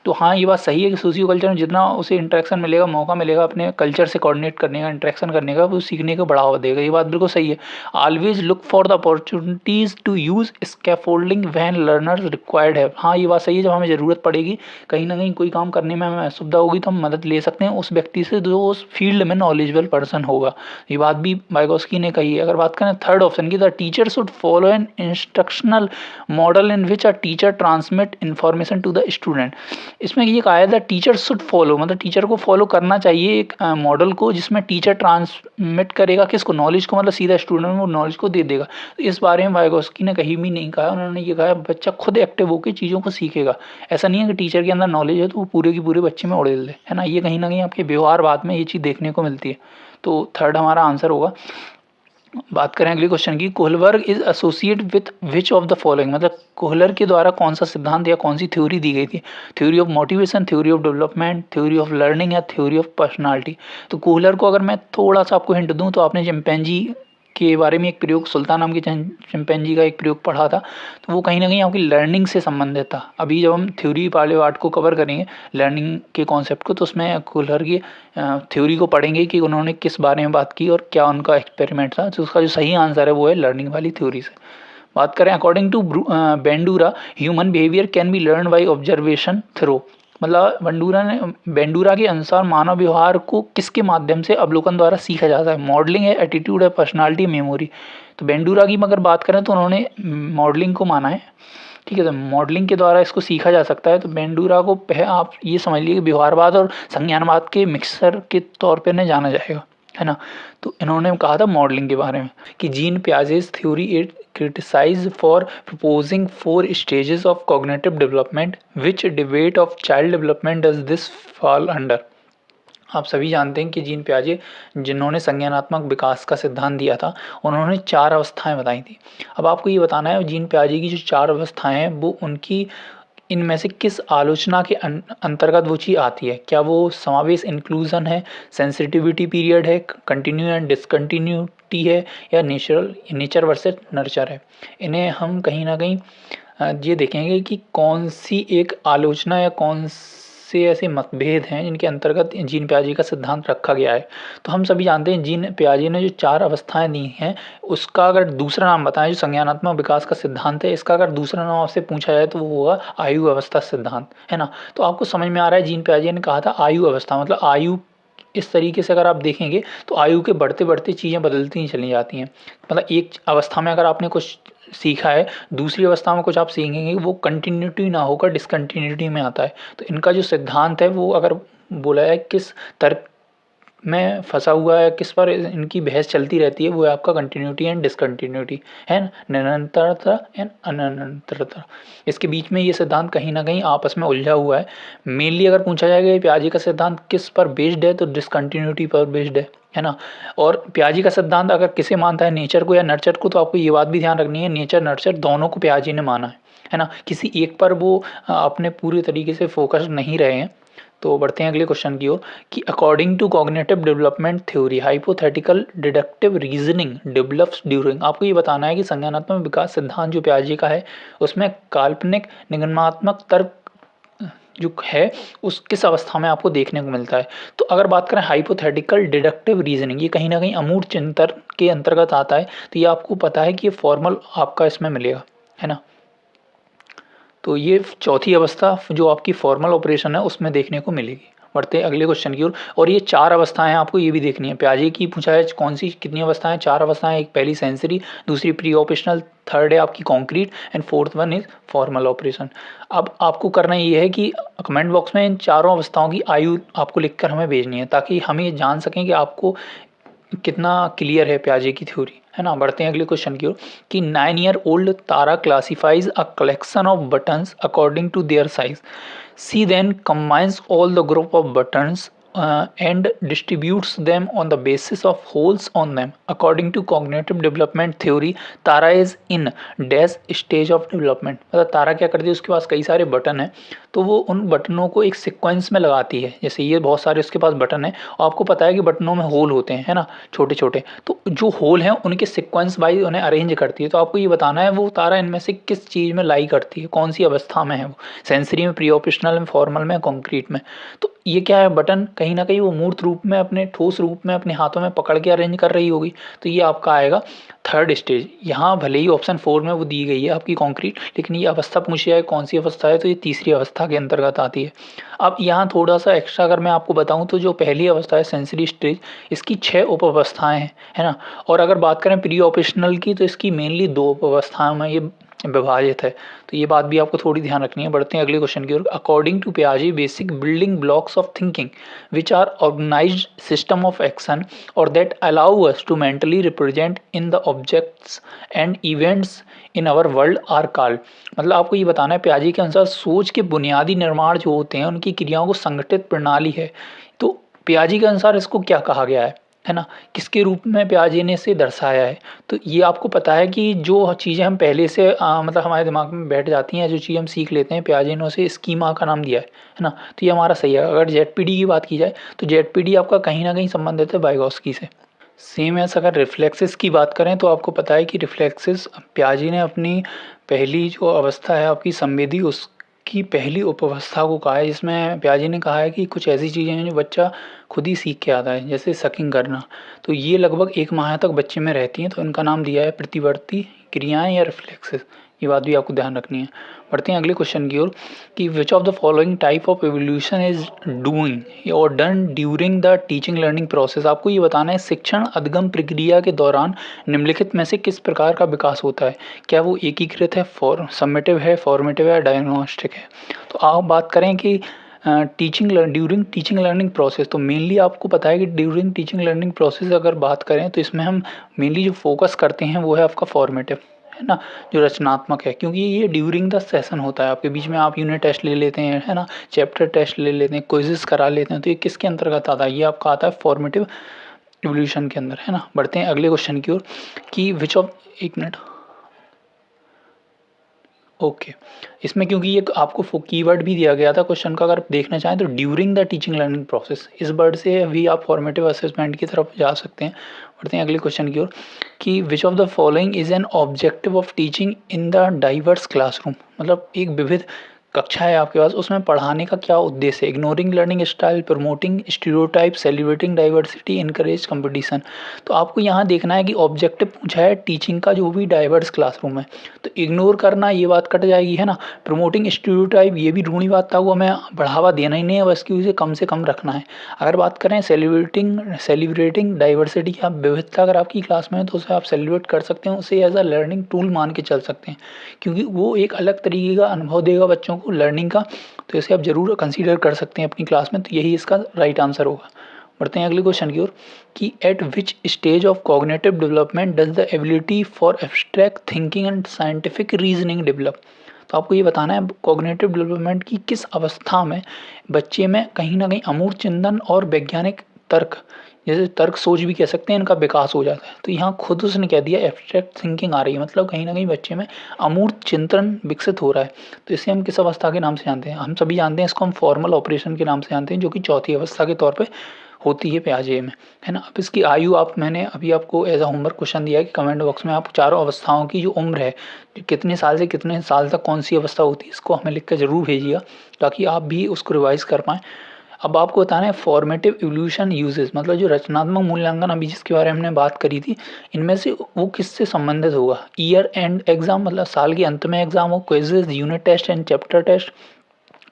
Speaker 1: तो हाँ ये बात सही है कि सोशियो कल्चर में जितना उसे इंटरेक्शन मिलेगा, मौका मिलेगा अपने कल्चर से कोऑर्डिनेट करने का, इंटरेक्शन करने का, वो सीखने को बढ़ावा देगा। ये बात बिल्कुल सही है। Always look for the opportunities to use scaffolding when learners required है। हाँ ये बात सही है, जब हमें ज़रूरत पड़ेगी कहीं ना कहीं कोई काम करने में हमें असुविधा होगी तो हम मदद ले सकते हैं उस व्यक्ति से जो उस फील्ड में नॉलेजेबल पर्सन होगा। ये बात भी वाइगोस्की ने कही है। अगर बात करें थर्ड ऑप्शन की, the teacher should follow an instructional model in which a teacher transmit information to the student. इसमें ये कहा था टीचर शुड फॉलो, मतलब टीचर को फॉलो करना चाहिए एक मॉडल को जिसमें टीचर ट्रांसमिट करेगा किसको, नॉलेज को, मतलब सीधा स्टूडेंट को नॉलेज को दे देगा। तो इस बारे में वाइगोस्की ने कहीं भी नहीं कहा, उन्होंने ये कहा बच्चा खुद एक्टिव होकर चीज़ों को सीखेगा। ऐसा नहीं है कि टीचर के अंदर नॉलेज है तो वो पूरे की पूरे बच्चे में उड़ेल दे, है ना। ये कहीं ना कहीं आपके व्यवहारवाद में ये चीज़ देखने को मिलती है। तो थर्ड हमारा आंसर होगा। बात करें अगले क्वेश्चन की, Kohlberg is associate with which of the following, मतलब कोहलर के द्वारा कौन सा सिद्धांत या कौन सी थ्योरी दी गई थी, theory of motivation, theory of development, theory of learning या थ्योरी ऑफ पर्सनालिटी। तो कोहलर को अगर मैं थोड़ा सा आपको हिंट दूं तो आपने चिंपैंजी के बारे में एक प्रयोग, सुल्तान नाम के चिंपैंजी का एक प्रयोग पढ़ा था, तो वो कहीं ना कहीं आपकी लर्निंग से संबंधित था। अभी जब हम थ्योरी वाले पार्ट को कवर करेंगे लर्निंग के कॉन्सेप्ट को, तो उसमें कोहलर की थ्योरी को पढ़ेंगे कि उन्होंने किस बारे में बात की और क्या उनका एक्सपेरिमेंट था। तो उसका जो सही आंसर है वो है लर्निंग वाली थ्योरी से। बात करें according to Bandura, human behaviour can be learn by observation through, मतलब बेंडूरा के अनुसार मानव व्यवहार को किसके माध्यम से अवलोकन द्वारा सीखा जाता है, मॉडलिंग है, एटीट्यूड है, पर्सनालिटी, मेमोरी। तो बेंडूरा की अगर बात करें तो उन्होंने मॉडलिंग को माना है, ठीक है। तो मॉडलिंग के द्वारा इसको सीखा जा सकता है। तो बेंडूरा को आप ये समझ लीजिए कि व्यवहारवाद और संज्ञानवाद के मिक्सर के तौर पर इन्हें जाना जाएगा, है ना। तो इन्होंने कहा था मॉडलिंग के बारे में कि Jean Piaget's theory it criticise for proposing 4 stages of cognitive development, which debate of child development does this fall under. आप सभी जानते हैं कि जीन पियाजे जिन्होंने संज्ञानात्मक विकास का सिद्धांत दिया था, उन्होंने 4 अवस्थाएं बताई थी। अब आपको ये बताना है जीन पियाजे की जो 4 अवस्थाएं हैं वो उनकी इनमें से किस आलोचना के अंतर्गत वो चीज़ आती है। क्या वो समावेश इंक्लूजन है, सेंसिटिविटी पीरियड है, कंटिन्यू एंड डिसकंटिन्यूटी है, या नेचर वर्सेस नर्चर है। इन्हें हम कहीं ना कहीं ये देखेंगे कि कौन सी एक आलोचना या कौन से ऐसे मतभेद हैं जिनके अंतर्गत जीन पियाजे का सिद्धांत रखा गया है। तो हम सभी जानते हैं जीन पियाजे ने जो 4 अवस्थाएं दी हैं उसका अगर दूसरा नाम बताएं, जो संज्ञानात्मक विकास का सिद्धांत है, इसका अगर दूसरा नाम आपसे पूछा जाए तो वो होगा आयु अवस्था सिद्धांत, है ना। तो आपको समझ में आ रहा है जीन पियाजे ने कहा था आयु अवस्था, मतलब आयु इस तरीके से अगर आप देखेंगे तो आयु के बढ़ते बढ़ते चीज़ें बदलती ही चली जाती हैं। मतलब एक अवस्था में अगर आपने कुछ सीखा है, दूसरी अवस्था में कुछ आप सीखेंगे वो कंटिन्यूटी ना होकर डिसकंटिन्यूटी में आता है। तो इनका जो सिद्धांत है वो अगर बोला है किस तर्क में फंसा हुआ है, किस पर इनकी बहस चलती रहती है, वो है आपका कंटिन्यूटी एंड डिसकंटिन्यूटी, है निरंतरता एंड अनिरंतरता। इसके बीच में ये सिद्धांत कहीं ना कहीं आपस में उलझा हुआ है। मेनली अगर पूछा जाएगा पियाजे का सिद्धांत किस पर बेस्ड है तो डिसकंटिन्यूटी पर बेस्ड है ना। और पियाजे का सिद्धांत अगर किसे मानता है, नेचर को या नर्चर को, तो आपको ये बात भी ध्यान रखनी है नेचर नर्चर दोनों को पियाजे ने माना है ना। किसी एक पर वो अपने पूरे तरीके से फोकस नहीं रहे हैं। तो बढ़ते हैं अगले क्वेश्चन की ओर कि according to cognitive development theory hypothetical deductive reasoning develops during. आपको ये बताना है कि संज्ञानात्मक विकास सिद्धांत जो पियाजे का है उसमें काल्पनिक निगमनात्मक तर्क जो है उस किस अवस्था में आपको देखने को मिलता है। तो अगर बात करें हाइपोथेटिकल डिडक्टिव रीजनिंग, ये कहीं ना कहीं अमूर्त चिंतन के अंतर्गत आता है। तो ये आपको पता है कि ये फॉर्मल आपका इसमें मिलेगा, है ना। तो ये चौथी अवस्था जो आपकी फॉर्मल ऑपरेशन है उसमें देखने को मिलेगी। बढ़ते हैं अगले क्वेश्चन की ओर और ये 4 अवस्थाएं आपको ये भी देखनी है। पियाजे की पूछा है कौन सी कितनी अवस्थाएं, 4 अवस्थाएं। एक पहली सेंसरी, दूसरी प्री ऑपरेशनल, थर्ड है आपकी concrete and fourth one is formal operation. अब आपको करना ये है कि कमेंट बॉक्स में इन चारों अवस्थाओं की आयु आपको लिखकर हमें भेजनी है ताकि हम ये जान सकें कि आपको कितना क्लियर है पियाजे की थ्योरी, है ना। बढ़ते हैं अगले क्वेश्चन की ओर कि 9-year-old Tara classifies a collection of buttons according to their size. She then combines all the group of buttons and distributes them on the basis of holes on them. According to cognitive development theory, Tara is in dash stage of development. मतलब तारा क्या करती है, उसके पास कई सारे button हैं तो वो उन बटनों को एक सीक्वेंस में लगाती है। जैसे ये बहुत सारे उसके पास बटन हैं और आपको पता है कि बटनों में होल होते हैं, है ना, छोटे छोटे। तो जो होल हैं उनके सीक्वेंस वाइज उन्हें अरेंज करती है। तो आपको ये बताना है वो तारा इनमें से किस चीज़ में लाई करती है, कौन सी अवस्था में है वो, सेंसरी में, प्री ऑपरेशनल में, फॉर्मल में, कॉन्क्रीट में। तो ये क्या है, बटन कहीं ना कहीं वो मूर्त रूप में अपने ठोस रूप में अपने हाथों में पकड़ के अरेंज कर रही होगी। तो ये आपका आएगा थर्ड स्टेज। यहाँ भले ही ऑप्शन 4 में वो दी गई है आपकी कॉन्क्रीट, लेकिन ये अवस्था पूछी जाए कौन सी अवस्था है तो ये तीसरी अवस्था के अंतर्गत आती है। अब यहाँ थोड़ा सा एक्स्ट्रा अगर मैं आपको बताऊँ तो जो पहली अवस्था है सेंसरी स्टेज, इसकी 6 उप अवस्थाएँ हैं, है ना। और अगर बात करें प्री ऑपरेशनल की तो इसकी मेनली 2 उप अवस्थाएं में ये विभाजित है। तो ये बात भी आपको थोड़ी ध्यान रखनी है। बढ़ते हैं अगले क्वेश्चन की ओर। अकॉर्डिंग टू पियाजे basic building blocks of thinking which are organised system of action और that allow us to mentally represent in the objects and events in our world are called. मतलब आपको ये बताना है पियाजे के अनुसार सोच के बुनियादी निर्माण जो होते हैं उनकी क्रियाओं को संगठित प्रणाली है। तो पियाजे के अनुसार इसको क्या कहा गया है ना, किसके रूप में पियाजे ने इसे दर्शाया है। तो ये आपको पता है कि जो चीज़ें हम पहले से मतलब हमारे दिमाग में बैठ जाती हैं, जो चीज़ हम सीख लेते हैं, पियाजे ने उसे स्कीमा का नाम दिया है ना। तो ये हमारा सही है। अगर जेडपीडी की बात की जाए तो जेडपीडी आपका कहीं ना कहीं संबंधित है वाइगोस्की से। सेम ऐसा अगर रिफ्लेक्सेस की बात करें तो आपको पता है कि रिफ्लेक्सेस पियाजे ने अपनी पहली जो अवस्था है आपकी संवेदी उसकी पहली उपअवस्था को कहा है, जिसमें पियाजे ने कहा है कि कुछ ऐसी चीज़ें हैं जो बच्चा खुद ही सीख के आता है, जैसे सकिंग करना। तो ये लगभग 1 माह तक बच्चे में रहती हैं, तो इनका नाम दिया है प्रतिवर्ती क्रियाएं या रिफ्लेक्सेस। ये बात भी आपको ध्यान रखनी है। बढ़ते हैं अगले क्वेश्चन की ओर कि which of the following type of evolution is doing और done during the teaching learning process. आपको ये बताना है शिक्षण अधिगम प्रक्रिया के दौरान निम्नलिखित में से किस प्रकार का विकास होता है। क्या वो एकीकृत है, समेटिव है, फॉर्मेटिव है, डायग्नोस्टिक है। तो आप बात करें कि ड्यूरिंग टीचिंग लर्निंग प्रोसेस, तो मेनली आपको पता है कि ड्यूरिंग टीचिंग लर्निंग प्रोसेस अगर बात करें तो इसमें हम मेनली जो फोकस करते हैं वो है आपका फॉर्मेटिव, है ना, जो रचनात्मक है, क्योंकि ये ड्यूरिंग द सेशन होता है। आपके बीच में आप यूनिट टेस्ट ले लेते हैं, है ना, चैप्टर टेस्ट ले लेते हैं, क्विजेस करा लेते हैं, तो ये किसके अंतर्गत आता है, ये आपका आता है फॉर्मेटिव इवोल्यूशन के अंदर, है ना। बढ़ते हैं अगले क्वेश्चन की ओर कि विच ऑफ, एक मिनट, ओके। इसमें क्योंकि ये आपको कीवर्ड भी दिया गया था क्वेश्चन का, अगर आप देखना चाहें तो during the teaching learning process, इस वर्ड से भी आप फॉर्मेटिव असेसमेंट की तरफ जा सकते हैं। बढ़ते हैं अगले क्वेश्चन की ओर कि which of the following is an objective of teaching in the diverse classroom. मतलब एक विविध कक्षा है आपके पास, उसमें पढ़ाने का क्या उद्देश्य है। Ignoring learning style, promoting stereotype, celebrating diversity, encourage competition. तो आपको यहाँ देखना है कि ऑब्जेक्टिव पूछा है टीचिंग का जो भी डाइवर्स क्लासरूम है, तो इग्नोर करना ये बात कट जाएगी, है ना। प्रमोटिंग स्टीरियोटाइप, ये भी रूढ़िवादिता को हमें बढ़ावा देना ही नहीं है, बस की उसे कम से कम रखना है। अगर बात करें सेलिब्रेटिंग डाइवर्सिटी, आप विविधता अगर आपकी क्लास में है तो उसे आप सेलिब्रेट कर सकते हैं, उसे एज अ लर्निंग टूल मान के चल सकते हैं, क्योंकि वो एक अलग तरीके का अनुभव देगा बच्चों को लर्निंग का। तो इसे आप ज़रूर कंसीडर कर सकते हैं अपनी क्लास में, तो यही इसका राइट आंसर होगा। बढ़ते हैं अगले क्वेश्चन की ओर कि eight which stage of cognitive development does the ability for abstract thinking and scientific reasoning develop. तो आपको ये बताना है कॉग्निटिव डेवलपमेंट की किस अवस्था में बच्चे में कहीं ना कहीं अमूर्त चिंतन और वैज्ञानिक तर्क, जैसे तर्क सोच भी कह सकते हैं, इनका विकास हो जाता है। तो यहाँ खुद उसने कह दिया एब्स्ट्रैक्ट थिंकिंग आ रही है, मतलब कहीं ना कहीं बच्चे में अमूर्त चिंतन विकसित हो रहा है। तो इसे हम किस अवस्था के नाम से जानते हैं, हम सभी जानते हैं इसको हम फॉर्मल ऑपरेशन के नाम से जानते हैं, जो कि चौथी अवस्था के तौर पे होती है पियाजे में, है ना। अब इसकी आयु आप, मैंने अभी आपको एज अ होमवर्क क्वेश्चन दिया है कि कमेंट बॉक्स में आप चारों अवस्थाओं की जो उम्र है, कितने साल से कितने साल तक कौन सी अवस्था होती है, इसको हमें लिख कर जरूर भेजिएगा ताकि आप भी उसको रिवाइज कर पाएँ। अब आपको बताना है फॉर्मेटिव इवोल्यूशन यूजेस, मतलब जो रचनात्मक मूल्यांकन अभी जिसके बारे में हमने बात करी थी, इनमें से वो किससे संबंधित होगा। ईयर एंड एग्जाम, मतलब साल के अंत में एग्जाम हो, quizzes, unit test and chapter test,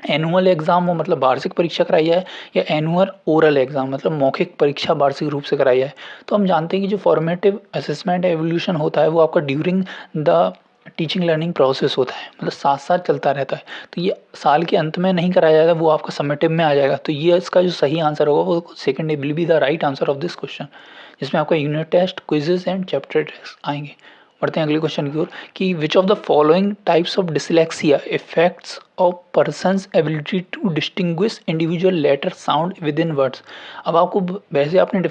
Speaker 1: annual exam हो मतलब वार्षिक परीक्षा कराई जाए, या एनुअल ओरल एग्जाम मतलब मौखिक परीक्षा वार्षिक रूप से कराई जाए। तो हम जानते हैं कि जो फॉर्मेटिव असेसमेंट एवोल्यूशन होता है वो आपका during the teaching learning process होता है, मतलब साथ साथ चलता रहता है। तो ये साल के अंत में नहीं कराया जाएगा, वो आपका समेटिव में आ जाएगा। तो ये इसका जो सही आंसर होगा वो second will be the right answer of this question, जिसमें आपका unit test, quizzes and chapter test आएंगे। बढ़ते हैं अगले क्वेश्चन की ओर कि which of the following types of dyslexia affects of person's ability to distinguish individual letter sound within words. अब आपको वैसे आपने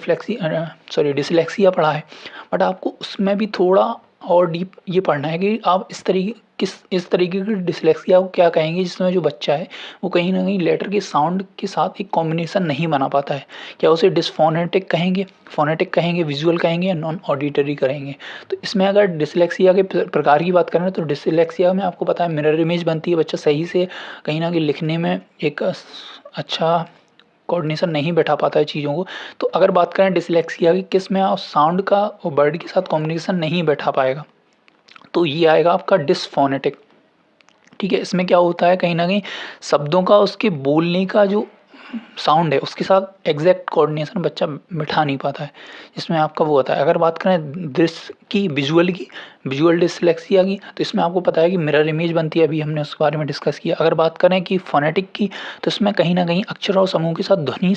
Speaker 1: डिसलेक्सिया पढ़ा है, बट आपको उसमें भी थोड़ा और डीप ये पढ़ना है कि आप इस तरीके की डिसलेक्सिया को क्या कहेंगे, जिसमें जो बच्चा है वो कहीं ना कहीं लेटर के साउंड के साथ एक कॉम्बिनेशन नहीं बना पाता है। क्या उसे डिसफोनेटिक कहेंगे, फोनेटिक कहेंगे, विजुअल कहेंगे, या नॉन ऑडिटरी कहेंगे। तो इसमें अगर डिसलेक्सिया के प्रकार की बात करें तो डिसलेक्सिया में आपको पता है मिरर इमेज बनती है, बच्चा सही से कहीं ना कहीं लिखने में एक अच्छा कोऑर्डिनेशन नहीं बैठा पाता है चीज़ों को। तो अगर बात करें डिसलेक्सिया की, किस में साउंड का और वर्ड के साथ कॉम्बिनेशन नहीं बैठा पाएगा, तो ये आएगा आपका डिसफोनेटिक। ठीक है, इसमें क्या होता है कहीं ना कहीं शब्दों का उसके बोलने का जो साउंड है उसके साथ एग्जैक्ट कोऑर्डिनेशन बच्चा बिठा नहीं पाता है, जिसमें आपका वो होता है। अगर बात करें दृश्य की, विजुअल डिसलेक्सिया की, तो इसमें आपको पता है कि मिरर इमेज बनती है, अभी हमने उसके बारे में डिस्कस किया। अगर बात करें कि फोनेटिक की, तो इसमें कहीं ना कहीं अक्षर और समूह के साथ ध्वनि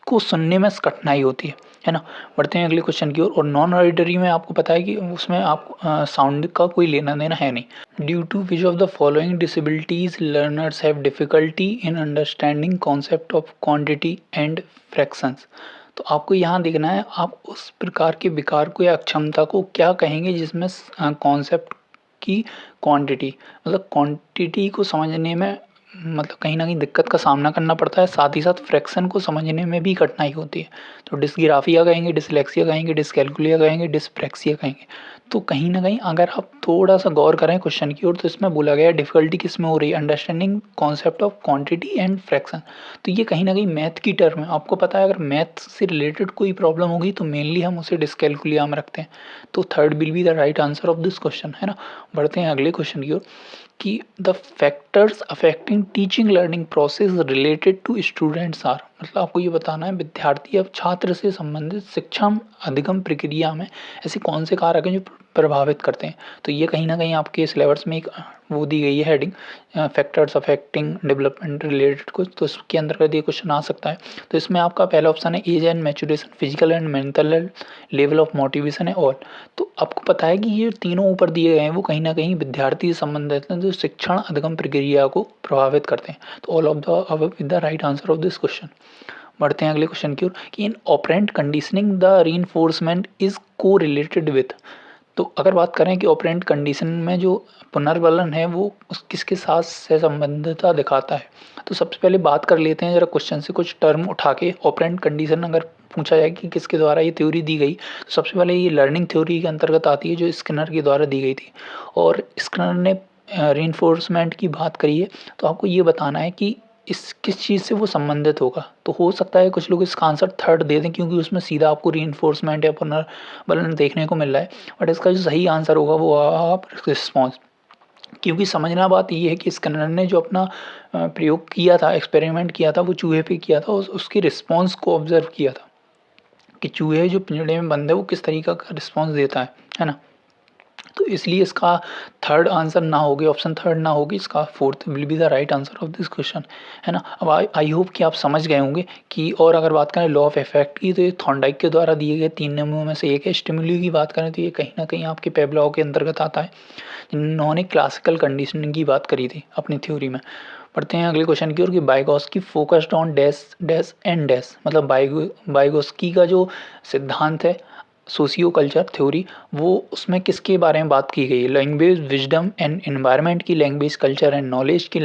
Speaker 1: को सुनने में कठिनाई होती है ना। बढ़ते हैं अगले क्वेश्चन की ओर। और नॉन ऑडिटरी में आपको पता है कि उसमें आप साउंड का कोई लेना देना है नहीं। Due to which of the following disabilities learners have difficulty in understanding concept of quantity and fractions. तो आपको यहाँ देखना है आप उस प्रकार के विकार को या अक्षमता को क्या कहेंगे जिसमें कॉन्सेप्ट की क्वांटिटी, मतलब क्वांटिटी को समझने में मतलब कहीं ना कहीं दिक्कत का सामना करना पड़ता है, साथ ही साथ फ्रैक्शन को समझने में भी कठिनाई होती है। तो डिस्ग्राफिया कहेंगे, डिसलेक्सिया कहेंगे, डिसकैलकुलिया कहेंगे, डिसप्रैक्सिया कहेंगे। तो कहीं ना कहीं अगर आप थोड़ा सा गौर करें क्वेश्चन की ओर, तो इसमें बोला गया है डिफिकल्टी किस में हो रही है, understanding concept of quantity and fraction. तो ये कहीं ना कहीं मैथ की टर्म है। आपको पता है अगर मैथ से रिलेटेड कोई प्रॉब्लम होगी तो मेनली हम उसे डिसकैलकुलिया में रखते हैं। तो third will be the right answer of this question, है ना। बढ़ते हैं अगले क्वेश्चन की ओर कि the factors affecting teaching learning process related to students are, मतलब आपको ये बताना है विद्यार्थी अब छात्र से संबंधित शिक्षा अधिगम प्रक्रिया में ऐसे कौन से कारक हैं जो प्रभावित करते हैं। तो ये कहीं ना कहीं आपके सिलेबस में एक वो दी गई है heading, factors affecting development related कुछ, तो इसके अंतर्गत ये क्वेश्चन आ सकता है। तो इसमें आपका पहला ऑप्शन है age and maturation, physical and mental level of motivation है ऑल। तो आपको पता है कि ये तीनों ऊपर दिए गए हैं वो कहीं ना कहीं विद्यार्थी से संबंधित हैं जो शिक्षण अधिगम प्रक्रिया को प्रभावित करते हैं। तो all of the above is the right answer of this question. बढ़ते हैं अगले क्वेश्चन की ओर कि in operant conditioning the reinforcement is correlated with. तो अगर बात करें कि ऑपरेंट कंडीशन में जो पुनर्बलन है वो किसके साथ से संबंधितता दिखाता है। तो सबसे पहले बात कर लेते हैं जरा क्वेश्चन से कुछ टर्म उठा के। ऑपरेंट कंडीशन अगर पूछा जाए कि किसके द्वारा ये थ्योरी दी गई, तो सबसे पहले ये लर्निंग थ्योरी के अंतर्गत आती है जो स्किनर के द्वारा दी गई थी। और स्किनर ने रीइंफोर्समेंट की बात करी है। तो आपको ये बताना है कि इस किस चीज़ से वो संबंधित होगा। तो हो सकता है कुछ लोग इसका आंसर थर्ड दे दें क्योंकि उसमें सीधा आपको रीइंफोर्समेंट या पुनर्बलन देखने को मिल रहा है। बट इसका जो सही आंसर होगा वो आप रिस्पॉन्स, क्योंकि समझना बात ये है कि स्किनर ने जो अपना प्रयोग किया था, एक्सपेरिमेंट किया था, वो चूहे पे किया था। उसके रिस्पॉन्स को ऑब्जर्व किया था कि चूहे जो पिंजड़े में बंद है वो किस तरीका का रिस्पॉन्स देता है ना। तो इसलिए इसका थर्ड आंसर ना होगी, ऑप्शन थर्ड ना होगी, इसका fourth will be the right answer of this question, है ना। अब आई होप कि आप समझ गए होंगे कि, और अगर बात करें लॉ ऑफ इफेक्ट की, तो ये थॉर्नडाइक के द्वारा दिए गए 3 नियमों में से एक है। स्टिमुली की बात करें तो ये कहीं ना कहीं आपके पेवलॉव के अंतर्गत आता है, जिन्होंने क्लासिकल कंडीशनिंग की बात करी थी अपनी थ्योरी में। पढ़ते हैं अगले क्वेश्चन की ओर कि Vygotsky focused on dash dash and dash, मतलब बाइगोस्की का जो सिद्धांत है सोशियो कल्चर थ्योरी, वो उसमें किसके बारे में बात की गई है। लैंग्वेज विजडम एंड एनवायरनमेंट की, लैंग्वेज कल्चर एंड नॉलेज की,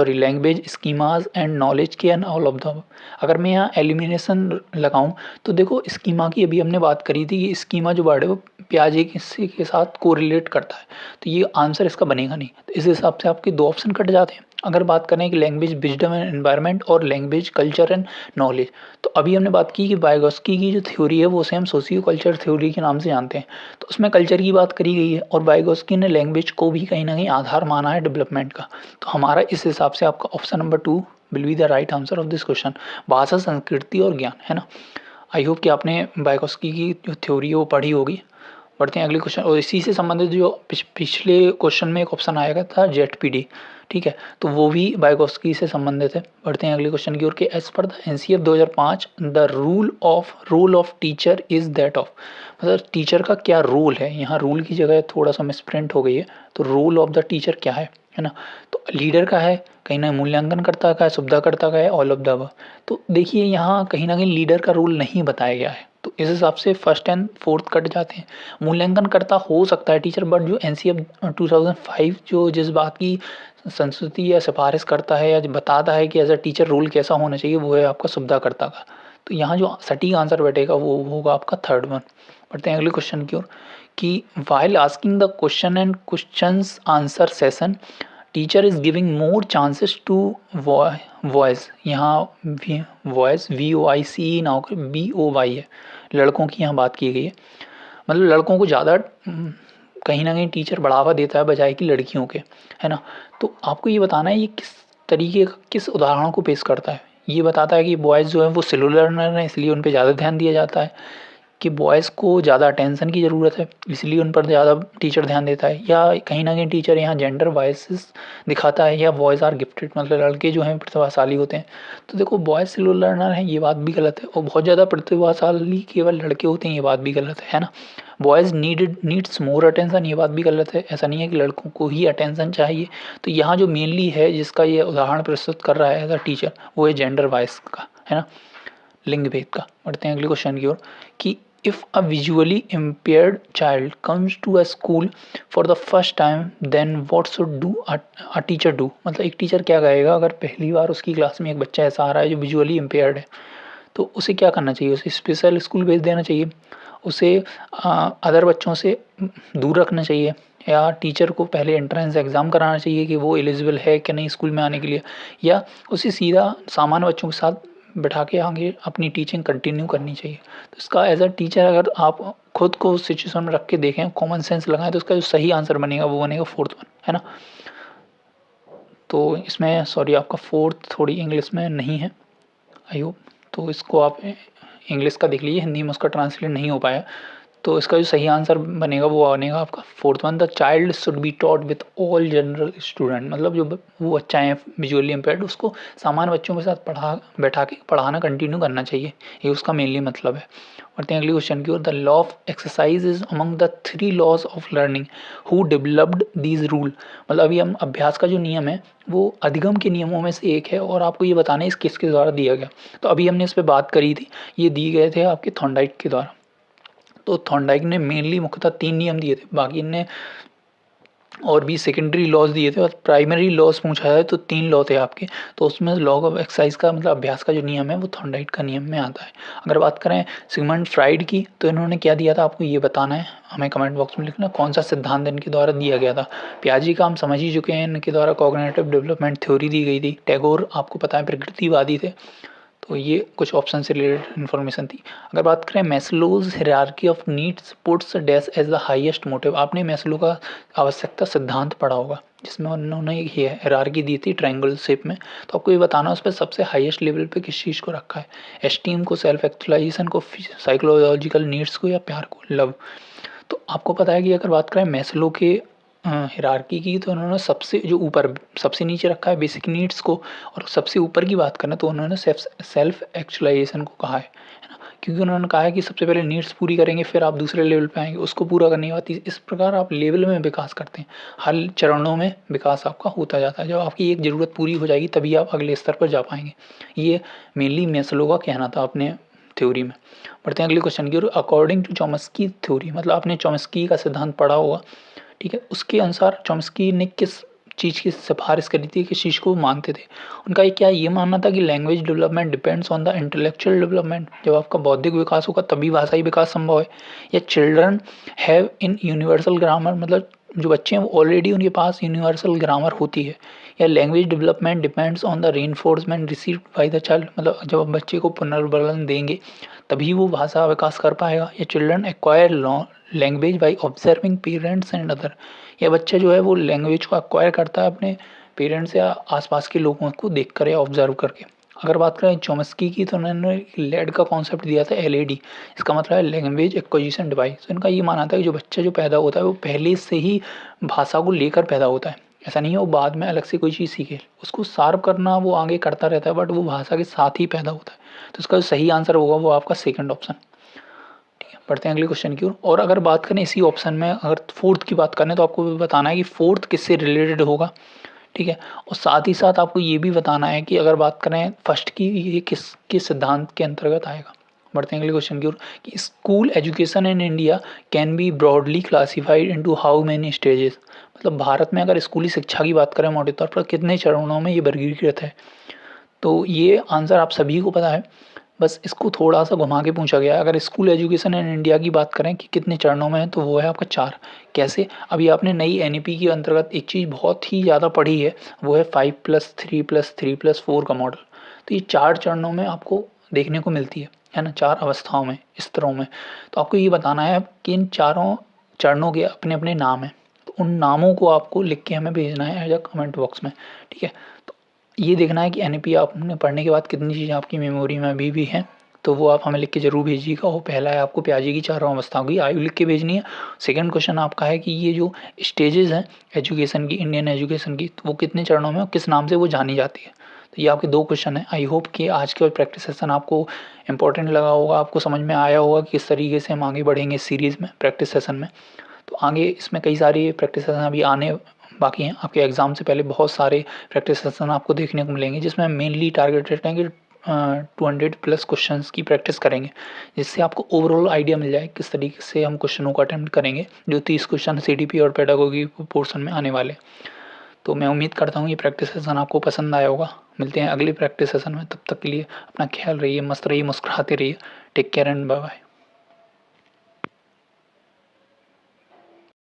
Speaker 1: लैंग्वेज स्कीमाज एंड नॉलेज की, एंड ऑल ऑफ द। अगर मैं यहाँ एलिमिनेशन लगाऊं तो देखो स्कीमा की अभी हमने बात करी थी कि स्कीमा जो वर्ड है वो प्याजे के साथ कोरिलेट करता है, तो ये आंसर इसका बनेगा नहीं। तो इस हिसाब से आपके दो ऑप्शन कट जाते हैं। अगर बात करें कि लैंग्वेज विजडम एंड एनवायरनमेंट और लैंग्वेज कल्चर एंड नॉलेज, तो अभी हमने बात की कि बाइगोस्की की जो थ्योरी है वो उसे हम सोशियो कल्चर थ्योरी के नाम से जानते हैं। तो उसमें कल्चर की बात करी गई है और बाइगोस्की ने लैंग्वेज को भी कहीं ना कहीं आधार माना है डेवलपमेंट का। तो हमारा इस हिसाब से आपका option number 2 will be the right answer of this question, भाषा संस्कृति और ज्ञान, है ना। आई होप कि आपने बाइगोस्की की जो थ्योरी है वो पढ़ी होगी। बढ़ते हैं अगले क्वेश्चन, और इसी से संबंधित जो पिछले क्वेश्चन में एक ऑप्शन आएगा था जेडपीडी, ठीक है, तो वो भी बाइगोस्की से संबंधित है। बढ़ते हैं अगले क्वेश्चन की ओर कि as per the NCF 2005 the role of teacher is that of, मतलब टीचर का क्या रोल है। यहाँ रूल की जगह थोड़ा सा मिसप्रिंट हो गई है, तो रोल ऑफ द टीचर क्या है ना। तो लीडर का है, कहीं ना मूल्यांकनकर्ता का है, सुविधाकर्ता का है, ऑल ऑफ द अबव। तो देखिए यहाँ कहीं ना कहीं लीडर का रोल नहीं बताया गया है, तो इस हिसाब से फर्स्ट एंड फोर्थ कट जाते हैं। मूल्यांकनकर्ता हो सकता है टीचर, बट जो एनसीएफ 2005 जो जिस बात की संस्तुति या सिफारिश करता है या बताता है कि एज अ टीचर रोल कैसा होना चाहिए, वो है आपका सुविधाकर्ता का। तो यहाँ जो सटीक आंसर बैठेगा वो होगा आपका थर्ड वन। बढ़ते हैं अगले क्वेश्चन की ओर कि while asking the question and questions answer session teacher is giving more chances to voice, यहाँ वॉइस VOICE ना होकर BOY है, लड़कों की यहाँ बात की गई है। मतलब लड़कों को ज़्यादा कहीं ना कहीं टीचर बढ़ावा देता है बजाय कि लड़कियों के, है ना। तो आपको ये बताना है ये किस तरीके का, किस उदाहरण को पेश करता है। ये बताता है कि बॉयज़ जो हैं वो स्लो लर्नर हैं, इसलिए उन पे ज़्यादा ध्यान दिया जाता है, कि बॉयज़ को ज़्यादा अटेंशन की ज़रूरत है, इसलिए उन पर ज़्यादा टीचर ध्यान देता है, या कहीं न कहीं टीचर यहाँ जेंडर बायसेस दिखाता है, या बॉयज़ आर गिफ्टेड मतलब लड़के जो हैं प्रतिभाशाली होते हैं। तो देखो बॉयज़ स्लो लर्नर हैं ये बात भी गलत है, और बहुत ज़्यादा प्रतिभाशाली केवल लड़के होते हैं ये बात भी गलत है ना? बॉयज़ नीड्स मोर अटेंशन ये बात भी गलत है, ऐसा नहीं है कि लड़कों को ही अटेंशन चाहिए। तो यहाँ जो मेनली है जिसका ये उदाहरण प्रस्तुत कर रहा है एज़ अ टीचर, वो है जेंडर बायस का, है ना? लिंग भेद का। बढ़ते हैं अगले क्वेश्चन की ओर कि if a visually impaired child comes to a school for the first time then what should do a teacher do. मतलब एक टीचर क्या कहेगा अगर पहली बार उसकी क्लास में एक बच्चा ऐसा आ रहा है जो विजुअली इम्पेयर्ड है, तो उसे क्या करना चाहिए? उसे स्पेशल स्कूल भेज देना चाहिए, उसे अदर बच्चों से दूर रखना चाहिए, या टीचर को पहले एंट्रेंस एग्ज़ाम कराना चाहिए कि वो एलिजिबल है कि नहीं स्कूल में आने के लिए, या उसे सीधा सामान्य बच्चों के साथ बैठा के आगे अपनी टीचिंग कंटिन्यू करनी चाहिए। तो इसका एज अ टीचर अगर आप खुद को उस सिचुएशन में रख के देखें, कॉमन सेंस लगाएं, तो इसका जो सही आंसर बनेगा वो बनेगा फोर्थ वन, है ना? तो इसमें सॉरी आपका फोर्थ थोड़ी इंग्लिश में नहीं है, आई होप, तो इसको आप इंग्लिश का देख लीजिए, हिंदी में उसका ट्रांसलेट नहीं हो पाया। तो इसका जो सही आंसर बनेगा वो बनेगा आपका fourth one, the child should be taught with all general student. मतलब जो वो बच्चा है विजुअली इम्पेयर्ड उसको सामान्य बच्चों के साथ बैठा के पढ़ाना कंटिन्यू करना चाहिए, ये उसका मेनली मतलब है। बढ़ते हैं अगले क्वेश्चन की ओर। The law of exercise is among the 3 laws of learning who developed these rule. मतलब अभी हम अभ्यास का जो नियम है वो अधिगम के नियमों में से एक है, और आपको ये बताना है इस किसके द्वारा दिया गया। तो अभी हमने इस पर बात करी थी, ये दिए गए थे आपके थॉर्नडाइक के द्वारा। तो थॉर्नडाइक ने मेनली मुख्यतः 3 नियम दिए थे, बाकी इनने और भी सेकेंडरी लॉज दिए थे, और प्राइमरी लॉज पूछा जाए तो 3 लॉ थे आपके। तो उसमें लॉ ऑफ एक्सरसाइज का मतलब अभ्यास का जो नियम है वो थॉर्नडाइक का नियम में आता है। अगर बात करें सिगमंड फ्राइड की, तो इन्होंने क्या दिया था आपको ये बताना है, हमें कमेंट बॉक्स में लिखना कौन सा सिद्धांत इनके द्वारा दिया गया था। पियाजे का हम समझ ही चुके हैं, इनके द्वारा कॉग्निटिव डेवलपमेंट थ्योरी दी गई थी। टैगोर आपको पता है प्रकृतिवादी थे। तो ये कुछ ऑप्शन से रिलेटेड इन्फॉर्मेशन थी। अगर बात करें Maslow's hierarchy of needs puts dash as the highest motive. आपने मैस्लो का आवश्यकता सिद्धांत पढ़ा होगा, जिसमें उन्होंने ये हायरार्की दी थी ट्रायंगल शेप में। तो आपको ये बताना उस पर सबसे हाईएस्ट लेवल पे किस चीज़ को रखा है, एस्टीम को, सेल्फ एक्चुअलाइजेशन को, साइकोलॉजिकल नीड्स को, या प्यार को, लव। तो आपको पता है कि अगर बात करें मैस्लो के हायरार्की की, तो उन्होंने सबसे जो ऊपर सबसे नीचे रखा है बेसिक नीड्स को, और सबसे ऊपर की बात करें तो उन्होंने सेल्फ एक्चुअलाइजेशन को कहा है ना? क्योंकि उन्होंने कहा है कि सबसे पहले नीड्स पूरी करेंगे फिर आप दूसरे लेवल पे आएंगे, उसको पूरा करने के बाद इस प्रकार आप लेवल में विकास करते हैं, हर चरणों में विकास आपका होता जाता है। जब आपकी एक ज़रूरत पूरी हो जाएगी तभी आप अगले स्तर पर जा पाएंगे। ये मेनली मैस्लो का कहना था अपने थ्योरी में। बढ़ते हैं अगले क्वेश्चन की ओर। अकॉर्डिंग टू चॉम्स्की थ्योरी, मतलब आपने चॉम्स्की का सिद्धांत पढ़ा होगा, ठीक है? उसके अनुसार चॉम्स्की ने किस चीज़ की सिफारिश करी थी, किस चीज़ को मानते थे? उनका क्या ये मानना था कि language development depends on the intellectual development. जब आपका बौद्धिक विकास होगा तभी भाषाई विकास संभव है। या children have in universal grammar, मतलब जो बच्चे हैं वो ऑलरेडी उनके पास यूनिवर्सल ग्रामर होती है। या language development depends on the reinforcement received by the child, मतलब जब आप बच्चे को पुनर्बलन देंगे तभी वो भाषा विकास कर पाएगा। या children acquire language by observing parents and other, या बच्चा जो है वो लैंग्वेज को एक्वायर करता है अपने पेरेंट्स या आसपास के लोगों को देखकर या ऑब्जर्व करके। अगर बात करें चॉम्स्की की, तो उन्होंने लेड का कॉन्सेप्ट दिया था, एलएडी, इसका मतलब है लैंग्वेज एक्विजिशन डिवाइस। तो इनका ये मानना था कि जो बच्चा जो पैदा होता है वो पहले से ही भाषा को लेकर पैदा होता है, ऐसा नहीं है वो बाद में अलग से कोई चीज़ सीखे, उसको शार्प करना वो आगे करता रहता है, बट वो भाषा के साथ ही पैदा होता है। तो इसका जो सही आंसर होगा वो आपका सेकंड ऑप्शन। पढ़ते हैं अगले क्वेश्चन की ओर। और अगर बात करें इसी ऑप्शन में अगर फोर्थ की बात करें, तो आपको बताना है कि फोर्थ किससे रिलेटेड होगा, ठीक है? और साथ ही साथ आपको ये भी बताना है कि अगर बात करें फर्स्ट की, ये किसके सिद्धांत के अंतर्गत आएगा। बढ़ते हैं अगले क्वेश्चन की ओर कि school education in India can be broadly classified into how many stages. मतलब भारत में अगर स्कूली शिक्षा की बात करें मोटे तौर पर कितने चरणों में ये वर्गीकृत है। तो ये आंसर आप सभी को पता है, बस इसको थोड़ा सा घुमा के पूछा गया है। अगर स्कूल एजुकेशन इन इंडिया की बात करें कि कितने चरणों में है, तो वो है आपका 4। कैसे? अभी आपने नई एनईपी के अंतर्गत एक चीज़ बहुत ही ज़्यादा पढ़ी है, वो है 5+3+3+4 का मॉडल। तो ये 4 चरणों में आपको देखने को मिलती है ना, 4 अवस्थाओं में, स्तरों में। तो आपको ये बताना है कि इन चारों चरणों के अपने अपने नाम हैं, तो उन नामों को आपको लिख के हमें भेजना है एज अ कमेंट बॉक्स में, ठीक है? तो ये देखना है कि एनईपी आपने पढ़ने के बाद कितनी चीज़ें आपकी मेमोरी में अभी भी हैं, तो वो आप हमें लिख के ज़रूर भेजिएगा। और पहला है आपको प्याजे की चारों अवस्थाओं की आयु लिख के भेजनी है। सेकंड क्वेश्चन आपका है कि ये जो स्टेजेस हैं एजुकेशन की, इंडियन एजुकेशन की, तो वो कितने चरणों में और किस नाम से वो जानी जाती है। तो ये आपके 2 क्वेश्चन हैं। आई होप कि आज के प्रैक्टिस सेशन आपको इंपॉर्टेंट लगा होगा, आपको समझ में आया होगा कि किस तरीके से हम आगे बढ़ेंगे इस सीरीज़ में, प्रैक्टिस सेशन में। तो आगे इसमें कई सारी प्रैक्टिस सेशन अभी आने बाकी हैं। आपके एग्ज़ाम से पहले बहुत सारे प्रैक्टिस सेशन आपको देखने को मिलेंगे, जिसमें मेनली टारगेटेड हैं कि 200 प्लस क्वेश्चंस की प्रैक्टिस करेंगे, जिससे आपको ओवरऑल आइडिया मिल जाए किस तरीके से हम क्वेश्चनों को अटेम्प्ट करेंगे, जो 30 क्वेश्चन सीडीपी और पेडागोगी पोर्शन में आने वाले। तो मैं उम्मीद करता हूँ ये प्रैक्टिस सेशन आपको पसंद आया होगा। मिलते हैं अगले प्रैक्टिस सेशन में, तब तक के लिए अपना ख्याल रहिए, मस्त रहिए, मुस्कुराते रहिए। Take care and bye bye.